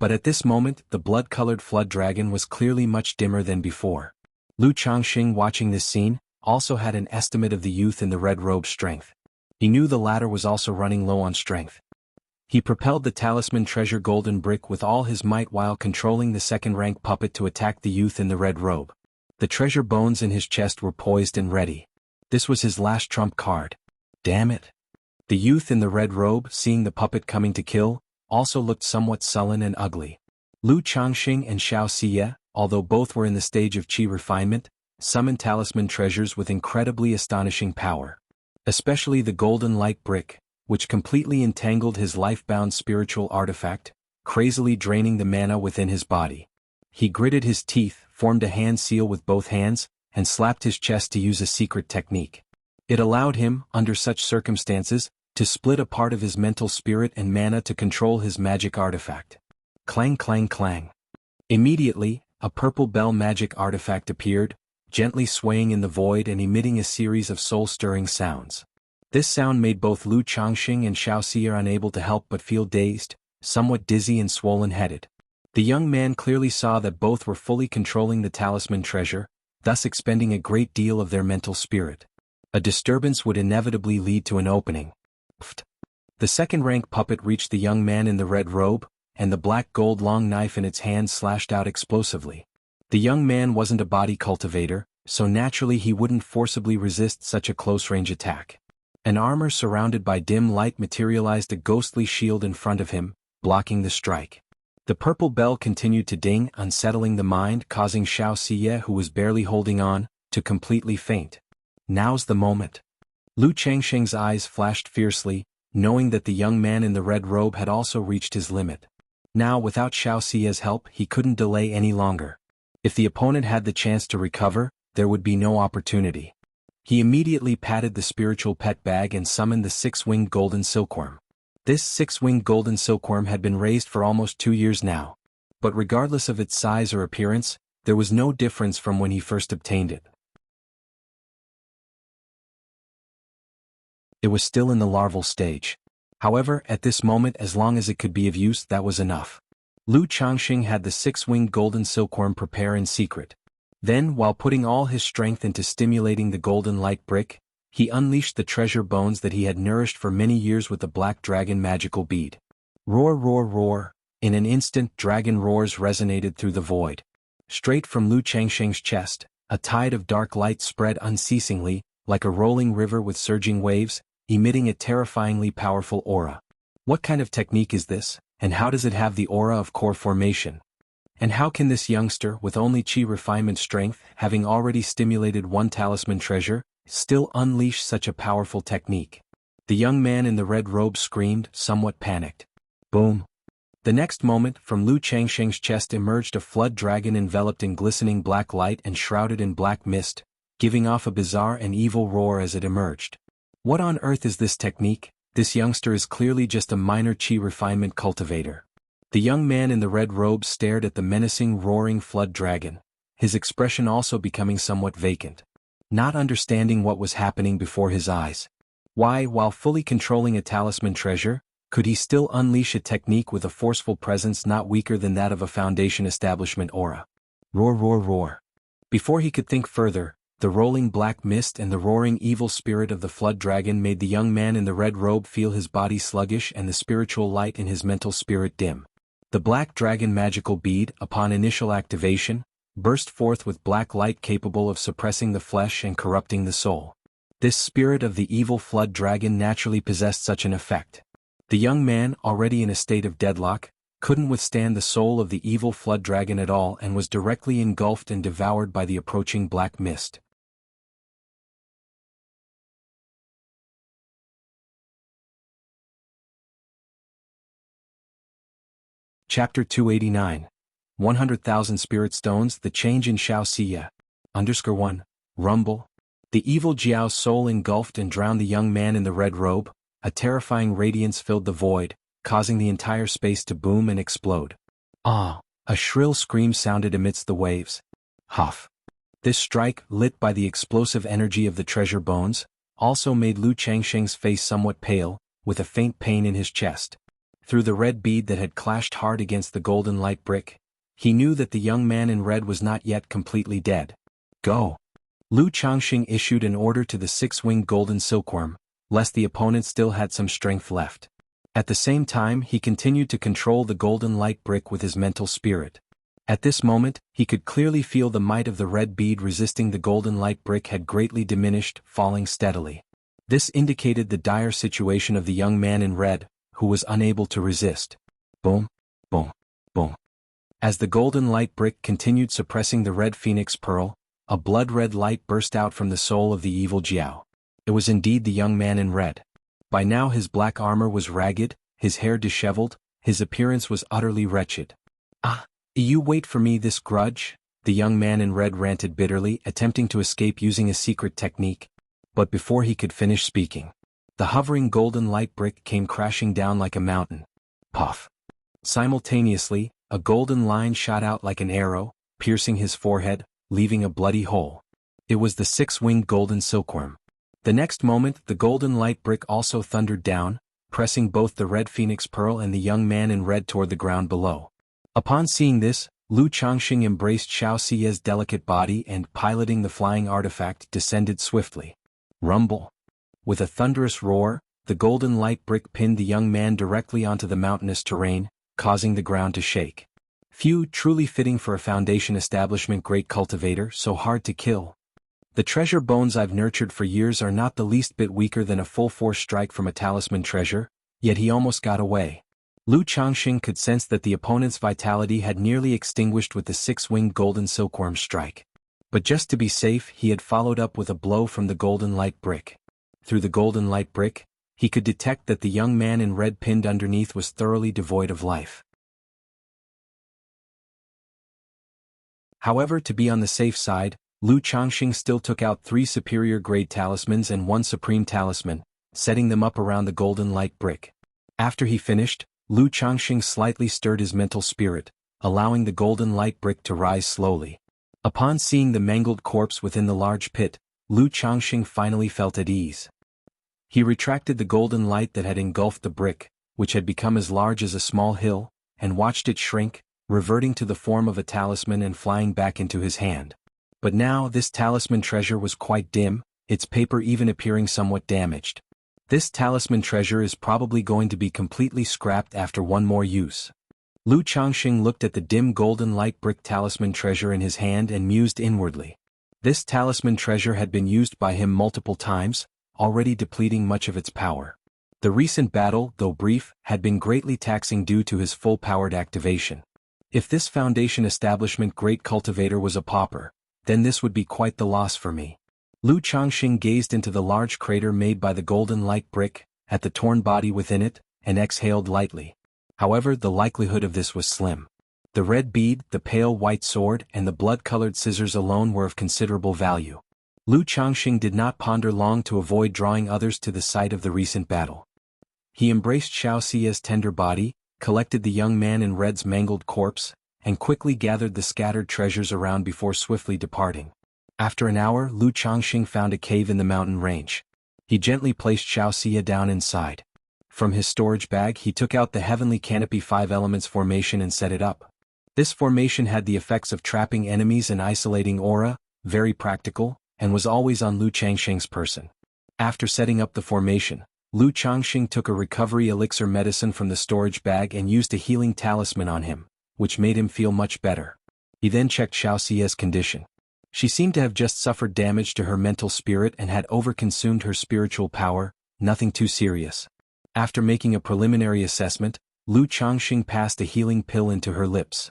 But at this moment the blood-colored flood dragon was clearly much dimmer than before. Lu Changxing, watching this scene, also had an estimate of the youth in the red robe's strength. He knew the latter was also running low on strength. He propelled the talisman treasure golden brick with all his might while controlling the second-rank puppet to attack the youth in the red robe. The treasure bones in his chest were poised and ready. This was his last trump card. Damn it. The youth in the red robe, seeing the puppet coming to kill, also looked somewhat sullen and ugly. Lu Changxing and Xianxia, although both were in the stage of qi refinement, summoned talisman treasures with incredibly astonishing power. Especially the golden light brick, which completely entangled his life-bound spiritual artifact, crazily draining the mana within his body. He gritted his teeth, formed a hand seal with both hands, and slapped his chest to use a secret technique. It allowed him, under such circumstances, to split a part of his mental spirit and mana to control his magic artifact. Clang clang clang. Immediately, a purple bell magic artifact appeared, gently swaying in the void and emitting a series of soul-stirring sounds. This sound made both Lu Changxing and Xianxia unable to help but feel dazed, somewhat dizzy and swollen-headed. The young man clearly saw that both were fully controlling the talisman treasure, thus expending a great deal of their mental spirit. A disturbance would inevitably lead to an opening. Pfft. The second-rank puppet reached the young man in the red robe, and the black gold long knife in its hand slashed out explosively. The young man wasn't a body cultivator, so naturally he wouldn't forcibly resist such a close-range attack. An armor surrounded by dim light materialized a ghostly shield in front of him, blocking the strike. The purple bell continued to ding, unsettling the mind, causing Xianxia, who was barely holding on, to completely faint. Now's the moment. Lu Changxing's eyes flashed fiercely, knowing that the young man in the red robe had also reached his limit. Now, without Xiaoxia's help, he couldn't delay any longer. If the opponent had the chance to recover, there would be no opportunity. He immediately patted the spiritual pet bag and summoned the six-winged golden silkworm. This six-winged golden silkworm had been raised for almost 2 years now. But regardless of its size or appearance, there was no difference from when he first obtained it. It was still in the larval stage. However, at this moment, as long as it could be of use, that was enough. Lu Changxing had the six-winged golden silkworm prepare in secret. Then, while putting all his strength into stimulating the golden light brick, he unleashed the treasure bones that he had nourished for many years with the black dragon magical bead. Roar, roar, roar. In an instant, dragon roars resonated through the void. Straight from Lu Changxing's chest, a tide of dark light spread unceasingly, like a rolling river with surging waves, emitting a terrifyingly powerful aura. What kind of technique is this, and how does it have the aura of core formation? And how can this youngster, with only qi refinement strength, having already stimulated one talisman treasure, still unleash such a powerful technique? The young man in the red robe screamed, somewhat panicked. Boom. The next moment, from Lu Changxing's chest emerged a flood dragon enveloped in glistening black light and shrouded in black mist, giving off a bizarre and evil roar as it emerged. What on earth is this technique? This youngster is clearly just a minor qi refinement cultivator. The young man in the red robe stared at the menacing roaring flood dragon, his expression also becoming somewhat vacant, not understanding what was happening before his eyes. Why, while fully controlling a talisman treasure, could he still unleash a technique with a forceful presence not weaker than that of a foundation establishment aura? Roar, roar, roar. Before he could think further, the rolling black mist and the roaring evil spirit of the flood dragon made the young man in the red robe feel his body sluggish and the spiritual light in his mental spirit dim. The black dragon magical bead, upon initial activation, burst forth with black light capable of suppressing the flesh and corrupting the soul. This spirit of the evil flood dragon naturally possessed such an effect. The young man, already in a state of deadlock, couldn't withstand the soul of the evil flood dragon at all and was directly engulfed and devoured by the approaching black mist. Chapter 289. 100,000 Spirit Stones. The change in Xiaoxia. _1. Rumble. The evil Jiao's soul engulfed and drowned the young man in the red robe. A terrifying radiance filled the void, causing the entire space to boom and explode. Ah! A shrill scream sounded amidst the waves. Huff. This strike, lit by the explosive energy of the treasure bones, also made Lu Changxing's face somewhat pale, with a faint pain in his chest. Through the red bead that had clashed hard against the golden light brick, he knew that the young man in red was not yet completely dead. Go! Lu Changxing issued an order to the six-winged golden silkworm, lest the opponent still had some strength left. At the same time, he continued to control the golden light brick with his mental spirit. At this moment, he could clearly feel the might of the red bead resisting the golden light brick had greatly diminished, falling steadily. This indicated the dire situation of the young man in red, who was unable to resist. Boom, boom, boom. As the golden light brick continued suppressing the red phoenix pearl, a blood-red light burst out from the soul of the evil Jiao. It was indeed the young man in red. By now his black armor was ragged, his hair disheveled, his appearance was utterly wretched. "Ah, you wait for me this grudge?" the young man in red ranted bitterly, attempting to escape using a secret technique. But before he could finish speaking, the hovering golden light brick came crashing down like a mountain. Puff. Simultaneously, a golden line shot out like an arrow, piercing his forehead, leaving a bloody hole. It was the six-winged golden silkworm. The next moment the golden light brick also thundered down, pressing both the red phoenix pearl and the young man in red toward the ground below. Upon seeing this, Lu Changxing embraced Xiaoxia's delicate body and, piloting the flying artifact, descended swiftly. Rumble. With a thunderous roar, the golden light brick pinned the young man directly onto the mountainous terrain, causing the ground to shake. Few truly fitting for a Foundation establishment great cultivator, so hard to kill. The treasure bones I've nurtured for years are not the least bit weaker than a full-force strike from a talisman treasure, yet he almost got away. Lu Changxing could sense that the opponent's vitality had nearly extinguished with the six-winged golden silkworm strike. But just to be safe, he had followed up with a blow from the golden light brick. Through the golden light brick, he could detect that the young man in red pinned underneath was thoroughly devoid of life. However, to be on the safe side, Lu Changxing still took out 3 superior-grade talismans and 1 supreme talisman, setting them up around the golden light brick. After he finished, Lu Changxing slightly stirred his mental spirit, allowing the golden light brick to rise slowly. Upon seeing the mangled corpse within the large pit, Lu Changxing finally felt at ease. He retracted the golden light that had engulfed the brick, which had become as large as a small hill, and watched it shrink, reverting to the form of a talisman and flying back into his hand. But now this talisman treasure was quite dim, its paper even appearing somewhat damaged. This talisman treasure is probably going to be completely scrapped after one more use. Lu Changxing looked at the dim golden light brick talisman treasure in his hand and mused inwardly. This talisman treasure had been used by him multiple times, already depleting much of its power. The recent battle, though brief, had been greatly taxing due to his full-powered activation. If this Foundation establishment great cultivator was a pauper, then this would be quite the loss for me. Lu Changxing gazed into the large crater made by the golden light brick, at the torn body within it, and exhaled lightly. However, the likelihood of this was slim. The red bead, the pale white sword, and the blood-colored scissors alone were of considerable value. Lu Changxing did not ponder long to avoid drawing others to the site of the recent battle. He embraced Xiaoxia's tender body, collected the young man in red's mangled corpse, and quickly gathered the scattered treasures around before swiftly departing. After an hour, Lu Changxing found a cave in the mountain range. He gently placed Xiaoxia down inside. From his storage bag he took out the heavenly canopy 5 elements formation and set it up. This formation had the effects of trapping enemies and isolating aura, very practical, and was always on Lu Changxing's person. After setting up the formation, Lu Changxing took a recovery elixir medicine from the storage bag and used a healing talisman on him, which made him feel much better. He then checked Xiaoxia's condition. She seemed to have just suffered damage to her mental spirit and had overconsumed her spiritual power, nothing too serious. After making a preliminary assessment, Lu Changxing passed a healing pill into her lips.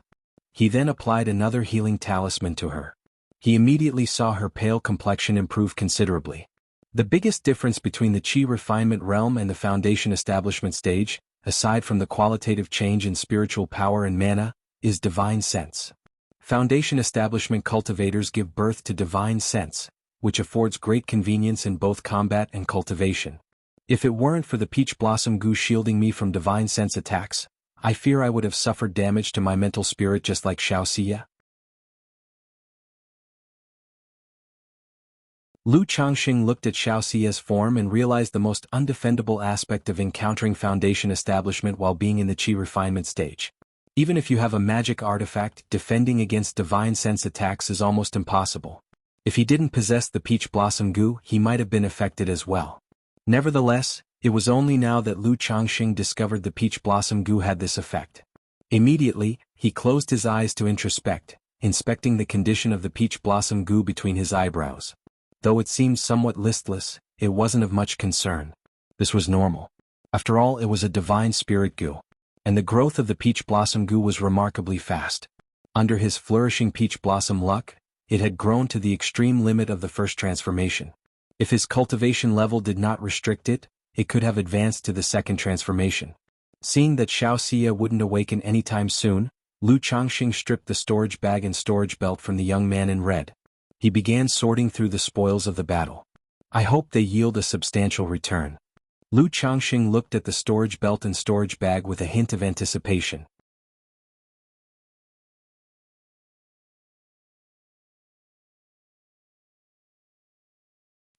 He then applied another healing talisman to her. He immediately saw her pale complexion improve considerably. The biggest difference between the Qi refinement realm and the Foundation establishment stage, aside from the qualitative change in spiritual power and mana, is divine sense. Foundation establishment cultivators give birth to divine sense, which affords great convenience in both combat and cultivation. If it weren't for the peach blossom goo shielding me from divine sense attacks, I fear I would have suffered damage to my mental spirit just like Xiaoxia. Lu Changxing looked at Xiaoxia's form and realized the most undefendable aspect of encountering Foundation establishment while being in the Qi refinement stage. Even if you have a magic artifact, defending against divine sense attacks is almost impossible. If he didn't possess the peach blossom goo, he might have been affected as well. Nevertheless, it was only now that Lu Changxing discovered the peach blossom goo had this effect. Immediately, He closed his eyes to introspect, inspecting the condition of the peach blossom goo between his eyebrows. Though it seemed somewhat listless, it wasn't of much concern. This was normal. After all, it was a divine spirit goo. And the growth of the peach blossom goo was remarkably fast. Under his flourishing peach blossom luck, it had grown to the extreme limit of the first transformation. If his cultivation level did not restrict it, it could have advanced to the second transformation. Seeing that Xianxia wouldn't awaken anytime soon, Lu Changxing stripped the storage bag and storage belt from the young man in red. He began sorting through the spoils of the battle. I hope they yield a substantial return. Lu Changxing looked at the storage belt and storage bag with a hint of anticipation.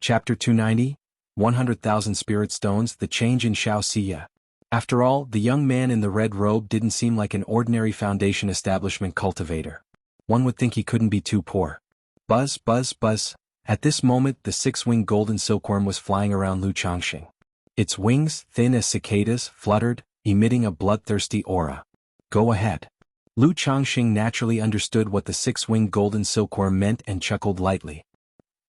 Chapter 290, 100,000 Spirit Stones, The Change in Xianxia. After all, the young man in the red robe didn't seem like an ordinary Foundation establishment cultivator. One would think he couldn't be too poor. Buzz, buzz, buzz. At this moment, the six-winged golden silkworm was flying around Lu Changxing. Its wings, thin as cicadas, fluttered, emitting a bloodthirsty aura. Go ahead. Lu Changxing naturally understood what the six-winged golden silkworm meant and chuckled lightly.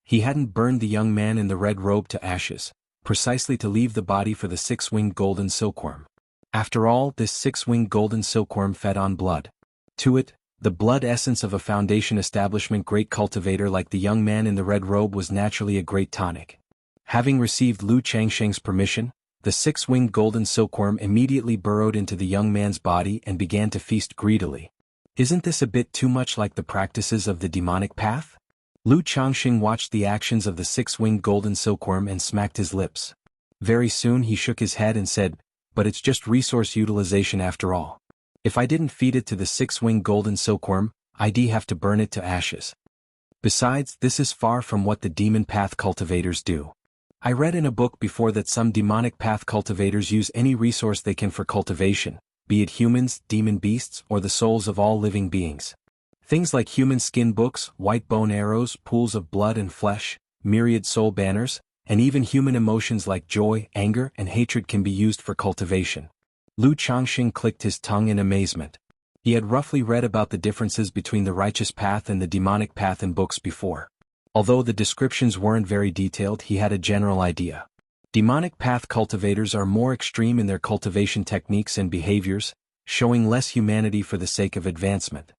He hadn't burned the young man in the red robe to ashes, precisely to leave the body for the six-winged golden silkworm. After all, this six-winged golden silkworm fed on blood. To it, the blood essence of a Foundation establishment great cultivator like the young man in the red robe was naturally a great tonic. Having received Lu Changxing's permission, the six-winged golden silkworm immediately burrowed into the young man's body and began to feast greedily. Isn't this a bit too much like the practices of the demonic path? Lu Changxing watched the actions of the six-winged golden silkworm and smacked his lips. Very soon he shook his head and said, but it's just resource utilization after all. If I didn't feed it to the six-winged golden silkworm, I'd have to burn it to ashes. Besides, this is far from what the demon path cultivators do. I read in a book before that some demonic path cultivators use any resource they can for cultivation, be it humans, demon beasts, or the souls of all living beings. Things like human skin books, white bone arrows, pools of blood and flesh, myriad soul banners, and even human emotions like joy, anger, and hatred can be used for cultivation. Lu Changxing clicked his tongue in amazement. He had roughly read about the differences between the righteous path and the demonic path in books before. Although the descriptions weren't very detailed, he had a general idea. Demonic path cultivators are more extreme in their cultivation techniques and behaviors, showing less humanity for the sake of advancement.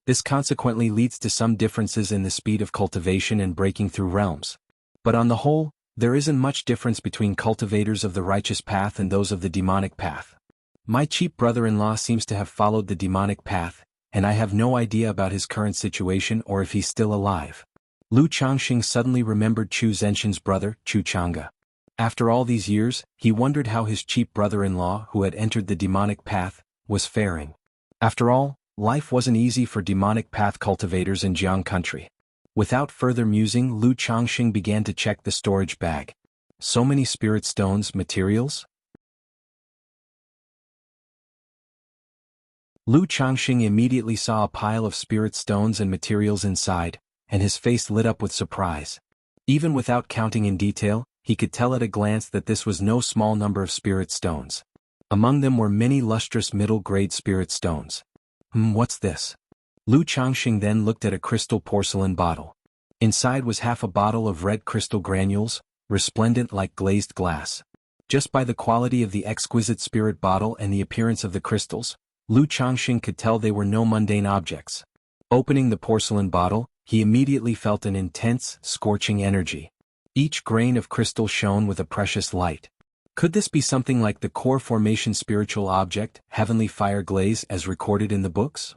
This consequently leads to some differences in the speed of cultivation and breaking through realms. But on the whole, there isn't much difference between cultivators of the righteous path and those of the demonic path. My cheap brother-in-law seems to have followed the demonic path, and I have no idea about his current situation or if he's still alive. Lu Changxing suddenly remembered Chu Zhenshin's brother, Chu Chang'e. After all these years, he wondered how his cheap brother-in-law, who had entered the demonic path, was faring. After all, life wasn't easy for demonic path cultivators in Jianghu country. Without further musing, Lu Changxing began to check the storage bag. So many spirit stones, materials? Lu Changxing immediately saw a pile of spirit stones and materials inside, and his face lit up with surprise. Even without counting in detail, he could tell at a glance that this was no small number of spirit stones. Among them were many lustrous middle-grade spirit stones. What's this? Lu Changxing then looked at a crystal porcelain bottle. Inside was half a bottle of red crystal granules, resplendent like glazed glass. Just by the quality of the exquisite spirit bottle and the appearance of the crystals, Lu Changxing could tell they were no mundane objects. Opening the porcelain bottle, he immediately felt an intense, scorching energy. Each grain of crystal shone with a precious light. Could this be something like the core formation spiritual object, heavenly fire glaze, as recorded in the books?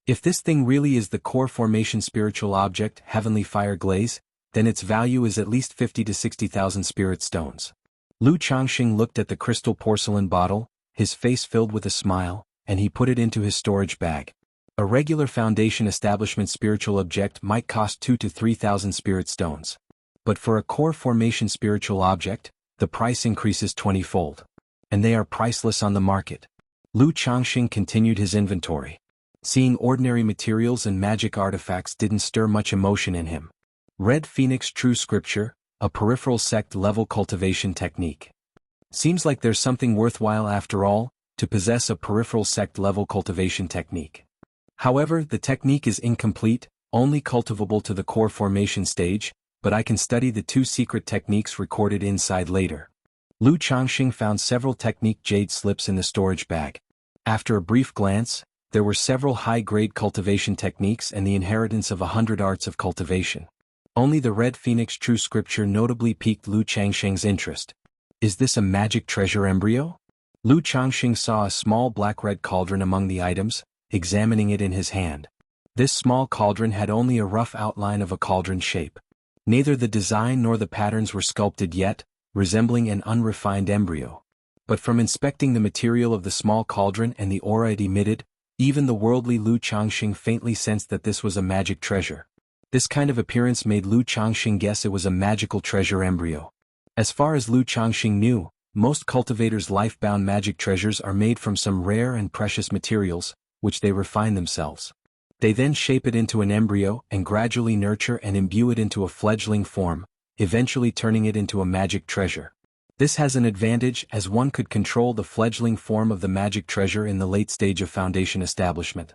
If this thing really is the core formation spiritual object, heavenly fire glaze, then its value is at least 50 to 60,000 spirit stones. Lu Changxing looked at the crystal porcelain bottle, his face filled with a smile, and he put it into his storage bag. A regular Foundation establishment spiritual object might cost 2 to 3,000 spirit stones. But for a core formation spiritual object, the price increases 20-fold. And they are priceless on the market. Lu Changxing continued his inventory. Seeing ordinary materials and magic artifacts didn't stir much emotion in him. Red Phoenix True Scripture, a peripheral sect level cultivation technique. Seems like there's something worthwhile after all, to possess a peripheral sect level cultivation technique. However, the technique is incomplete, only cultivable to the core formation stage, but I can study the 2 secret techniques recorded inside later. Lu Changxing found several technique jade slips in the storage bag. After a brief glance, there were several high-grade cultivation techniques and the inheritance of 100 arts of cultivation. Only the Red Phoenix True Scripture notably piqued Lu Changxing's interest. Is this a magic treasure embryo? Lu Changxing saw a small black-red cauldron among the items, examining it in his hand. This small cauldron had only a rough outline of a cauldron shape. Neither the design nor the patterns were sculpted yet, resembling an unrefined embryo. But from inspecting the material of the small cauldron and the aura it emitted, even the worldly Lu Changxing faintly sensed that this was a magic treasure. This kind of appearance made Lu Changxing guess it was a magical treasure embryo. As far as Lu Changxing knew, most cultivators' life-bound magic treasures are made from some rare and precious materials, which they refine themselves. They then shape it into an embryo and gradually nurture and imbue it into a fledgling form, eventually turning it into a magic treasure. This has an advantage as one could control the fledgling form of the magic treasure in the late stage of foundation establishment.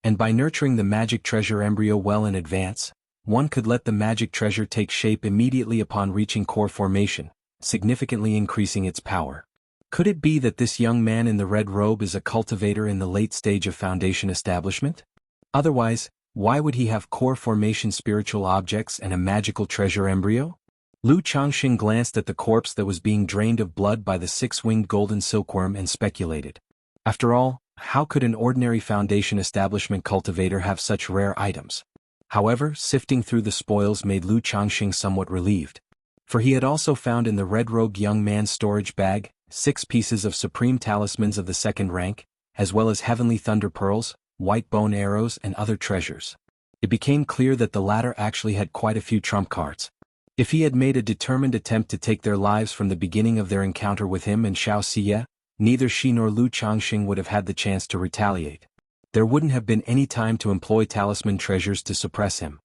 And by nurturing the magic treasure embryo well in advance, one could let the magic treasure take shape immediately upon reaching core formation, significantly increasing its power. Could it be that this young man in the red robe is a cultivator in the late stage of foundation establishment? Otherwise, why would he have core formation spiritual objects and a magical treasure embryo? Lu Changxing glanced at the corpse that was being drained of blood by the 6-winged golden silkworm and speculated. After all, how could an ordinary foundation establishment cultivator have such rare items? However, sifting through the spoils made Lu Changxing somewhat relieved. For he had also found in the red-robed young man's storage bag 6 pieces of supreme talismans of the 2nd rank, as well as heavenly thunder pearls, white bone arrows and other treasures. It became clear that the latter actually had quite a few trump cards. If he had made a determined attempt to take their lives from the beginning of their encounter with him and Xianxia, neither she nor Lu Changxing would have had the chance to retaliate. There wouldn't have been any time to employ talisman treasures to suppress him.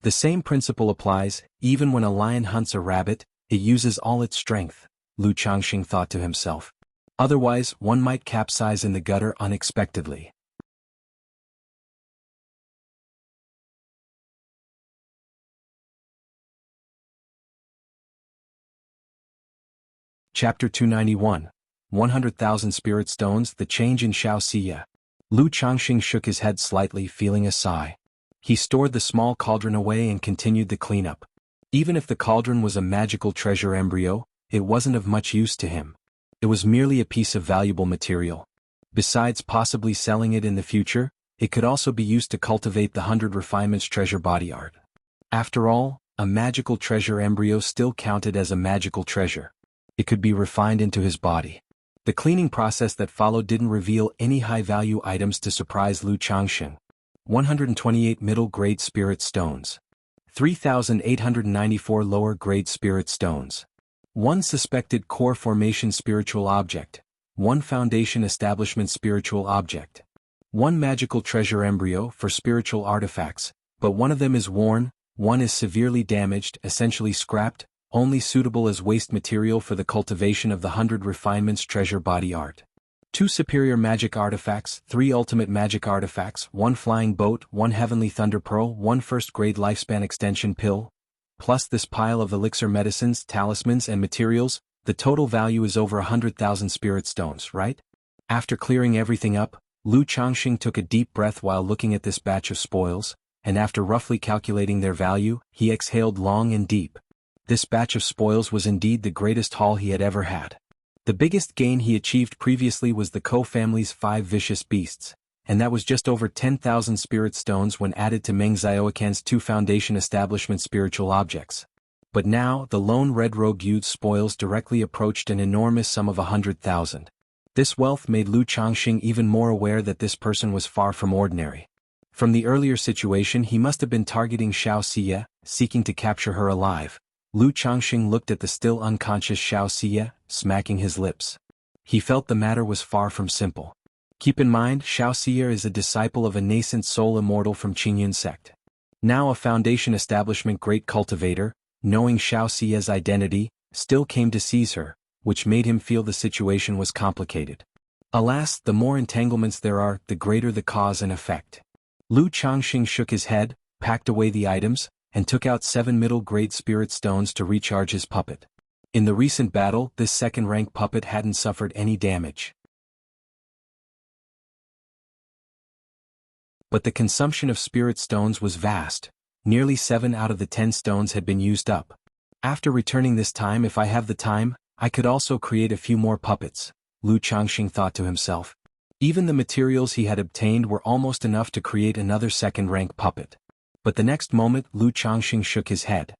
The same principle applies, even when a lion hunts a rabbit, it uses all its strength, Lu Changxing thought to himself. Otherwise, one might capsize in the gutter unexpectedly. Chapter 291. 100,000 Spirit Stones. The change in Xianxia. Lu Changxing shook his head slightly, feeling a sigh. He stored the small cauldron away and continued the cleanup. Even if the cauldron was a magical treasure embryo, it wasn't of much use to him. It was merely a piece of valuable material. Besides possibly selling it in the future, it could also be used to cultivate the 100 refinements treasure body art. After all, a magical treasure embryo still counted as a magical treasure. It could be refined into his body. The cleaning process that followed didn't reveal any high-value items to surprise Lu Changxing. 128 middle-grade spirit stones. 3,894 lower-grade spirit stones. 1 suspected core formation spiritual object. 1 foundation establishment spiritual object. 1 magical treasure embryo for spiritual artifacts, but one of them is worn, 1 is severely damaged, essentially scrapped, only suitable as waste material for the cultivation of the 100 refinements treasure body art. 2 superior magic artifacts, 3 ultimate magic artifacts, 1 flying boat, 1 heavenly thunder pearl, 1 first-grade lifespan extension pill. Plus this pile of elixir medicines, talismans and materials, the total value is over 100,000 spirit stones, right? After clearing everything up, Lu Changxing took a deep breath while looking at this batch of spoils, and after roughly calculating their value, he exhaled long and deep. This batch of spoils was indeed the greatest haul he had ever had. The biggest gain he achieved previously was the Ko family's 5 vicious beasts, and that was just over 10,000 spirit stones when added to Meng Xiaoquan's 2 foundation establishment spiritual objects. But now, the lone red-robed youth's spoils directly approached an enormous sum of 100,000. This wealth made Lu Changxing even more aware that this person was far from ordinary. From the earlier situation he must have been targeting Xianxia, seeking to capture her alive. Lu Changxing looked at the still unconscious Xianxia, smacking his lips. He felt the matter was far from simple. Keep in mind, Xianxia is a disciple of a nascent soul immortal from Qingyun sect. Now a foundation establishment great cultivator, knowing Xianxia's identity, still came to seize her, which made him feel the situation was complicated. Alas, the more entanglements there are, the greater the cause and effect. Lu Changxing shook his head, packed away the items, and took out 7 middle-grade spirit stones to recharge his puppet. In the recent battle, this second-rank puppet hadn't suffered any damage. But the consumption of spirit stones was vast. Nearly 7 out of the 10 stones had been used up. After returning this time, if I have the time, I could also create a few more puppets, Lu Changxing thought to himself. Even the materials he had obtained were almost enough to create another second-rank puppet. But the next moment, Lu Changxing shook his head.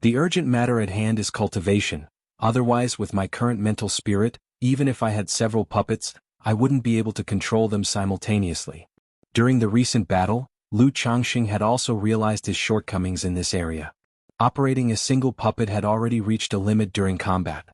The urgent matter at hand is cultivation. Otherwise, with my current mental spirit, even if I had several puppets, I wouldn't be able to control them simultaneously. During the recent battle, Lu Changxing had also realized his shortcomings in this area. Operating a single puppet had already reached a limit during combat.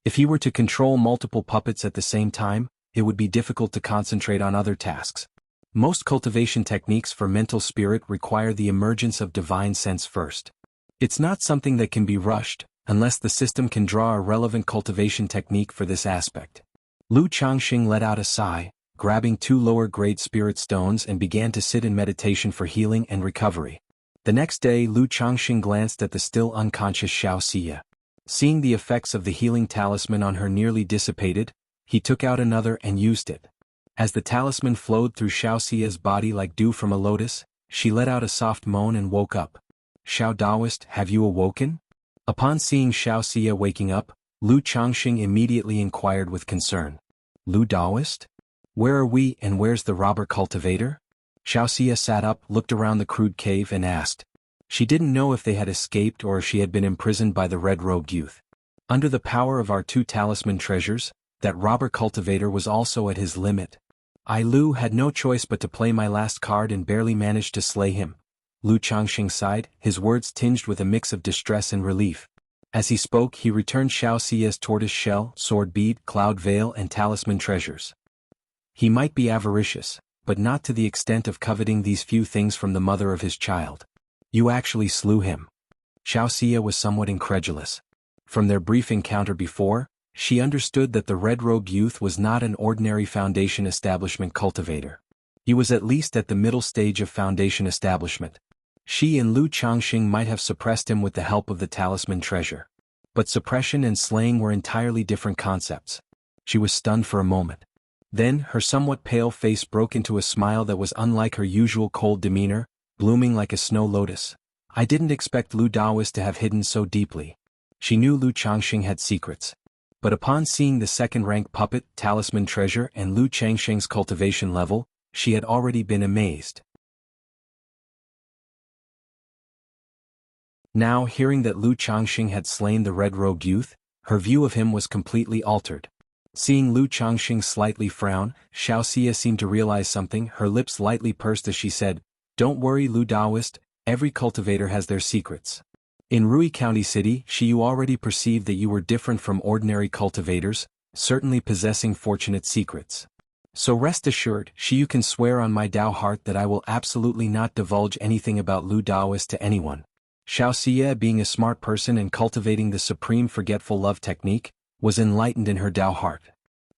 If he were to control multiple puppets at the same time, it would be difficult to concentrate on other tasks. Most cultivation techniques for mental spirit require the emergence of divine sense first. It's not something that can be rushed, unless the system can draw a relevant cultivation technique for this aspect. Lu Changxing let out a sigh, grabbing 2 lower-grade spirit stones and began to sit in meditation for healing and recovery. The next day, Lu Changxing glanced at the still unconscious Xianxia. Seeing the effects of the healing talisman on her nearly dissipated, he took out another and used it. As the talisman flowed through Xiaoxia's body like dew from a lotus, she let out a soft moan and woke up. "Xiao Daoist, have you awoken?" Upon seeing Xiaoxia waking up, Lu Changxing immediately inquired with concern. "Lu Daoist? Where are we and where's the robber cultivator?" Xiaoxia sat up, looked around the crude cave and asked. She didn't know if they had escaped or if she had been imprisoned by the red-robed youth. Under the power of our 2 talisman treasures, that robber cultivator was also at his limit. Lu had no choice but to play my last card and barely managed to slay him. Lu Changxing sighed, his words tinged with a mix of distress and relief. As he spoke, he returned Xiaoxia's tortoise shell, sword bead, cloud veil and talisman treasures. He might be avaricious, but not to the extent of coveting these few things from the mother of his child. "You actually slew him?" Xiaoxia was somewhat incredulous. From their brief encounter before, she understood that the red-robed youth was not an ordinary foundation establishment cultivator. He was at least at the middle stage of foundation establishment. She and Lu Changxing might have suppressed him with the help of the talisman treasure. But suppression and slaying were entirely different concepts. She was stunned for a moment. Then, her somewhat pale face broke into a smile that was unlike her usual cold demeanor, blooming like a snow lotus. "I didn't expect Lu Daoist to have hidden so deeply." She knew Lu Changxing had secrets. But upon seeing the second-rank puppet, talisman treasure and Lu Changxing's cultivation level, she had already been amazed. Now, hearing that Lu Changxing had slain the red-robed youth, her view of him was completely altered. Seeing Lu Changxing slightly frown, Xiaoxia seemed to realize something, her lips lightly pursed as she said, "Don't worry, Lu Daoist, every cultivator has their secrets. In Rui County City, you already perceived that you were different from ordinary cultivators, certainly possessing fortunate secrets. So rest assured, you can swear on my Dao heart that I will absolutely not divulge anything about Lu Daoist to anyone." Xiaoxia, being a smart person and cultivating the supreme forgetful love technique, was enlightened in her Dao heart.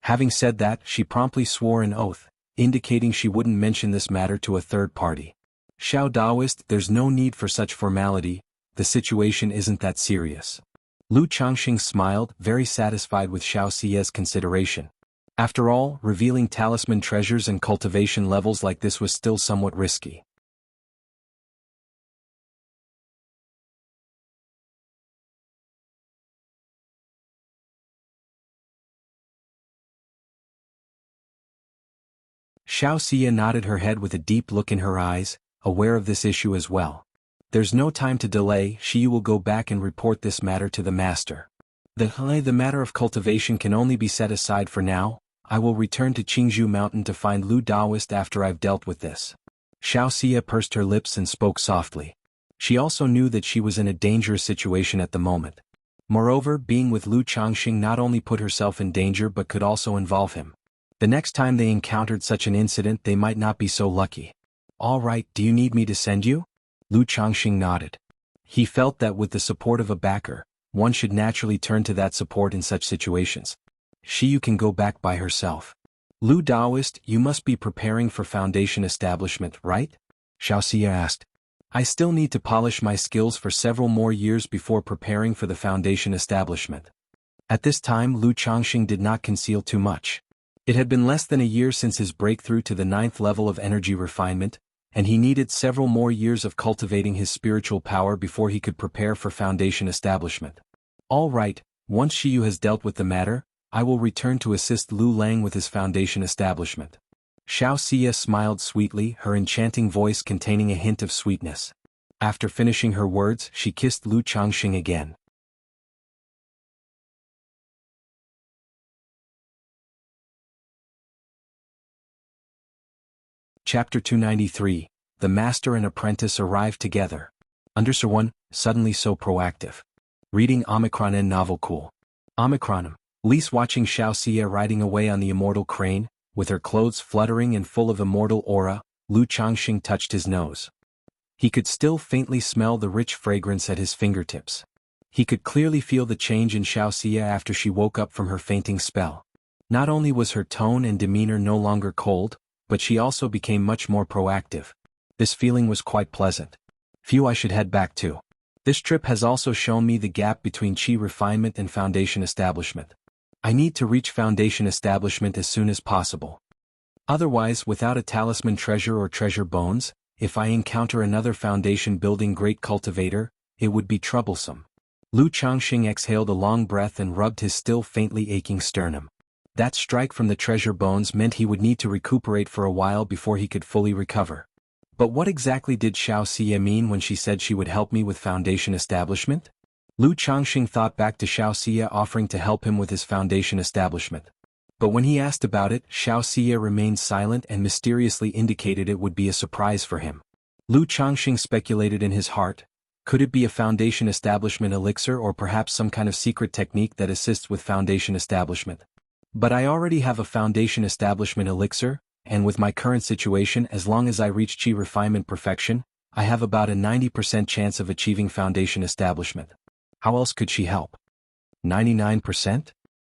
Having said that, she promptly swore an oath, indicating she wouldn't mention this matter to a third party. "Xiao Daoist, there's no need for such formality, the situation isn't that serious." Lu Changxing smiled, very satisfied with Xiaoxia's consideration. After all, revealing talisman treasures and cultivation levels like this was still somewhat risky. Xiaoxia nodded her head with a deep look in her eyes, aware of this issue as well. "There's no time to delay, you will go back and report this matter to the master. The matter of cultivation can only be set aside for now. I will return to Jianghu Mountain to find Lu Daoist after I've dealt with this." Xiaoxia pursed her lips and spoke softly. She also knew that she was in a dangerous situation at the moment. Moreover, being with Lu Changxing not only put herself in danger but could also involve him. The next time they encountered such an incident, they might not be so lucky. "All right, do you need me to send you?" Lu Changxing nodded. He felt that with the support of a backer, one should naturally turn to that support in such situations. Xiyu can go back by herself. Lu Daoist, you must be preparing for foundation establishment, right? Xiaoxia asked. I still need to polish my skills for several more years before preparing for the foundation establishment. At this time Lu Changxing did not conceal too much. It had been less than a year since his breakthrough to the 9th level of energy refinement, and he needed several more years of cultivating his spiritual power before he could prepare for foundation establishment. All right, once Xiyu has dealt with the matter, I will return to assist Lu Lang with his foundation establishment. Xiaoxia smiled sweetly, her enchanting voice containing a hint of sweetness. After finishing her words, she kissed Lu Changxing again. Chapter 293, The Master and Apprentice Arrive Together. Underscore 1, Suddenly So Proactive. Reading Omicron and Novel Cool. Omicron. Lise watching Xiaoxia riding away on the immortal crane, with her clothes fluttering and full of immortal aura, Lu Changxing touched his nose. He could still faintly smell the rich fragrance at his fingertips. He could clearly feel the change in Xiaoxia after she woke up from her fainting spell. Not only was her tone and demeanor no longer cold, but she also became much more proactive. This feeling was quite pleasant. Phew, I should head back too. This trip has also shown me the gap between chi refinement and foundation establishment. I need to reach foundation establishment as soon as possible. Otherwise, without a talisman treasure or treasure bones, if I encounter another foundation building great cultivator, it would be troublesome. Lu Changxing exhaled a long breath and rubbed his still faintly aching sternum. That strike from the treasure bones meant he would need to recuperate for a while before he could fully recover. But what exactly did Xiaoxia mean when she said she would help me with foundation establishment? Lu Changxing thought back to Xiaoxia offering to help him with his foundation establishment. But when he asked about it, Xiaoxia remained silent and mysteriously indicated it would be a surprise for him. Lu Changxing speculated in his heart, could it be a foundation establishment elixir or perhaps some kind of secret technique that assists with foundation establishment? But I already have a foundation establishment elixir, and with my current situation, as long as I reach chi refinement perfection, I have about a 90% chance of achieving foundation establishment. How else could she help? 99%?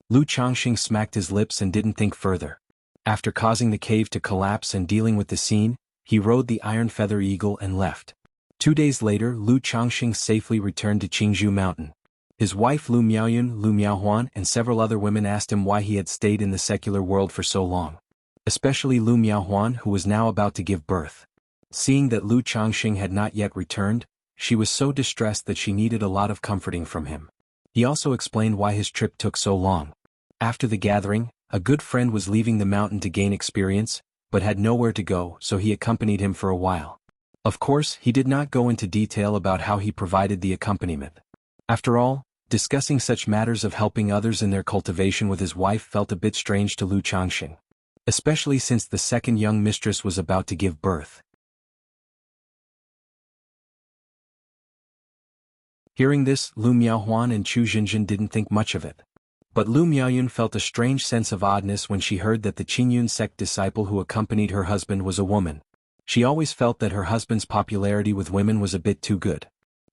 Lu Changxing smacked his lips and didn't think further. After causing the cave to collapse and dealing with the scene, he rode the Iron Feather Eagle and left. 2 days later, Lu Changxing safely returned to Jianghu Mountain. His wife Lu Miaoyun, Lu Miaohuan and several other women asked him why he had stayed in the secular world for so long. Especially Lu Miaohuan, who was now about to give birth. Seeing that Lu Changxing had not yet returned, she was so distressed that she needed a lot of comforting from him. He also explained why his trip took so long. After the gathering, a good friend was leaving the mountain to gain experience, but had nowhere to go, so he accompanied him for a while. Of course, he did not go into detail about how he provided the accompaniment. After all, discussing such matters of helping others in their cultivation with his wife felt a bit strange to Lu Changxing. Especially since the second young mistress was about to give birth. Hearing this, Lu Miaohuan and Chu Jinjin didn't think much of it. But Lu Miaoyun felt a strange sense of oddness when she heard that the Qingyun sect disciple who accompanied her husband was a woman. She always felt that her husband's popularity with women was a bit too good.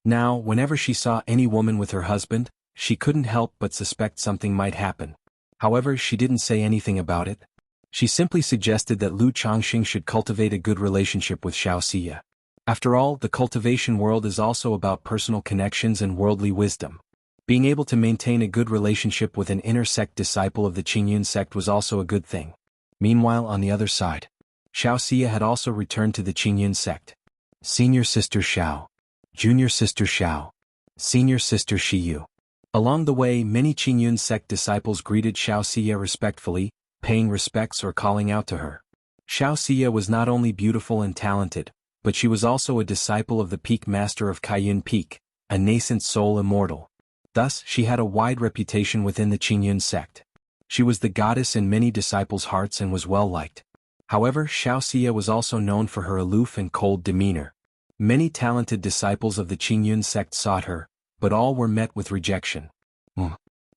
Now, whenever she saw any woman with her husband, she couldn't help but suspect something might happen. However, she didn't say anything about it. She simply suggested that Lu Changxing should cultivate a good relationship with Xiaoxia. After all, the cultivation world is also about personal connections and worldly wisdom. Being able to maintain a good relationship with an inner sect disciple of the Qingyun sect was also a good thing. Meanwhile, on the other side, Xiaoxia had also returned to the Qingyun sect. Senior Sister Xiao. Junior Sister Xiao. Senior Sister Xiyu. Along the way, many Qingyun sect disciples greeted Xiaoxia respectfully, paying respects or calling out to her. Xiaoxia was not only beautiful and talented, but she was also a disciple of the Peak Master of Kaiyun Peak, a nascent soul immortal. Thus, she had a wide reputation within the Qingyun sect. She was the goddess in many disciples' hearts and was well liked. However, Xiaoxia was also known for her aloof and cold demeanor. Many talented disciples of the Qingyun sect sought her, but all were met with rejection.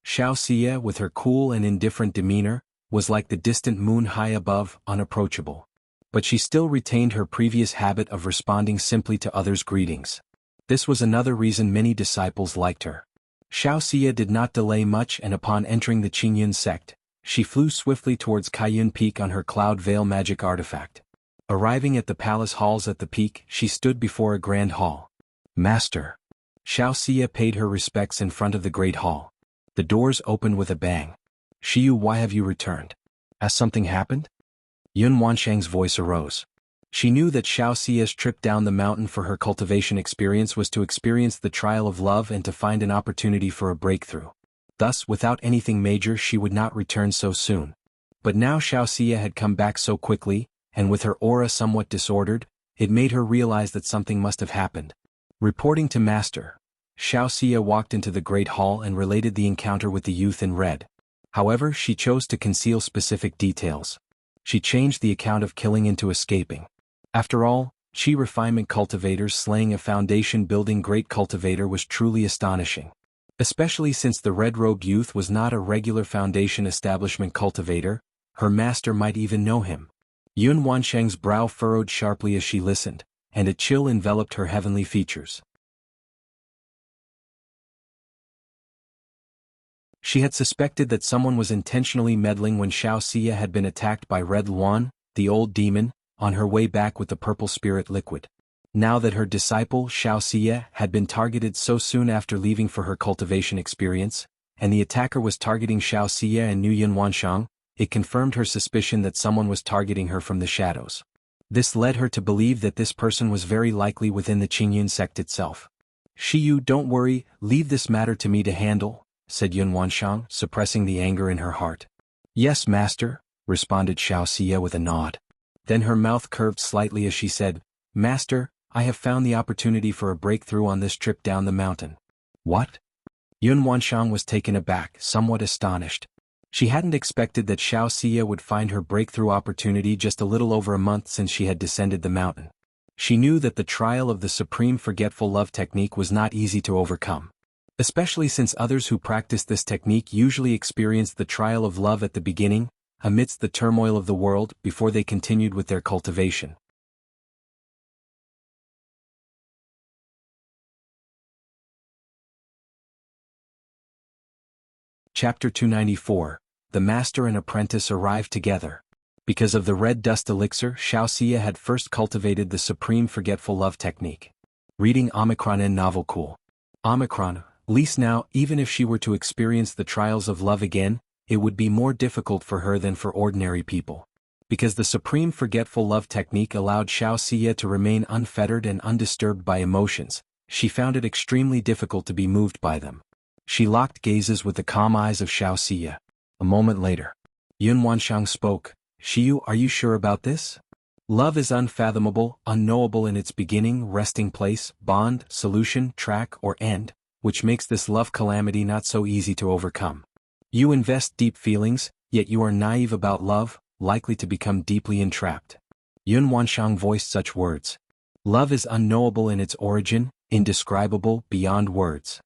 Xiaoxia, with her cool and indifferent demeanor, was like the distant moon high above, unapproachable. But she still retained her previous habit of responding simply to others' greetings. This was another reason many disciples liked her. Xiaoxia did not delay much, and upon entering the Qingyun sect, She flew swiftly towards Kaiyun Peak on her Cloud Veil magic artifact. Arriving at the palace halls at the peak, she stood before a grand hall. Master. Xianxia paid her respects in front of the great hall. The doors opened with a bang. Xiyu, why have you returned? Has something happened? Yun Wanshang's voice arose. She knew that Xiaoxia's trip down the mountain for her cultivation experience was to experience the trial of love and to find an opportunity for a breakthrough. Thus, without anything major, she would not return so soon. But now Xiaoxia had come back so quickly, and with her aura somewhat disordered, it made her realize that something must have happened. Reporting to Master, Xiaoxia walked into the great hall and related the encounter with the youth in red. However, she chose to conceal specific details. She changed the account of killing into escaping. After all, Qi refinement cultivators slaying a foundation-building great cultivator was truly astonishing. Especially since the red-robed youth was not a regular foundation establishment cultivator, her master might even know him. Yun Wansheng's brow furrowed sharply as she listened, and a chill enveloped her heavenly features. She had suspected that someone was intentionally meddling when Xiaoxia had been attacked by Red Luan, the old demon, on her way back with the purple spirit liquid. Now that her disciple Xiaoxia had been targeted so soon after leaving for her cultivation experience, and the attacker was targeting Xiaoxia and Nu Yun Wanshang, it confirmed her suspicion that someone was targeting her from the shadows. This led her to believe that this person was very likely within the Qingyun sect itself. Xiyu, don't worry, leave this matter to me to handle, said Yun Wanshang, suppressing the anger in her heart. Yes, master, responded Xiaoxia with a nod. Then her mouth curved slightly as she said, Master, I have found the opportunity for a breakthrough on this trip down the mountain. What? Yun Wanshang was taken aback, somewhat astonished. She hadn't expected that Xiaoxia would find her breakthrough opportunity just a little over a month since she had descended the mountain. She knew that the trial of the supreme forgetful love technique was not easy to overcome. Especially since others who practiced this technique usually experienced the trial of love at the beginning, amidst the turmoil of the world, before they continued with their cultivation. Chapter 294. The Master and Apprentice arrived together. Because of the red dust elixir, Xiaoxia had first cultivated the supreme forgetful love technique. Reading Omicron in Novel Cool. Omicron, least now, even if she were to experience the trials of love again, it would be more difficult for her than for ordinary people. Because the supreme forgetful love technique allowed Xiaoxia to remain unfettered and undisturbed by emotions, she found it extremely difficult to be moved by them. She locked gazes with the calm eyes of Xiaoxia. A moment later, Yun Wanshang spoke, Xiyu, are you sure about this? Love is unfathomable, unknowable in its beginning, resting place, bond, solution, track, or end, which makes this love calamity not so easy to overcome. You invest deep feelings, yet you are naive about love, likely to become deeply entrapped. Yun Wanshang voiced such words. Love is unknowable in its origin, indescribable, beyond words.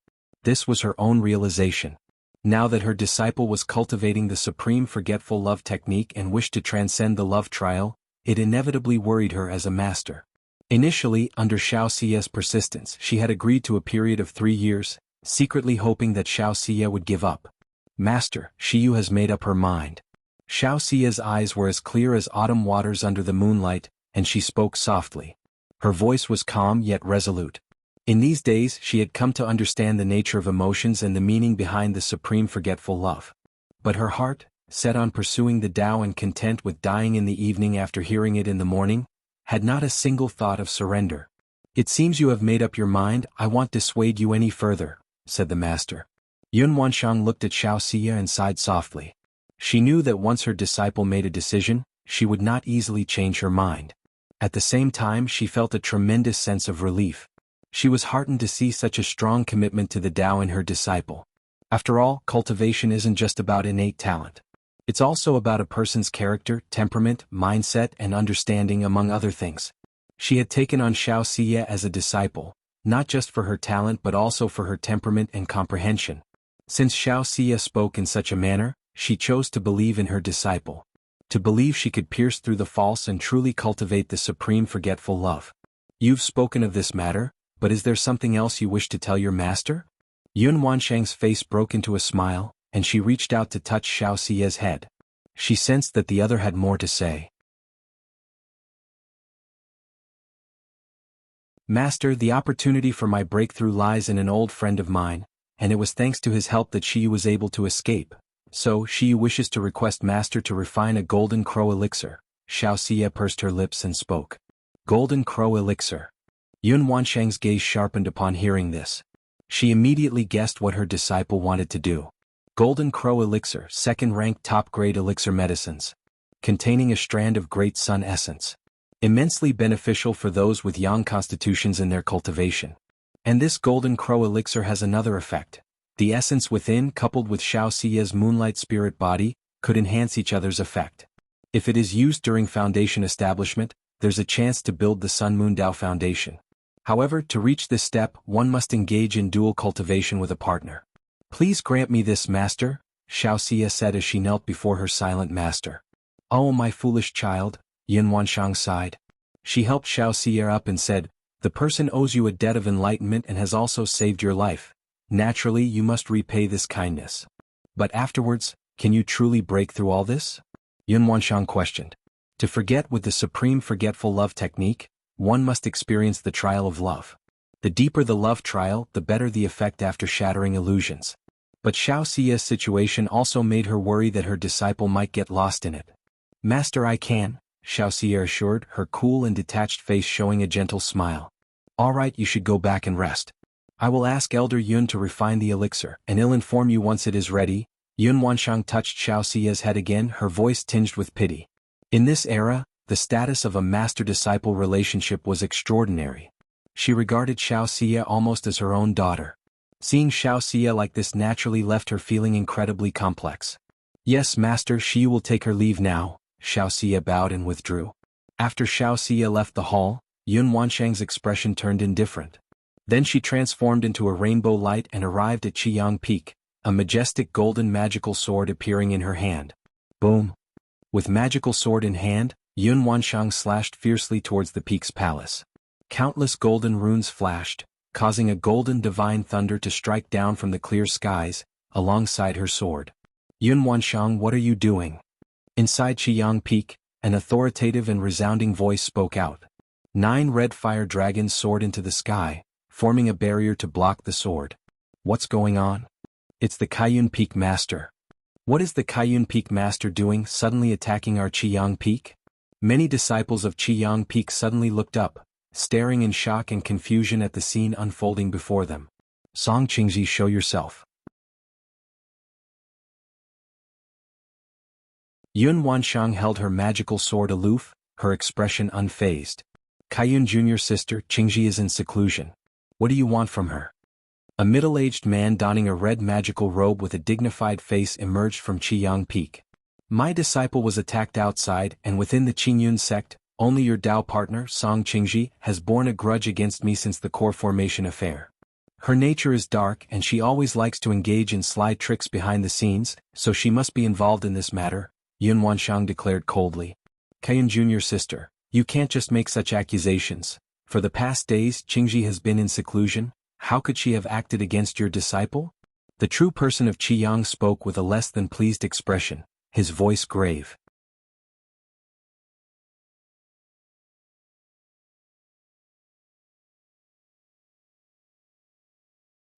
This was her own realization. Now that her disciple was cultivating the supreme forgetful love technique and wished to transcend the love trial, it inevitably worried her as a master. Initially, under Xiaoxia's persistence, she had agreed to a period of 3 years, secretly hoping that Xiaoxia would give up. Master, Xiyu has made up her mind. Xiaoxia's eyes were as clear as autumn waters under the moonlight, and she spoke softly. Her voice was calm yet resolute. In these days she had come to understand the nature of emotions and the meaning behind the supreme forgetful love. But her heart, set on pursuing the Tao and content with dying in the evening after hearing it in the morning, had not a single thought of surrender. It seems you have made up your mind. I won't dissuade you any further, said the master. Yun Wanshang looked at Xiaoxia and sighed softly. She knew that once her disciple made a decision, she would not easily change her mind. At the same time she felt a tremendous sense of relief. She was heartened to see such a strong commitment to the Tao in her disciple. After all, cultivation isn't just about innate talent. It's also about a person's character, temperament, mindset, and understanding, among other things. She had taken on Xiaoxia as a disciple, not just for her talent but also for her temperament and comprehension. Since Xiaoxia spoke in such a manner, she chose to believe in her disciple. To believe she could pierce through the false and truly cultivate the supreme forgetful love. You've spoken of this matter, but is there something else you wish to tell your master? Yun Wanshang's face broke into a smile, and she reached out to touch Xiaoxia's head. She sensed that the other had more to say. Master, the opportunity for my breakthrough lies in an old friend of mine, and it was thanks to his help that Xiyu was able to escape. So, Xiyu wishes to request Master to refine a golden crow elixir. Xiaoxia pursed her lips and spoke. Golden crow elixir. Yun Wanshang's gaze sharpened upon hearing this. She immediately guessed what her disciple wanted to do. Golden crow elixir, second-ranked top-grade elixir medicines. Containing a strand of great sun essence. Immensely beneficial for those with yang constitutions in their cultivation. And this golden crow elixir has another effect. The essence within, coupled with Xiaoxia's moonlight spirit body, could enhance each other's effect. If it is used during foundation establishment, there's a chance to build the Sun Moon Dao foundation. However, to reach this step, one must engage in dual cultivation with a partner. Please grant me this, Master, Xiaoxia said as she knelt before her silent master. Oh, my foolish child, Yun Wanshang sighed. She helped Xiaoxia up and said, the person owes you a debt of enlightenment and has also saved your life. Naturally, you must repay this kindness. But afterwards, can you truly break through all this? Yun Wanshang questioned. To forget with the supreme forgetful love technique, one must experience the trial of love. The deeper the love trial, the better the effect after shattering illusions. But Xiaoxia's situation also made her worry that her disciple might get lost in it. Master, I can, Xiaoxia assured, her cool and detached face showing a gentle smile. All right, you should go back and rest. I will ask Elder Yun to refine the elixir, and he'll inform you once it is ready. Yun Wanshang touched Xiaoxia's head again, her voice tinged with pity. In this era, the status of a master-disciple relationship was extraordinary. She regarded Xiaoxia almost as her own daughter. Seeing Xiaoxia like this naturally left her feeling incredibly complex. Yes, Master, she will take her leave now. Xiaoxia bowed and withdrew. After Xiaoxia left the hall, Yun Wanshang's expression turned indifferent. Then she transformed into a rainbow light and arrived at Jianghu Peak, a majestic golden magical sword appearing in her hand. Boom! With magical sword in hand, Yun Wanshang slashed fiercely towards the peak's palace. Countless golden runes flashed, causing a golden divine thunder to strike down from the clear skies, alongside her sword. Yun Wanshang, what are you doing? Inside Jianghu Peak, an authoritative and resounding voice spoke out. 9 red fire dragons soared into the sky, forming a barrier to block the sword. What's going on? It's the Jianghu Peak Master. What is the Jianghu Peak Master doing, suddenly attacking our Jianghu Peak? Many disciples of Jianghu Peak suddenly looked up, staring in shock and confusion at the scene unfolding before them. Song Qingji, show yourself. Yun Wanshang held her magical sword aloof, her expression unfazed. Kaiyun Jr.'s sister, Qingji, is in seclusion. What do you want from her? A middle-aged man donning a red magical robe with a dignified face emerged from Jianghu Peak. My disciple was attacked outside, and within the Qingyun sect, only your Dao partner, Song Qingji, has borne a grudge against me since the core formation affair. Her nature is dark and she always likes to engage in sly tricks behind the scenes, so she must be involved in this matter, Yun Wanshang declared coldly. Kaiyun Jr.'s sister, you can't just make such accusations. For the past days, Qingji has been in seclusion. How could she have acted against your disciple? The true person of Jianghu spoke with a less than pleased expression, his voice grave.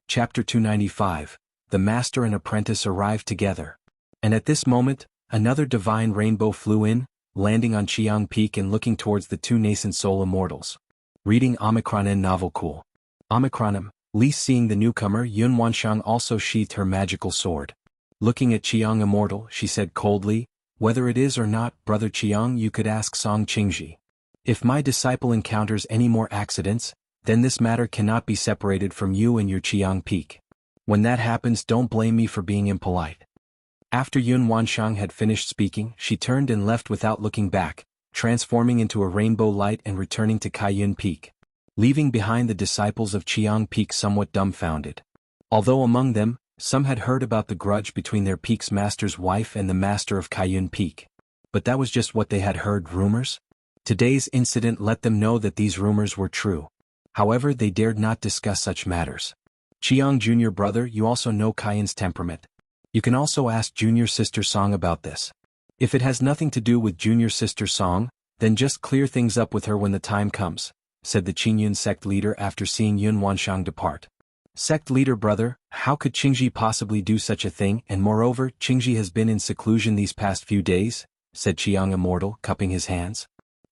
Chapter 295. The Master and Apprentice arrived together. And at this moment, another divine rainbow flew in, landing on Jianghu Peak and looking towards the 2 nascent soul immortals. Reading Omicron N novel cool. Omicronim, least seeing the newcomer, Yun Wanshang also sheathed her magical sword. Looking at Jianghu Immortal, she said coldly, whether it is or not, Brother Jianghu, you could ask Song Qingji. If my disciple encounters any more accidents, then this matter cannot be separated from you and your Jianghu Peak. When that happens, don't blame me for being impolite. After Yun Wanshang had finished speaking, she turned and left without looking back, transforming into a rainbow light and returning to Jianghu Peak, leaving behind the disciples of Jianghu Peak somewhat dumbfounded. Although among them, some had heard about the grudge between their peak's master's wife and the master of Jianghu Peak. But that was just what they had heard, rumors? Today's incident let them know that these rumors were true. However, they dared not discuss such matters. Jianghu Jr. brother, you also know Kaiyun's temperament. You can also ask Junior Sister Song about this. If it has nothing to do with Junior Sister Song, then just clear things up with her when the time comes, said the Qingyun sect leader after seeing Yun Wanshang depart. Sect leader brother, how could Qingji possibly do such a thing, and moreover Qingji has been in seclusion these past few days, said Qiang Immortal, cupping his hands.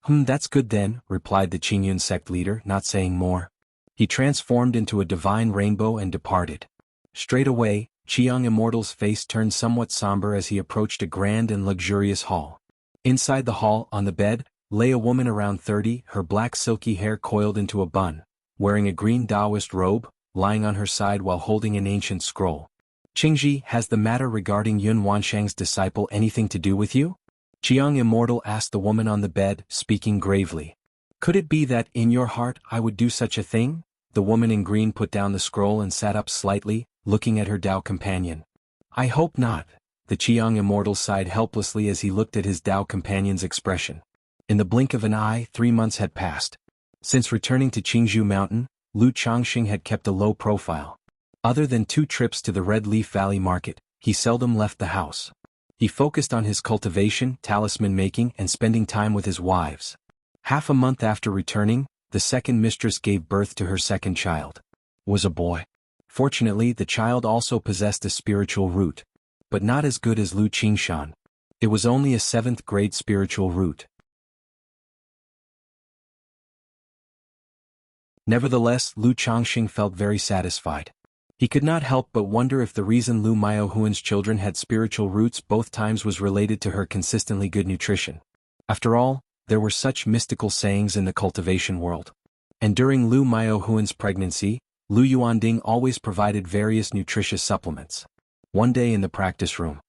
That's good then, replied the Qingyun sect leader, not saying more. He transformed into a divine rainbow and departed. Straight away, Qiang Immortal's face turned somewhat somber as he approached a grand and luxurious hall. Inside the hall, on the bed, lay a woman around 30, her black silky hair coiled into a bun, wearing a green Taoist robe, lying on her side while holding an ancient scroll. Qingji, has the matter regarding Yun Wanshang's disciple anything to do with you? Qiang Immortal asked the woman on the bed, speaking gravely. Could it be that, in your heart, I would do such a thing? The woman in green put down the scroll and sat up slightly, looking at her Tao companion. I hope not, the Qiang Immortal sighed helplessly as he looked at his Tao companion's expression. In the blink of an eye, 3 months had passed. Since returning to Qingzhou Mountain, Lu Changxing had kept a low profile. Other than 2 trips to the Red Leaf Valley Market, he seldom left the house. He focused on his cultivation, talisman making, and spending time with his wives. Half a month after returning, the second mistress gave birth to her second child. It was a boy. Fortunately, the child also possessed a spiritual root. But not as good as Lu Qingshan. It was only a 7th grade spiritual root. Nevertheless, Lu Changxing felt very satisfied. He could not help but wonder if the reason Lu Miaohuan's children had spiritual roots both times was related to her consistently good nutrition. After all, there were such mystical sayings in the cultivation world. And during Lu Miaohuan's pregnancy, Lu Yuanding always provided various nutritious supplements. One day in the practice room.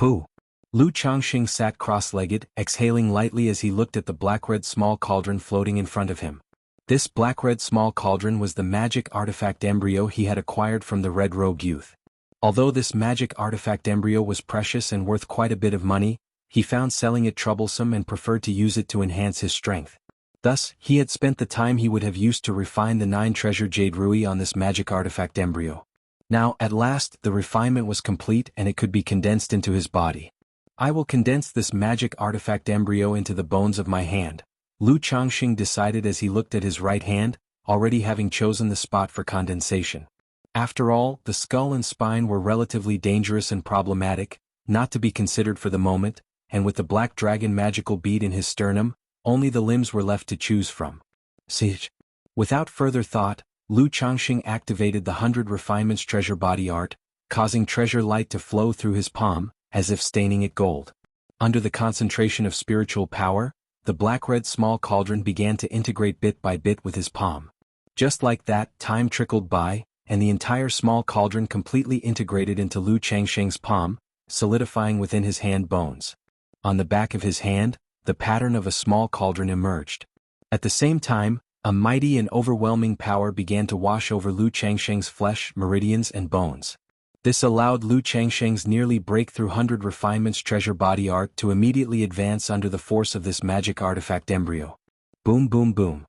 Lu Changxing sat cross-legged, exhaling lightly as he looked at the black-red small cauldron floating in front of him. This black-red small cauldron was the magic artifact embryo he had acquired from the red-robed youth. Although this magic artifact embryo was precious and worth quite a bit of money, he found selling it troublesome and preferred to use it to enhance his strength. Thus, he had spent the time he would have used to refine the 9-treasure jade rui on this magic artifact embryo. Now, at last, the refinement was complete and it could be condensed into his body. I will condense this magic artifact embryo into the bones of my hand, Lu Changxing decided as he looked at his right hand, already having chosen the spot for condensation. After all, the skull and spine were relatively dangerous and problematic, not to be considered for the moment, and with the black dragon magical bead in his sternum, only the limbs were left to choose from. Siege. Without further thought, Lu Changxing activated the 100 Refinements treasure body art, causing treasure light to flow through his palm, as if staining it gold. Under the concentration of spiritual power, the black-red small cauldron began to integrate bit by bit with his palm. Just like that, time trickled by, and the entire small cauldron completely integrated into Lu Changxing's palm, solidifying within his hand bones. On the back of his hand, the pattern of a small cauldron emerged. At the same time, a mighty and overwhelming power began to wash over Lu Changxing's flesh, meridians and bones. This allowed Lu Changxing's nearly breakthrough 100 Refinements treasure body art to immediately advance under the force of this magic artifact embryo. Boom boom boom.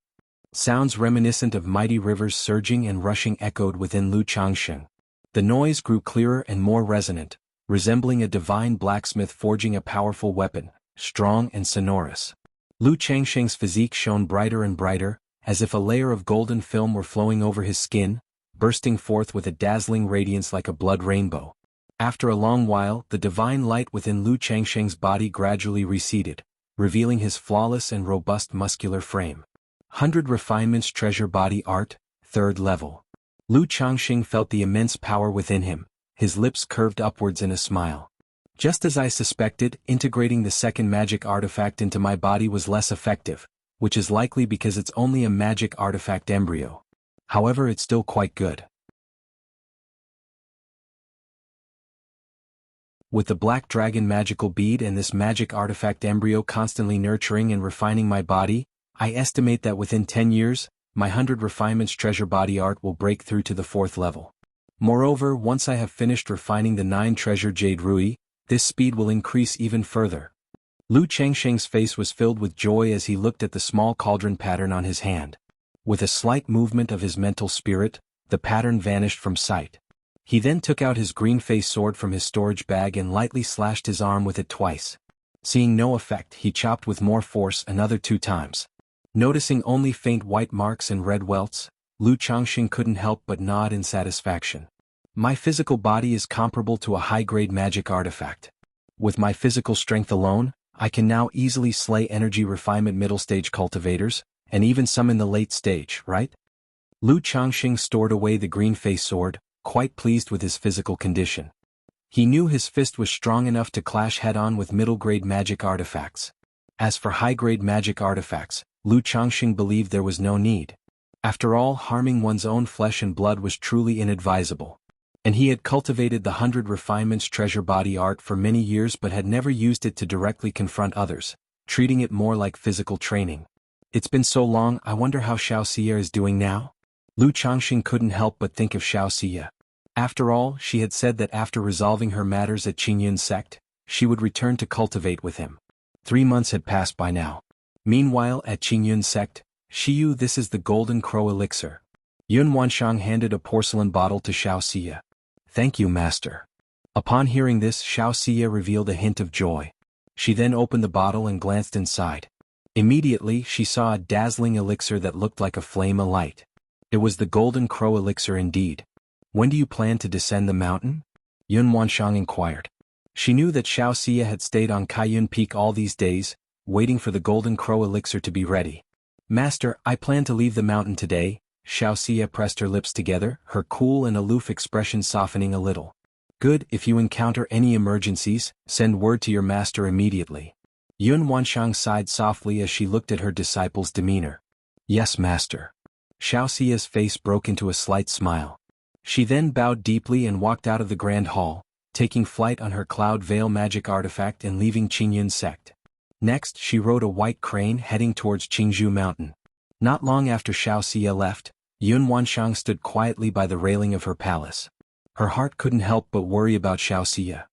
Sounds reminiscent of mighty rivers surging and rushing echoed within Lu Changxing. The noise grew clearer and more resonant, resembling a divine blacksmith forging a powerful weapon, strong and sonorous. Lu Changxing's physique shone brighter and brighter, as if a layer of golden film were flowing over his skin, bursting forth with a dazzling radiance like a blood rainbow. After a long while, the divine light within Lu Changxing's body gradually receded, revealing his flawless and robust muscular frame. 100 Refinements treasure body art, 3rd level. Lu Changxing felt the immense power within him, his lips curved upwards in a smile. Just as I suspected, integrating the second magic artifact into my body was less effective, which is likely because it's only a magic artifact embryo. However, it's still quite good. With the black dragon magical bead and this magic artifact embryo constantly nurturing and refining my body, I estimate that within 10 years, my 100 Refinements treasure body art will break through to the 4th level. Moreover, once I have finished refining the 9-treasure jade rui, this speed will increase even further. Lu Changxing's face was filled with joy as he looked at the small cauldron pattern on his hand. With a slight movement of his mental spirit, the pattern vanished from sight. He then took out his green-faced sword from his storage bag and lightly slashed his arm with it twice. Seeing no effect, he chopped with more force another 2 times. Noticing only faint white marks and red welts, Lu Changxing couldn't help but nod in satisfaction. My physical body is comparable to a high-grade magic artifact. With my physical strength alone, I can now easily slay energy refinement middle-stage cultivators, and even some in the late stage, right? Lu Changxing stored away the green-faced sword, quite pleased with his physical condition. He knew his fist was strong enough to clash head-on with middle-grade magic artifacts. As for high-grade magic artifacts, Lu Changxing believed there was no need. After all, harming one's own flesh and blood was truly inadvisable. And he had cultivated the 100 Refinements treasure body art for many years but had never used it to directly confront others, treating it more like physical training. It's been so long, I wonder how Xianxia is doing now? Lu Changxing couldn't help but think of Xianxia. After all, she had said that after resolving her matters at Qingyun's sect, she would return to cultivate with him. 3 months had passed by now. Meanwhile, at Qingyun's sect, Shiyu, this is the Golden Crow Elixir. Yun Wanshang handed a porcelain bottle to Xianxia. Thank you, master. Upon hearing this, Xianxia revealed a hint of joy. She then opened the bottle and glanced inside. Immediately, she saw a dazzling elixir that looked like a flame alight. It was the Golden Crow Elixir indeed. When do you plan to descend the mountain? Yun Wanshang inquired. She knew that Xianxia had stayed on Kaiyun Peak all these days, waiting for the Golden Crow Elixir to be ready. Master, I plan to leave the mountain today. Xianxia pressed her lips together, her cool and aloof expression softening a little. Good, if you encounter any emergencies, send word to your master immediately. Yun Wanshang sighed softly as she looked at her disciple's demeanor. Yes, master. Xiaoxia's face broke into a slight smile. She then bowed deeply and walked out of the grand hall, taking flight on her Cloud Veil magic artifact and leaving Qingyun's sect. Next, she rode a white crane heading towards Qingzhou Mountain. Not long after Xiaoxia left, Yun Wanshang stood quietly by the railing of her palace. Her heart couldn't help but worry about Xiaoxia.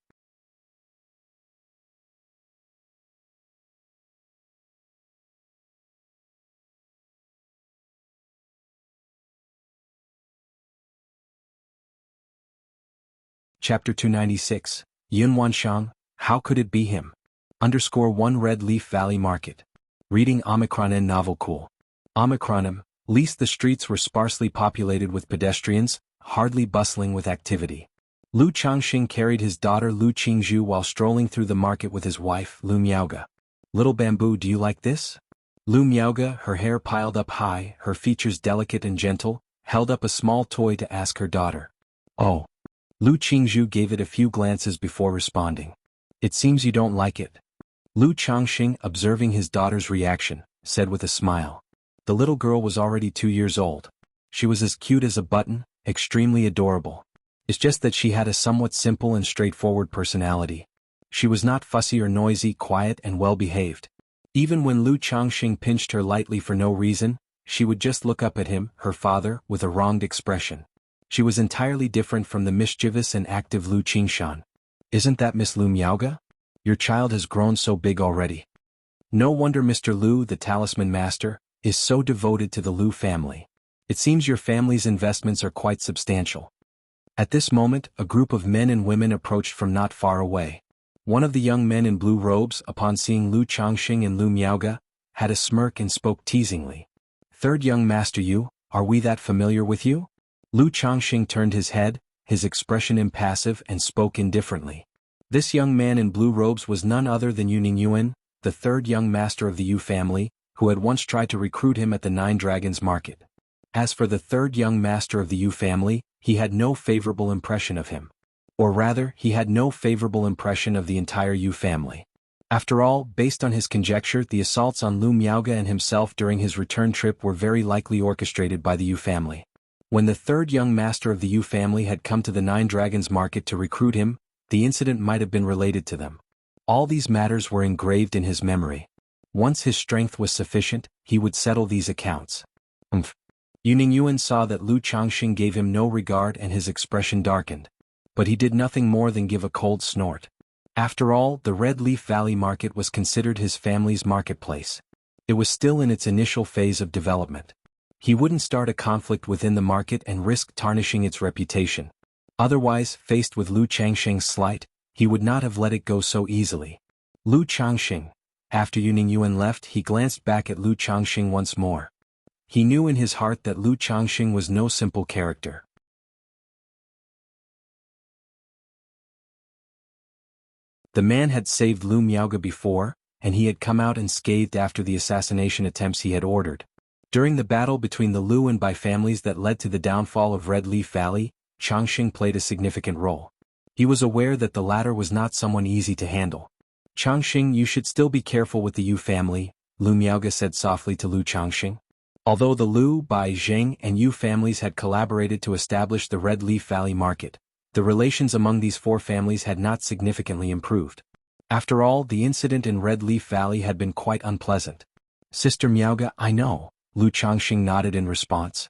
Chapter 296, Yun Wanshang, How Could It Be Him? _1 Red Leaf Valley Market. Reading Omicron Novel Cool. Omicron least the streets were sparsely populated with pedestrians, hardly bustling with activity. Lu Changxing carried his daughter Lu Qingzhu while strolling through the market with his wife, Lu Miaoga. Little Bamboo, do you like this? Lu Miaoga, her hair piled up high, her features delicate and gentle, held up a small toy to ask her daughter. Oh. Lu Qingzhu gave it a few glances before responding. It seems you don't like it. Lu Changxing, observing his daughter's reaction, said with a smile. The little girl was already 2 years old. She was as cute as a button, extremely adorable. It's just that she had a somewhat simple and straightforward personality. She was not fussy or noisy, quiet and well-behaved. Even when Lu Changxing pinched her lightly for no reason, she would just look up at him, her father, with a wronged expression. She was entirely different from the mischievous and active Lu Qingshan. Isn't that Miss Lu Miaoga? Your child has grown so big already. No wonder Mr. Lu, the talisman master, is so devoted to the Lu family. It seems your family's investments are quite substantial. At this moment, a group of men and women approached from not far away. One of the young men in blue robes, upon seeing Lu Changxing and Lu Miaoga, had a smirk and spoke teasingly. Third young master, you, are we that familiar with you? Lu Changxing turned his head, his expression impassive, and spoke indifferently. This young man in blue robes was none other than Yu Ningyuan, the third young master of the Yu family, who had once tried to recruit him at the Nine Dragons Market. As for the third young master of the Yu family, he had no favorable impression of him. Or rather, he had no favorable impression of the entire Yu family. After all, based on his conjecture, the assaults on Lu Miaoga and himself during his return trip were very likely orchestrated by the Yu family. When the third young master of the Yu family had come to the Nine Dragons Market to recruit him, the incident might have been related to them. All these matters were engraved in his memory. Once his strength was sufficient, he would settle these accounts. Yu Ningyuan saw that Lu Changxing gave him no regard and his expression darkened. But he did nothing more than give a cold snort. After all, the Red Leaf Valley Market was considered his family's marketplace. It was still in its initial phase of development. He wouldn't start a conflict within the market and risk tarnishing its reputation. Otherwise, faced with Lu Changxing's slight, he would not have let it go so easily. Lu Changxing. After Yuning Yuan left, he glanced back at Lu Changxing once more. He knew in his heart that Lu Changxing was no simple character. The man had saved Lu Miaoge before, and he had come out unscathed after the assassination attempts he had ordered. During the battle between the Lu and Bai families that led to the downfall of Red Leaf Valley, Changxing played a significant role. He was aware that the latter was not someone easy to handle. Changxing, you should still be careful with the Yu family, Lu Miaoge said softly to Lu Changxing. Although the Lu, Bai, Zheng, and Yu families had collaborated to establish the Red Leaf Valley market, the relations among these four families had not significantly improved. After all, the incident in Red Leaf Valley had been quite unpleasant. Sister Miaoge, I know, Lu Changxing nodded in response.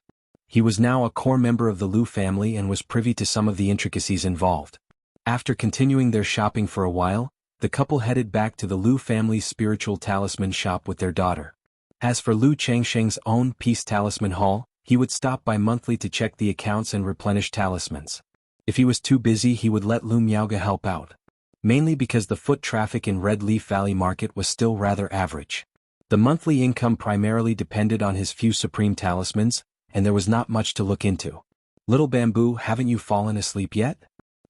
He was now a core member of the Lu family and was privy to some of the intricacies involved. After continuing their shopping for a while, the couple headed back to the Lu family's spiritual talisman shop with their daughter. As for Lu Changxing's own peace talisman hall, he would stop by monthly to check the accounts and replenish talismans. If he was too busy, he would let Lu Miaoge help out. Mainly because the foot traffic in Red Leaf Valley Market was still rather average. The monthly income primarily depended on his few supreme talismans, and there was not much to look into. Little Bamboo, haven't you fallen asleep yet?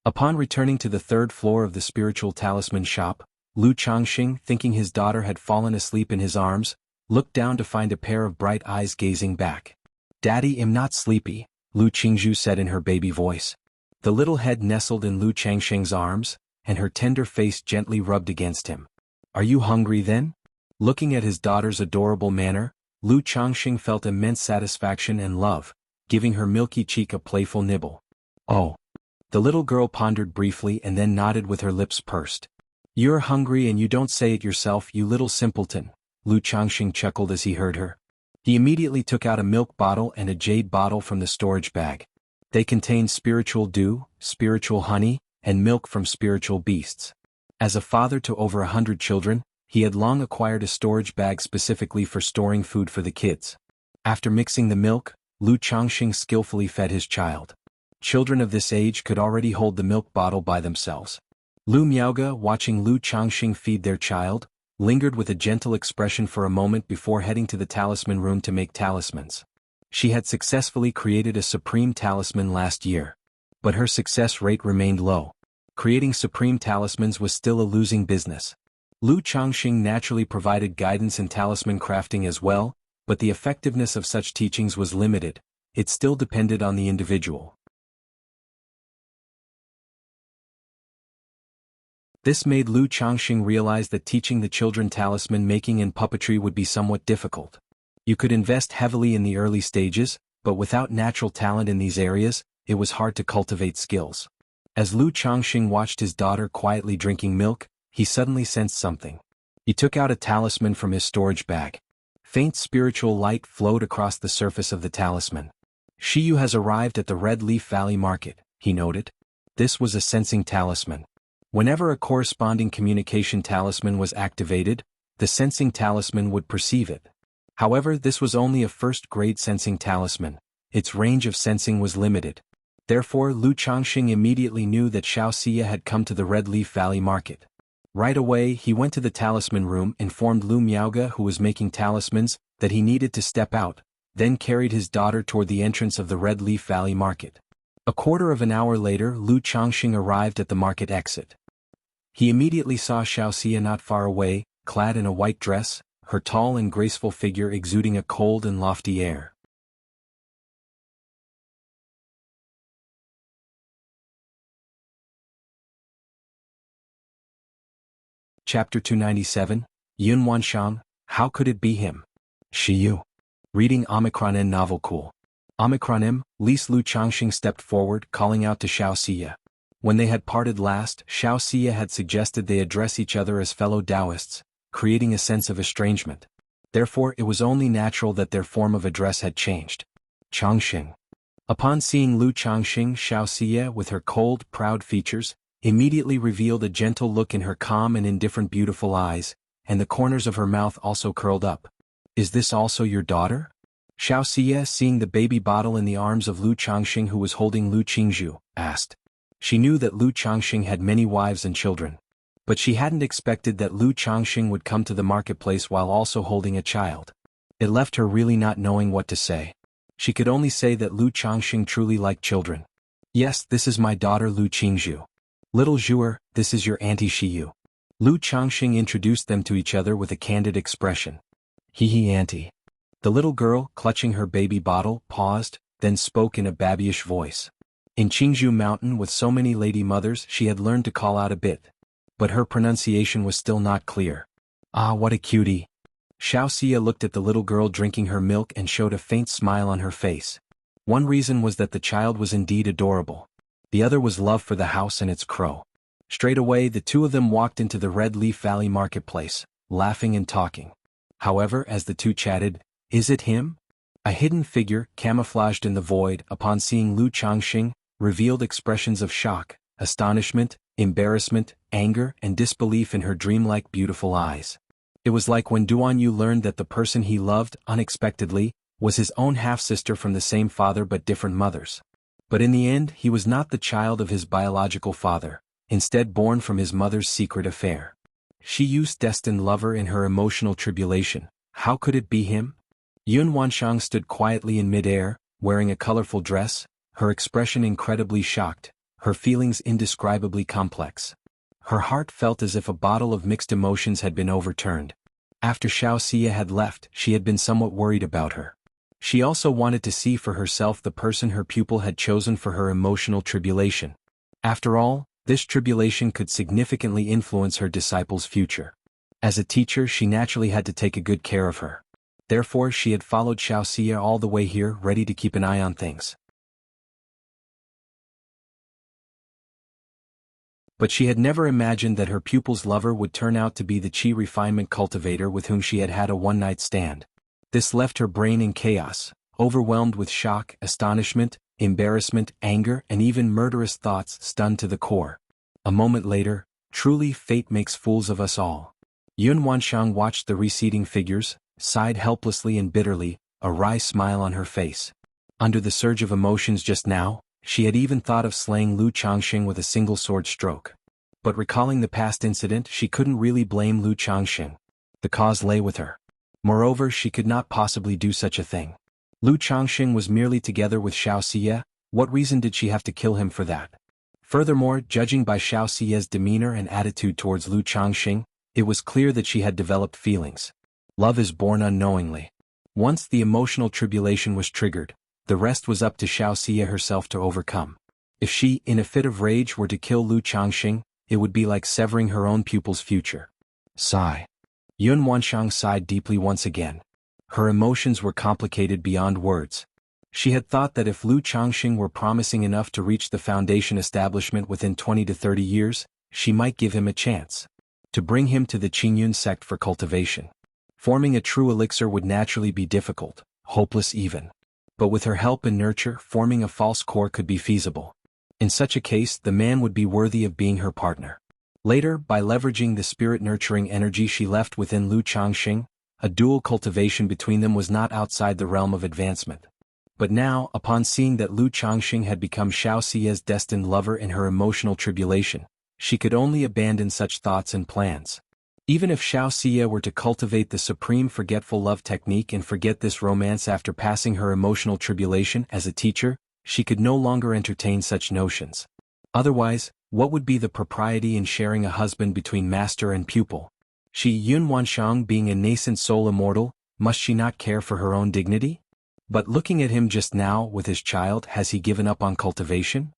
Upon returning to the third floor of the spiritual talisman shop, Lu Changxing, thinking his daughter had fallen asleep in his arms, looked down to find a pair of bright eyes gazing back. Daddy, I'm not sleepy, Lu Qingzhu said in her baby voice. The little head nestled in Lu Changxing's arms, and her tender face gently rubbed against him. Are you hungry then? Looking at his daughter's adorable manner, Lu Changxing felt immense satisfaction and love, giving her milky cheek a playful nibble. Oh. The little girl pondered briefly and then nodded with her lips pursed. You're hungry and you don't say it yourself, you little simpleton, Lu Changxing chuckled as he heard her. He immediately took out a milk bottle and a jade bottle from the storage bag. They contained spiritual dew, spiritual honey, and milk from spiritual beasts. As a father to over 100 children, he had long acquired a storage bag specifically for storing food for the kids. After mixing the milk, Lu Changxing skillfully fed his child. Children of this age could already hold the milk bottle by themselves. Lu Miaoge, watching Lu Changxing feed their child, lingered with a gentle expression for a moment before heading to the talisman room to make talismans. She had successfully created a supreme talisman last year. But her success rate remained low. Creating supreme talismans was still a losing business. Lu Changxing naturally provided guidance in talisman crafting as well, but the effectiveness of such teachings was limited. It still depended on the individual. This made Lu Changxing realize that teaching the children talisman making and puppetry would be somewhat difficult. You could invest heavily in the early stages, but without natural talent in these areas, it was hard to cultivate skills. As Lu Changxing watched his daughter quietly drinking milk, he suddenly sensed something. He took out a talisman from his storage bag. Faint spiritual light flowed across the surface of the talisman. Shiyu has arrived at the Red Leaf Valley Market, he noted. This was a sensing talisman. Whenever a corresponding communication talisman was activated, the sensing talisman would perceive it. However, this was only a first-grade sensing talisman. Its range of sensing was limited. Therefore, Lu Changxing immediately knew that Xianxia had come to the Red Leaf Valley Market. Right away, he went to the talisman room, informed Lu Miaoge, who was making talismans, that he needed to step out, then carried his daughter toward the entrance of the Red Leaf Valley Market. A quarter of an hour later, Lu Changxing arrived at the market exit. He immediately saw Xianxia not far away, clad in a white dress, her tall and graceful figure exuding a cold and lofty air. Chapter 297, Yun Wanshang, How Could It Be Him? Shiyu. Reading Omicron N novel cool. Omicron M, Lu Changxing stepped forward, calling out to Xianxia. When they had parted last, Xianxia had suggested they address each other as fellow Taoists, creating a sense of estrangement. Therefore, it was only natural that their form of address had changed. Changxing. Upon seeing Lu Changxing, Xianxia, with her cold, proud features, immediately revealed a gentle look in her calm and indifferent beautiful eyes, and the corners of her mouth also curled up. Is this also your daughter? Xianxia, seeing the baby bottle in the arms of Lu Changxing who was holding Lu Qingzhu, asked. She knew that Lu Changxing had many wives and children. But she hadn't expected that Lu Changxing would come to the marketplace while also holding a child. It left her really not knowing what to say. She could only say that Lu Changxing truly liked children. Yes, this is my daughter Lu Qingzhu. Little Zhuer, this is your auntie Shiyu. Lu Changxing introduced them to each other with a candid expression. Hee auntie. The little girl, clutching her baby bottle, paused, then spoke in a babyish voice. In Qingzhu Mountain with so many lady mothers she had learned to call out a bit. But her pronunciation was still not clear. Ah, what a cutie. Xianxia looked at the little girl drinking her milk and showed a faint smile on her face. One reason was that the child was indeed adorable. The other was love for the house and its crow. Straight away the two of them walked into the Red Leaf Valley marketplace, laughing and talking. However, as the two chatted, "Is it him?" A hidden figure, camouflaged in the void, upon seeing Lu Changxing, revealed expressions of shock, astonishment, embarrassment, anger, and disbelief in her dreamlike beautiful eyes. It was like when Duan Yu learned that the person he loved, unexpectedly, was his own half-sister from the same father but different mothers. But in the end he was not the child of his biological father, instead born from his mother's secret affair. Shiyu's destined lover in her emotional tribulation, how could it be him? Yun Wanshang stood quietly in mid-air, wearing a colorful dress, her expression incredibly shocked, her feelings indescribably complex. Her heart felt as if a bottle of mixed emotions had been overturned. After Xianxia had left, she had been somewhat worried about her. She also wanted to see for herself the person her pupil had chosen for her emotional tribulation. After all, this tribulation could significantly influence her disciple's future. As a teacher she naturally had to take a good care of her. Therefore she had followed Xianxia all the way here, ready to keep an eye on things. But she had never imagined that her pupil's lover would turn out to be the Qi refinement cultivator with whom she had had a one-night stand. This left her brain in chaos, overwhelmed with shock, astonishment, embarrassment, anger, and even murderous thoughts, stunned to the core. A moment later, truly fate makes fools of us all. Yun Wanshang watched the receding figures, sighed helplessly and bitterly, a wry smile on her face. Under the surge of emotions just now, she had even thought of slaying Lu Changxing with a single sword stroke. But recalling the past incident, she couldn't really blame Lu Changxing. The cause lay with her. Moreover, she could not possibly do such a thing. Lu Changxing was merely together with Xianxia, what reason did she have to kill him for that? Furthermore, judging by Xiaoxia's demeanor and attitude towards Lu Changxing, it was clear that she had developed feelings. Love is born unknowingly. Once the emotional tribulation was triggered, the rest was up to Xianxia herself to overcome. If she, in a fit of rage, were to kill Lu Changxing, it would be like severing her own pupil's future. Sigh. Yun Wanshang sighed deeply once again. Her emotions were complicated beyond words. She had thought that if Lu Changxing were promising enough to reach the foundation establishment within 20 to 30 years, she might give him a chance. To bring him to the Qingyun sect for cultivation. Forming a true elixir would naturally be difficult, hopeless even. But with her help and nurture, forming a false core could be feasible. In such a case, the man would be worthy of being her partner. Later, by leveraging the spirit-nurturing energy she left within Lu Changxing, a dual cultivation between them was not outside the realm of advancement. But now, upon seeing that Lu Changxing had become Xiaoxia's destined lover in her emotional tribulation, she could only abandon such thoughts and plans. Even if Xiaoxia were to cultivate the supreme forgetful love technique and forget this romance after passing her emotional tribulation as a teacher, she could no longer entertain such notions. Otherwise, what would be the propriety in sharing a husband between master and pupil? She, Yun Wanshang, being a nascent soul immortal, must she not care for her own dignity? But looking at him just now with his child, has he given up on cultivation?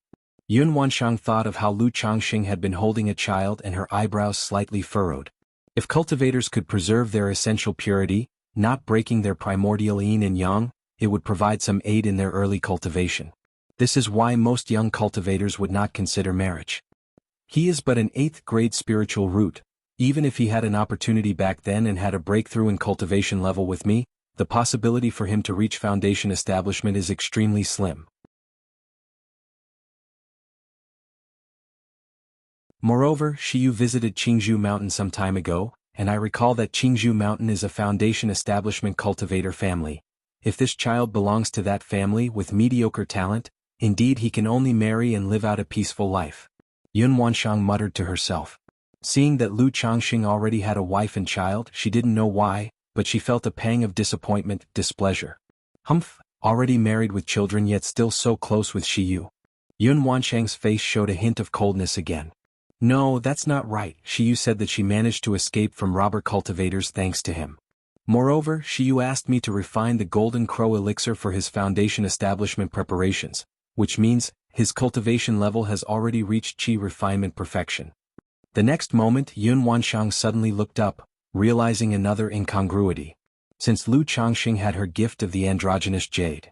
Yun Wanshang thought of how Lu Changxing had been holding a child and her eyebrows slightly furrowed. If cultivators could preserve their essential purity, not breaking their primordial yin and yang, it would provide some aid in their early cultivation. This is why most young cultivators would not consider marriage. He is but an 8th grade spiritual root. Even if he had an opportunity back then and had a breakthrough in cultivation level with me, the possibility for him to reach foundation establishment is extremely slim. Moreover, Shiyu visited Qingzhu Mountain some time ago, and I recall that Qingzhu Mountain is a foundation establishment cultivator family. If this child belongs to that family with mediocre talent, Indeed, he can only marry and live out a peaceful life. Yun Wanshang muttered to herself. Seeing that Lu Changxing already had a wife and child, she didn't know why, but she felt a pang of disappointment, displeasure. Humph, already married with children yet still so close with Shiyu. Yun Wanshang's face showed a hint of coldness again. No, that's not right. Shiyu said that she managed to escape from robber cultivators thanks to him. Moreover, Shiyu asked me to refine the Golden Crow elixir for his foundation establishment preparations, which means his cultivation level has already reached Qi refinement perfection. The next moment Yun Wanshang suddenly looked up, realizing another incongruity. Since Lu Changxing had her gift of the androgynous jade.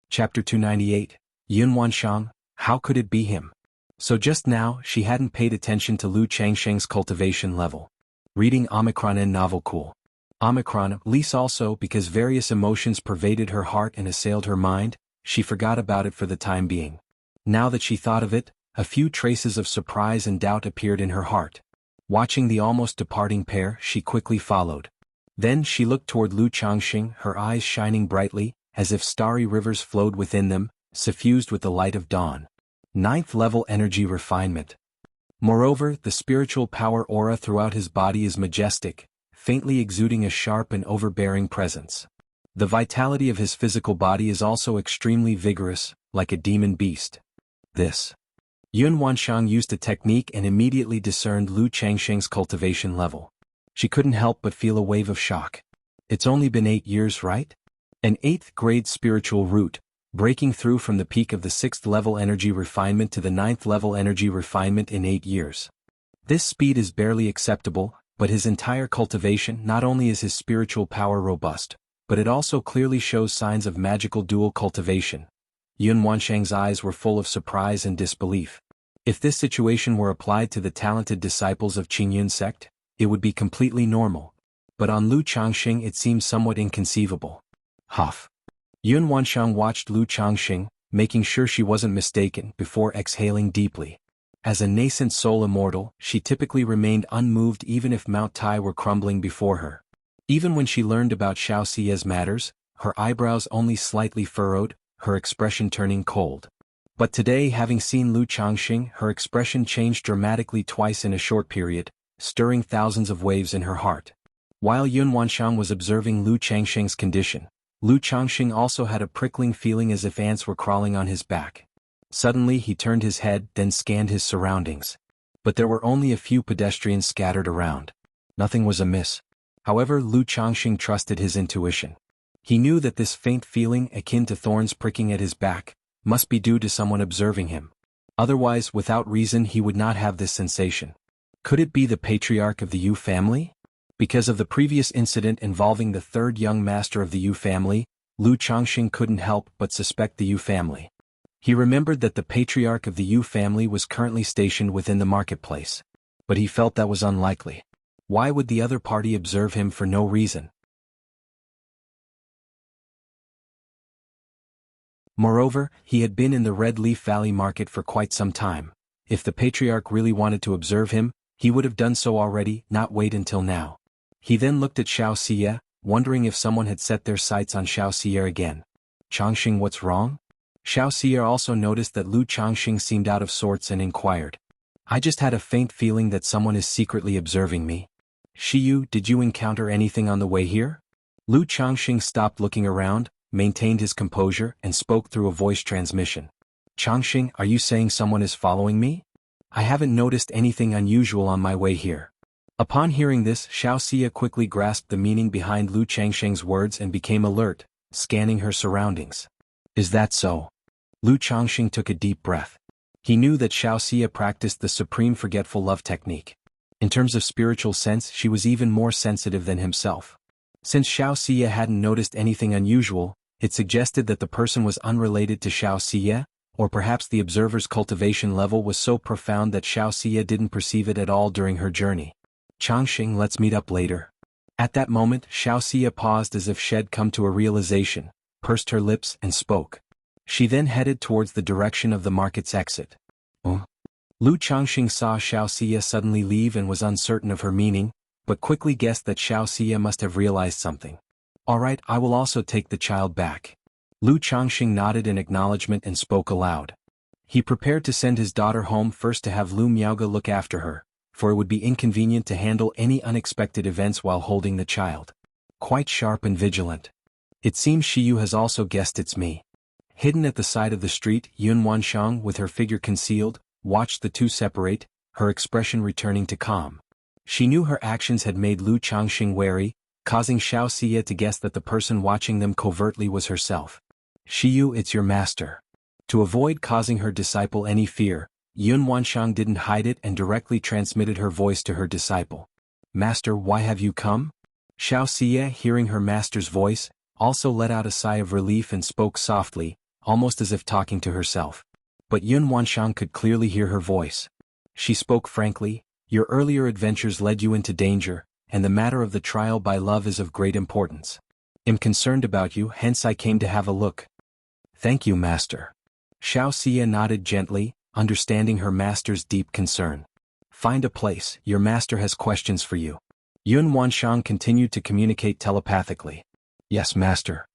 Chapter 298, Yun Wanshang, how could it be him? So just now, she hadn't paid attention to Lu Changxing's cultivation level. Reading Omicron and novel cool. Omicron, lease also because various emotions pervaded her heart and assailed her mind, she forgot about it for the time being. Now that she thought of it, a few traces of surprise and doubt appeared in her heart. Watching the almost departing pair, she quickly followed. Then she looked toward Lu Changxing, her eyes shining brightly, as if starry rivers flowed within them, suffused with the light of dawn. 9th level energy refinement. Moreover, the spiritual power aura throughout his body is majestic, faintly exuding a sharp and overbearing presence. The vitality of his physical body is also extremely vigorous, like a demon beast. This. Yun Wanshang used a technique and immediately discerned Lu Changxing's cultivation level. She couldn't help but feel a wave of shock. It's only been 8 years, right? An 8th grade spiritual root, breaking through from the peak of the 6th level energy refinement to the 9th level energy refinement in 8 years. This speed is barely acceptable, but his entire cultivation, not only is his spiritual power robust, but it also clearly shows signs of magical dual cultivation. Yun Wanshang's eyes were full of surprise and disbelief. If this situation were applied to the talented disciples of Qingyun sect, it would be completely normal. But on Lu Changxing it seemed somewhat inconceivable. Huff. Yun Wanshang watched Lu Changxing, making sure she wasn't mistaken, before exhaling deeply. As a nascent soul immortal, she typically remained unmoved even if Mount Tai were crumbling before her. Even when she learned about Xiaoxia's matters, her eyebrows only slightly furrowed, her expression turning cold. But today, having seen Lu Changxing, her expression changed dramatically twice in a short period, stirring thousands of waves in her heart. While Yun Wanshang was observing Lu Changxing's condition, Lu Changxing also had a prickling feeling as if ants were crawling on his back. Suddenly he turned his head, then scanned his surroundings. But there were only a few pedestrians scattered around. Nothing was amiss. However, Lu Changxing trusted his intuition. He knew that this faint feeling, akin to thorns pricking at his back, must be due to someone observing him. Otherwise, without reason, he would not have this sensation. Could it be the patriarch of the Yu family? Because of the previous incident involving the third young master of the Yu family, Lu Changxing couldn't help but suspect the Yu family. He remembered that the patriarch of the Yu family was currently stationed within the marketplace. But he felt that was unlikely. Why would the other party observe him for no reason? Moreover, he had been in the Red Leaf Valley market for quite some time. If the patriarch really wanted to observe him, he would have done so already, not wait until now. He then looked at Xiaoxia, wondering if someone had set their sights on Xiaoxia again. Changxing, what's wrong? Xiaoxia also noticed that Lu Changxing seemed out of sorts and inquired. I just had a faint feeling that someone is secretly observing me. Shiyu, did you encounter anything on the way here? Lu Changxing stopped looking around, maintained his composure, and spoke through a voice transmission. Changxing, are you saying someone is following me? I haven't noticed anything unusual on my way here. Upon hearing this, Xiaoxia quickly grasped the meaning behind Lu Changxing's words and became alert, scanning her surroundings. Is that so? Lu Changxing took a deep breath. He knew that Xiaoxia practiced the supreme forgetful love technique. In terms of spiritual sense, she was even more sensitive than himself. Since Xiaoxia hadn't noticed anything unusual, it suggested that the person was unrelated to Xiaoxia, or perhaps the observer's cultivation level was so profound that Xiaoxia didn't perceive it at all during her journey. Changxing, let's meet up later. At that moment, Xiaoxia paused as if she'd come to a realization, pursed her lips and spoke. She then headed towards the direction of the market's exit. Oh. Lu Changxing saw Xianxia suddenly leave and was uncertain of her meaning, but quickly guessed that Xianxia must have realized something. "All right, I will also take the child back." Lu Changxing nodded in acknowledgement and spoke aloud. He prepared to send his daughter home first to have Lu Miaoge look after her, for it would be inconvenient to handle any unexpected events while holding the child. Quite sharp and vigilant. It seems Shiyu has also guessed it's me. Hidden at the side of the street, Yun Wanshang, with her figure concealed, watched the two separate, her expression returning to calm. She knew her actions had made Lu Changxing wary, causing Xianxia to guess that the person watching them covertly was herself. "Shiyu, it's your master." To avoid causing her disciple any fear, Yun Wanshang didn't hide it and directly transmitted her voice to her disciple. "Master, why have you come?" Xianxia, hearing her master's voice, also let out a sigh of relief and spoke softly, almost as if talking to herself. But Yun Wanshang could clearly hear her voice. She spoke frankly, "Your earlier adventures led you into danger, and the matter of the trial by love is of great importance. Am concerned about you, hence I came to have a look." "Thank you, master." Xianxia nodded gently, understanding her master's deep concern. "Find a place, your master has questions for you." Yun Wanshang continued to communicate telepathically. "Yes, master."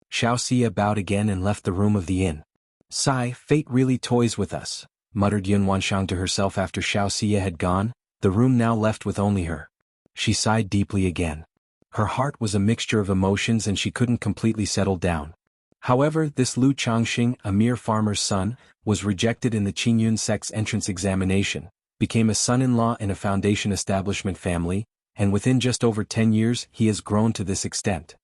Xianxia bowed again and left the room of the inn. "Sigh, fate really toys with us," muttered Yun Wanshang to herself after Xianxia had gone, the room now left with only her. She sighed deeply again. Her heart was a mixture of emotions and she couldn't completely settle down. However, this Lu Changxing, a mere farmer's son, was rejected in the Qingyun sect's entrance examination, became a son-in-law in a foundation establishment family, and within just over 10 years he has grown to this extent.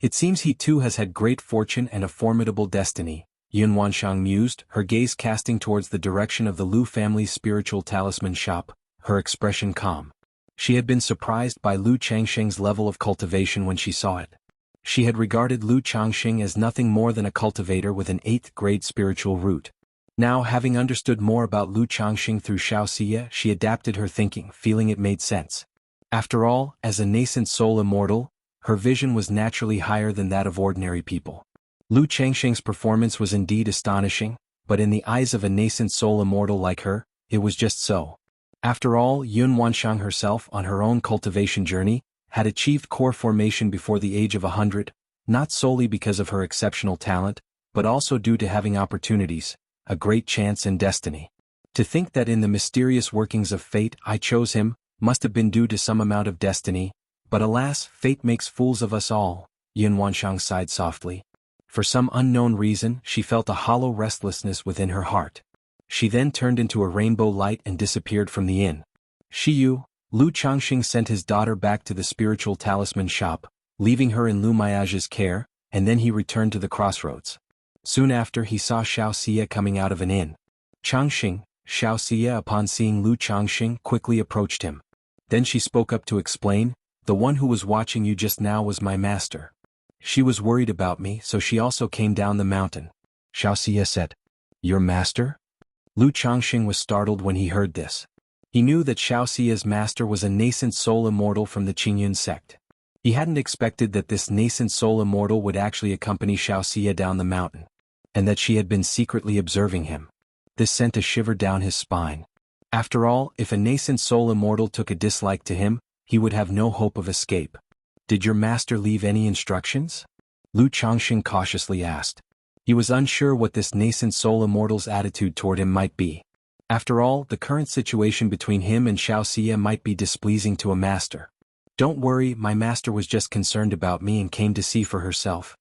It seems he too has had great fortune and a formidable destiny, Yun Wanshang mused, her gaze casting towards the direction of the Lu family's spiritual talisman shop, her expression calm. She had been surprised by Lu Changxing's level of cultivation when she saw it. She had regarded Lu Changxing as nothing more than a cultivator with an 8th grade spiritual root. Now, having understood more about Lu Changxing through Xianxia, she adapted her thinking, feeling it made sense. After all, as a nascent soul immortal, her vision was naturally higher than that of ordinary people. Lu Changxing's performance was indeed astonishing, but in the eyes of a nascent soul immortal like her, it was just so. After all, Yun Wanshang herself, on her own cultivation journey, had achieved core formation before the age of 100, not solely because of her exceptional talent, but also due to having opportunities, a great chance and destiny. To think that in the mysterious workings of fate I chose him, must have been due to some amount of destiny, but alas, fate makes fools of us all, Yun Wanshang sighed softly. For some unknown reason, she felt a hollow restlessness within her heart. She then turned into a rainbow light and disappeared from the inn. Shiyu, Lu Changxing sent his daughter back to the spiritual talisman shop, leaving her in Lu Miage's care, and then he returned to the crossroads. Soon after he saw Xianxia coming out of an inn. "Changxing," Xianxia upon seeing Lu Changxing quickly approached him. Then she spoke up to explain, "The one who was watching you just now was my master. She was worried about me, so she also came down the mountain." Xianxia said, "Your master?" Lu Changxing was startled when he heard this. He knew that Xiaoxia's master was a nascent soul immortal from the Qingyun sect. He hadn't expected that this nascent soul immortal would actually accompany Xiaoxia down the mountain, and that she had been secretly observing him. This sent a shiver down his spine. After all, if a nascent soul immortal took a dislike to him, he would have no hope of escape. "Did your master leave any instructions?" Lu Changxing cautiously asked. He was unsure what this nascent soul immortal's attitude toward him might be. After all, the current situation between him and Xiaoxia might be displeasing to a master. "Don't worry, my master was just concerned about me and came to see for herself."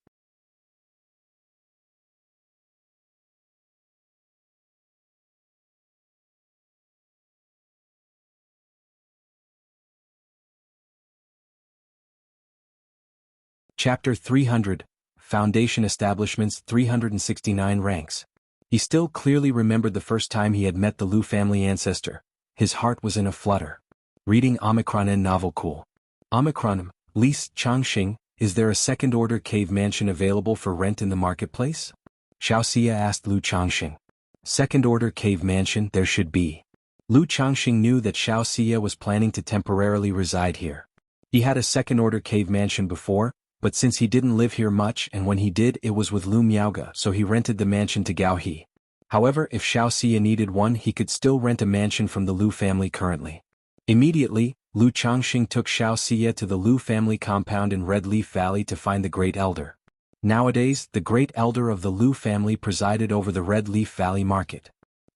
Chapter 300, Foundation Establishment's 369 Ranks. He still clearly remembered the first time he had met the Lu family ancestor. His heart was in a flutter. Reading Omicron novel cool. Omicron, Lis Changxing, is there a second-order cave mansion available for rent in the marketplace? Xiaoxia asked Lu Changxing. Second-order cave mansion there should be. Lu Changxing knew that Xianxia was planning to temporarily reside here. He had a second-order cave mansion before, but since he didn't live here much and when he did it was with Lu Miaoge, so he rented the mansion to Gao He. However, if Xianxia needed one he could still rent a mansion from the Lu family currently. Immediately, Lu Changxing took Xianxia to the Lu family compound in Red Leaf Valley to find the Great Elder. Nowadays, the Great Elder of the Lu family presided over the Red Leaf Valley market.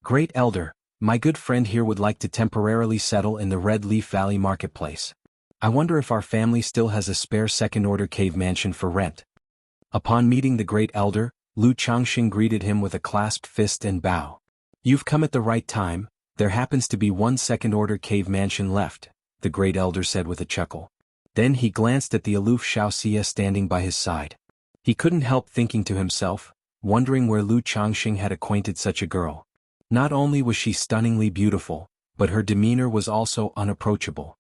Great Elder, my good friend here would like to temporarily settle in the Red Leaf Valley marketplace. I wonder if our family still has a spare second-order cave mansion for rent. Upon meeting the Great Elder, Lu Changxing greeted him with a clasped fist and bow. You've come at the right time, there happens to be one second-order cave mansion left, the Great Elder said with a chuckle. Then he glanced at the aloof Xianxia standing by his side. He couldn't help thinking to himself, wondering where Lu Changxing had acquainted such a girl. Not only was she stunningly beautiful, but her demeanor was also unapproachable.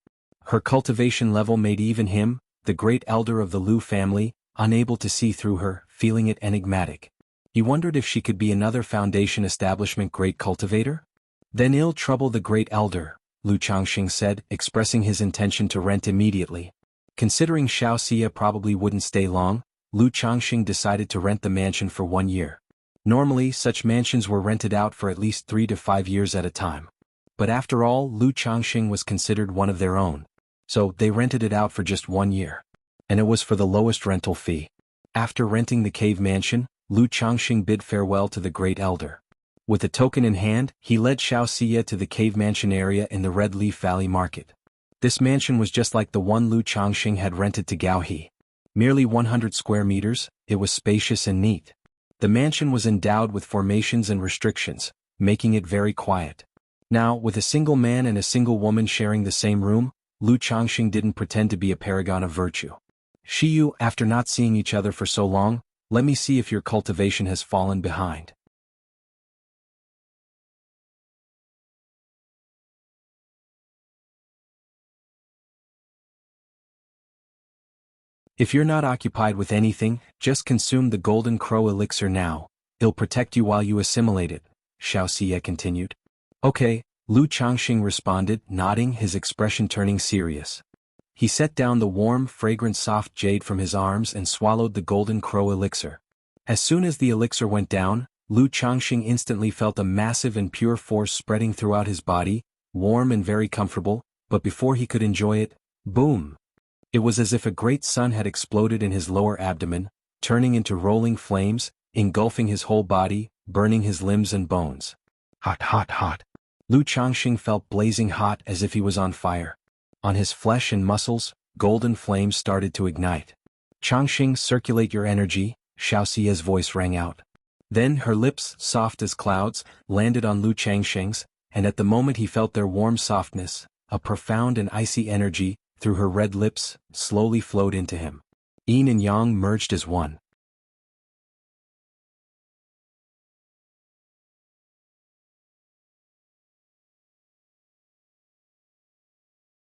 Her cultivation level made even him, the Great Elder of the Lu family, unable to see through her, feeling it enigmatic. He wondered if she could be another Foundation establishment great cultivator? Then ill trouble the Great Elder, Lu Changxing said, expressing his intention to rent immediately. Considering Xianxia probably wouldn't stay long, Lu Changxing decided to rent the mansion for 1 year. Normally, such mansions were rented out for at least 3 to 5 years at a time. But after all, Lu Changxing was considered one of their own. So, they rented it out for just 1 year. And it was for the lowest rental fee. After renting the cave mansion, Lu Changxing bid farewell to the Great Elder. With a token in hand, he led Xianxia to the cave mansion area in the Red Leaf Valley market. This mansion was just like the one Lu Changxing had rented to Gao He. Merely 100 square meters, it was spacious and neat. The mansion was endowed with formations and restrictions, making it very quiet. Now, with a single man and a single woman sharing the same room, Lu Changxing didn't pretend to be a paragon of virtue. Shiyu, after not seeing each other for so long, let me see if your cultivation has fallen behind. If you're not occupied with anything, just consume the Golden Crow elixir now, it'll protect you while you assimilate it, Xianxia continued. Okay, Lu Changxing responded, nodding, his expression turning serious. He set down the warm, fragrant soft jade from his arms and swallowed the Golden Crow elixir. As soon as the elixir went down, Lu Changxing instantly felt a massive and pure force spreading throughout his body, warm and very comfortable, but before he could enjoy it, boom! It was as if a great sun had exploded in his lower abdomen, turning into rolling flames, engulfing his whole body, burning his limbs and bones. Hot, hot, hot. Lu Changxing felt blazing hot as if he was on fire. On his flesh and muscles, golden flames started to ignite. Changxing, circulate your energy, Xiaoxia's voice rang out. Then her lips, soft as clouds, landed on Lu Changxing's, and at the moment he felt their warm softness, a profound and icy energy, through her red lips, slowly flowed into him. Yin and Yang merged as one.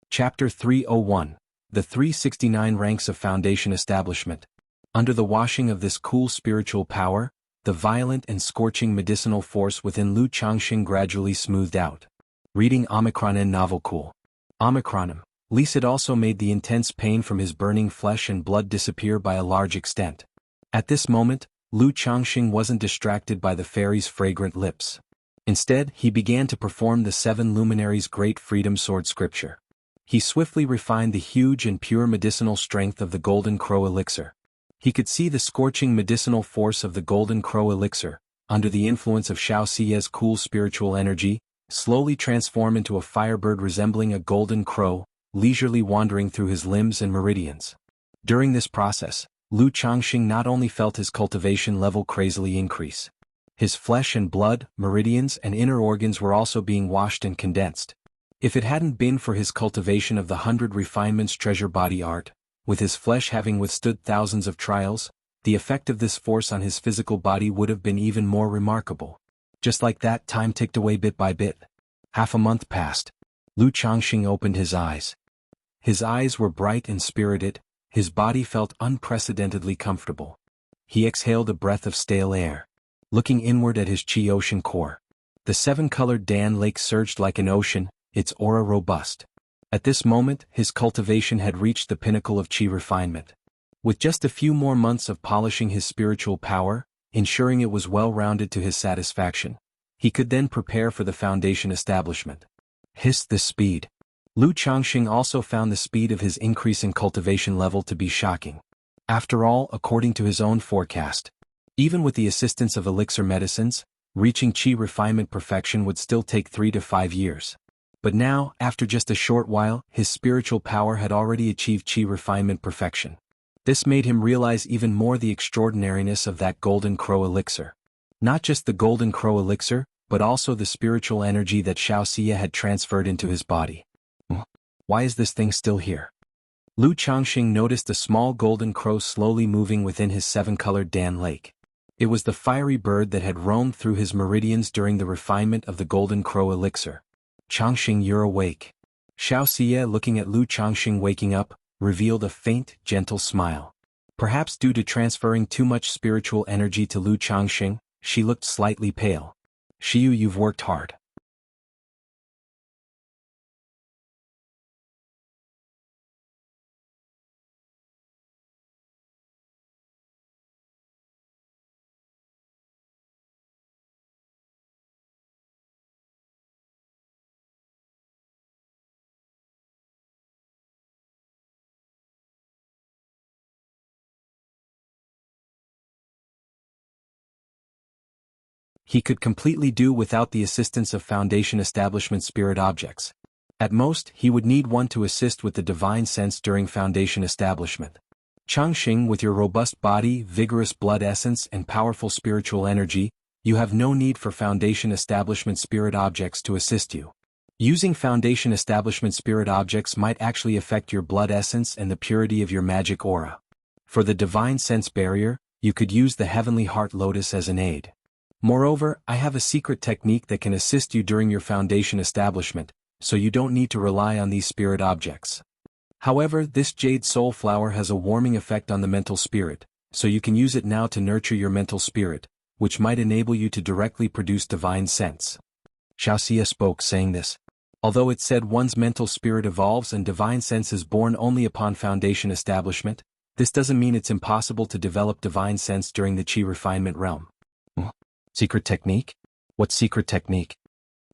Chapter 301. The 369 Ranks of Foundation Establishment. Under the washing of this cool spiritual power, the violent and scorching medicinal force within Lu Changxing gradually smoothed out. Reading Omicron and Novel Cool. Omicronim. It also made the intense pain from his burning flesh and blood disappear by a large extent. At this moment, Lu Changxing wasn't distracted by the fairy's fragrant lips. Instead, he began to perform the 7 luminaries' great freedom sword scripture. He swiftly refined the huge and pure medicinal strength of the Golden Crow elixir. He could see the scorching medicinal force of the Golden Crow elixir, under the influence of Xiaoxia's cool spiritual energy, slowly transform into a firebird resembling a golden crow, leisurely wandering through his limbs and meridians. During this process, Lu Changxing not only felt his cultivation level crazily increase. His flesh and blood, meridians and inner organs were also being washed and condensed. If it hadn't been for his cultivation of the 100 refinements treasure body art, with his flesh having withstood thousands of trials, the effect of this force on his physical body would have been even more remarkable. Just like that, time ticked away bit by bit. Half a month passed. Lu Changxing opened his eyes. His eyes were bright and spirited, his body felt unprecedentedly comfortable. He exhaled a breath of stale air. looking inward at his chi ocean core. The seven-colored Dan Lake surged like an ocean, its aura robust. At this moment, his cultivation had reached the pinnacle of chi refinement. With just a few more months of polishing his spiritual power, ensuring it was well-rounded to his satisfaction, he could then prepare for the foundation establishment. The speed. Lu Changxing also found the speed of his increasing cultivation level to be shocking. After all, according to his own forecast, even with the assistance of elixir medicines, reaching chi refinement perfection would still take 3 to 5 years. But now, after just a short while, his spiritual power had already achieved chi refinement perfection. This made him realize even more the extraordinariness of that Golden Crow elixir. Not just the Golden Crow elixir, but also the spiritual energy that Xianxia had transferred into his body. Why is this thing still here? Lu Changxing noticed a small golden crow slowly moving within his seven-colored Dan Lake. It was the fiery bird that had roamed through his meridians during the refinement of the Golden Crow elixir. Changxing, you're awake. Xianxia, looking at Lu Changxing waking up, revealed a faint, gentle smile. Perhaps due to transferring too much spiritual energy to Lu Changxing, she looked slightly pale. Xiu, you've worked hard. He could completely do without the assistance of Foundation Establishment spirit objects. At most, he would need one to assist with the divine sense during Foundation Establishment. Changxing, with your robust body, vigorous blood essence and powerful spiritual energy, you have no need for Foundation Establishment spirit objects to assist you. Using Foundation Establishment spirit objects might actually affect your blood essence and the purity of your magic aura. For the divine sense barrier, you could use the Heavenly Heart Lotus as an aid. Moreover, I have a secret technique that can assist you during your Foundation Establishment, so you don't need to rely on these spirit objects. However, this jade soul flower has a warming effect on the mental spirit, so you can use it now to nurture your mental spirit, which might enable you to directly produce divine sense. Xianxia spoke, saying this. Although it said one's mental spirit evolves and divine sense is born only upon Foundation Establishment, this doesn't mean it's impossible to develop divine sense during the chi refinement realm. Secret technique? What secret technique?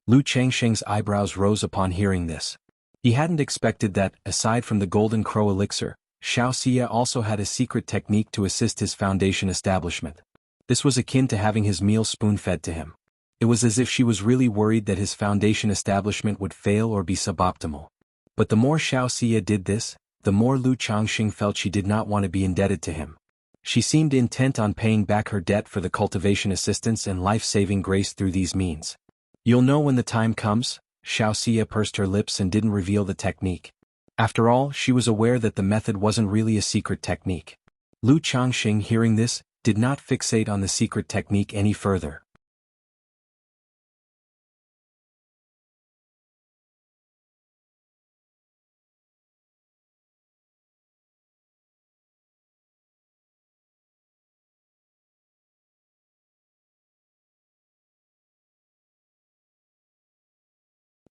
Lu Changxing's eyebrows rose upon hearing this. He hadn't expected that, aside from the Golden Crow elixir, Xianxia also had a secret technique to assist his Foundation Establishment. This was akin to having his meal spoon-fed to him. It was as if she was really worried that his Foundation Establishment would fail or be suboptimal. But the more Xianxia did this, the more Lu Changxing felt she did not want to be indebted to him. She seemed intent on paying back her debt for the cultivation assistance and life-saving grace through these means. You'll know when the time comes. Xianxia pursed her lips and didn't reveal the technique. After all, she was aware that the method wasn't really a secret technique. Lu Changxing, hearing this, did not fixate on the secret technique any further.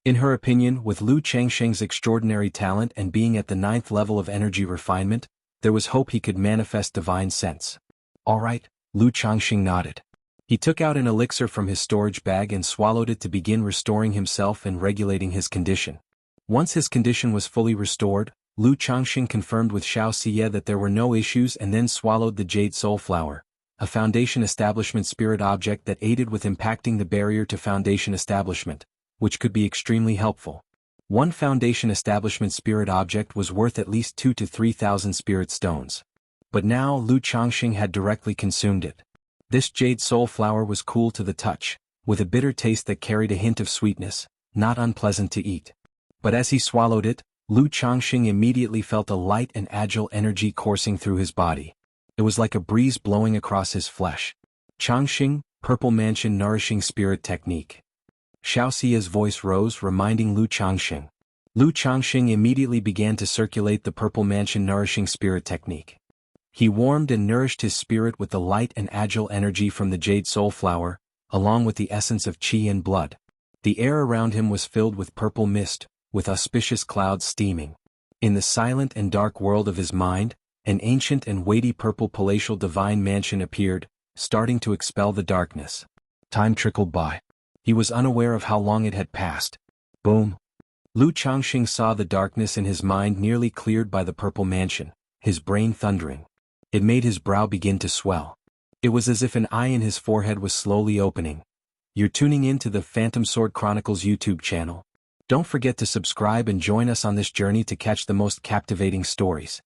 In her opinion, with Lu Changxing's extraordinary talent and being at the 9th level of energy refinement, there was hope he could manifest divine sense. All right, Lu Changxing nodded. He took out an elixir from his storage bag and swallowed it to begin restoring himself and regulating his condition. Once his condition was fully restored, Lu Changxing confirmed with Xianxia that there were no issues and then swallowed the jade soul flower, a Foundation Establishment spirit object that aided with impacting the barrier to Foundation Establishment, which could be extremely helpful. One Foundation Establishment spirit object was worth at least 2,000 to 3,000 spirit stones. But now Lu Changxing had directly consumed it. This jade soul flower was cool to the touch, with a bitter taste that carried a hint of sweetness, not unpleasant to eat. But as he swallowed it, Lu Changxing immediately felt a light and agile energy coursing through his body. It was like a breeze blowing across his flesh. Changxing, Purple Mansion Nourishing Spirit Technique. Xiaoxia's voice rose, reminding Lu Changxing. Lu Changxing immediately began to circulate the Purple Mansion Nourishing Spirit Technique. He warmed and nourished his spirit with the light and agile energy from the jade soulflower, along with the essence of qi and blood. The air around him was filled with purple mist, with auspicious clouds steaming. In the silent and dark world of his mind, an ancient and weighty purple palatial divine mansion appeared, starting to expel the darkness. Time trickled by. He was unaware of how long it had passed. Boom. Lu Changxing saw the darkness in his mind nearly cleared by the purple mansion, his brain thundering. It made his brow begin to swell. It was as if an eye in his forehead was slowly opening. You're tuning in to the Phantom Sword Chronicles YouTube channel. Don't forget to subscribe and join us on this journey to catch the most captivating stories.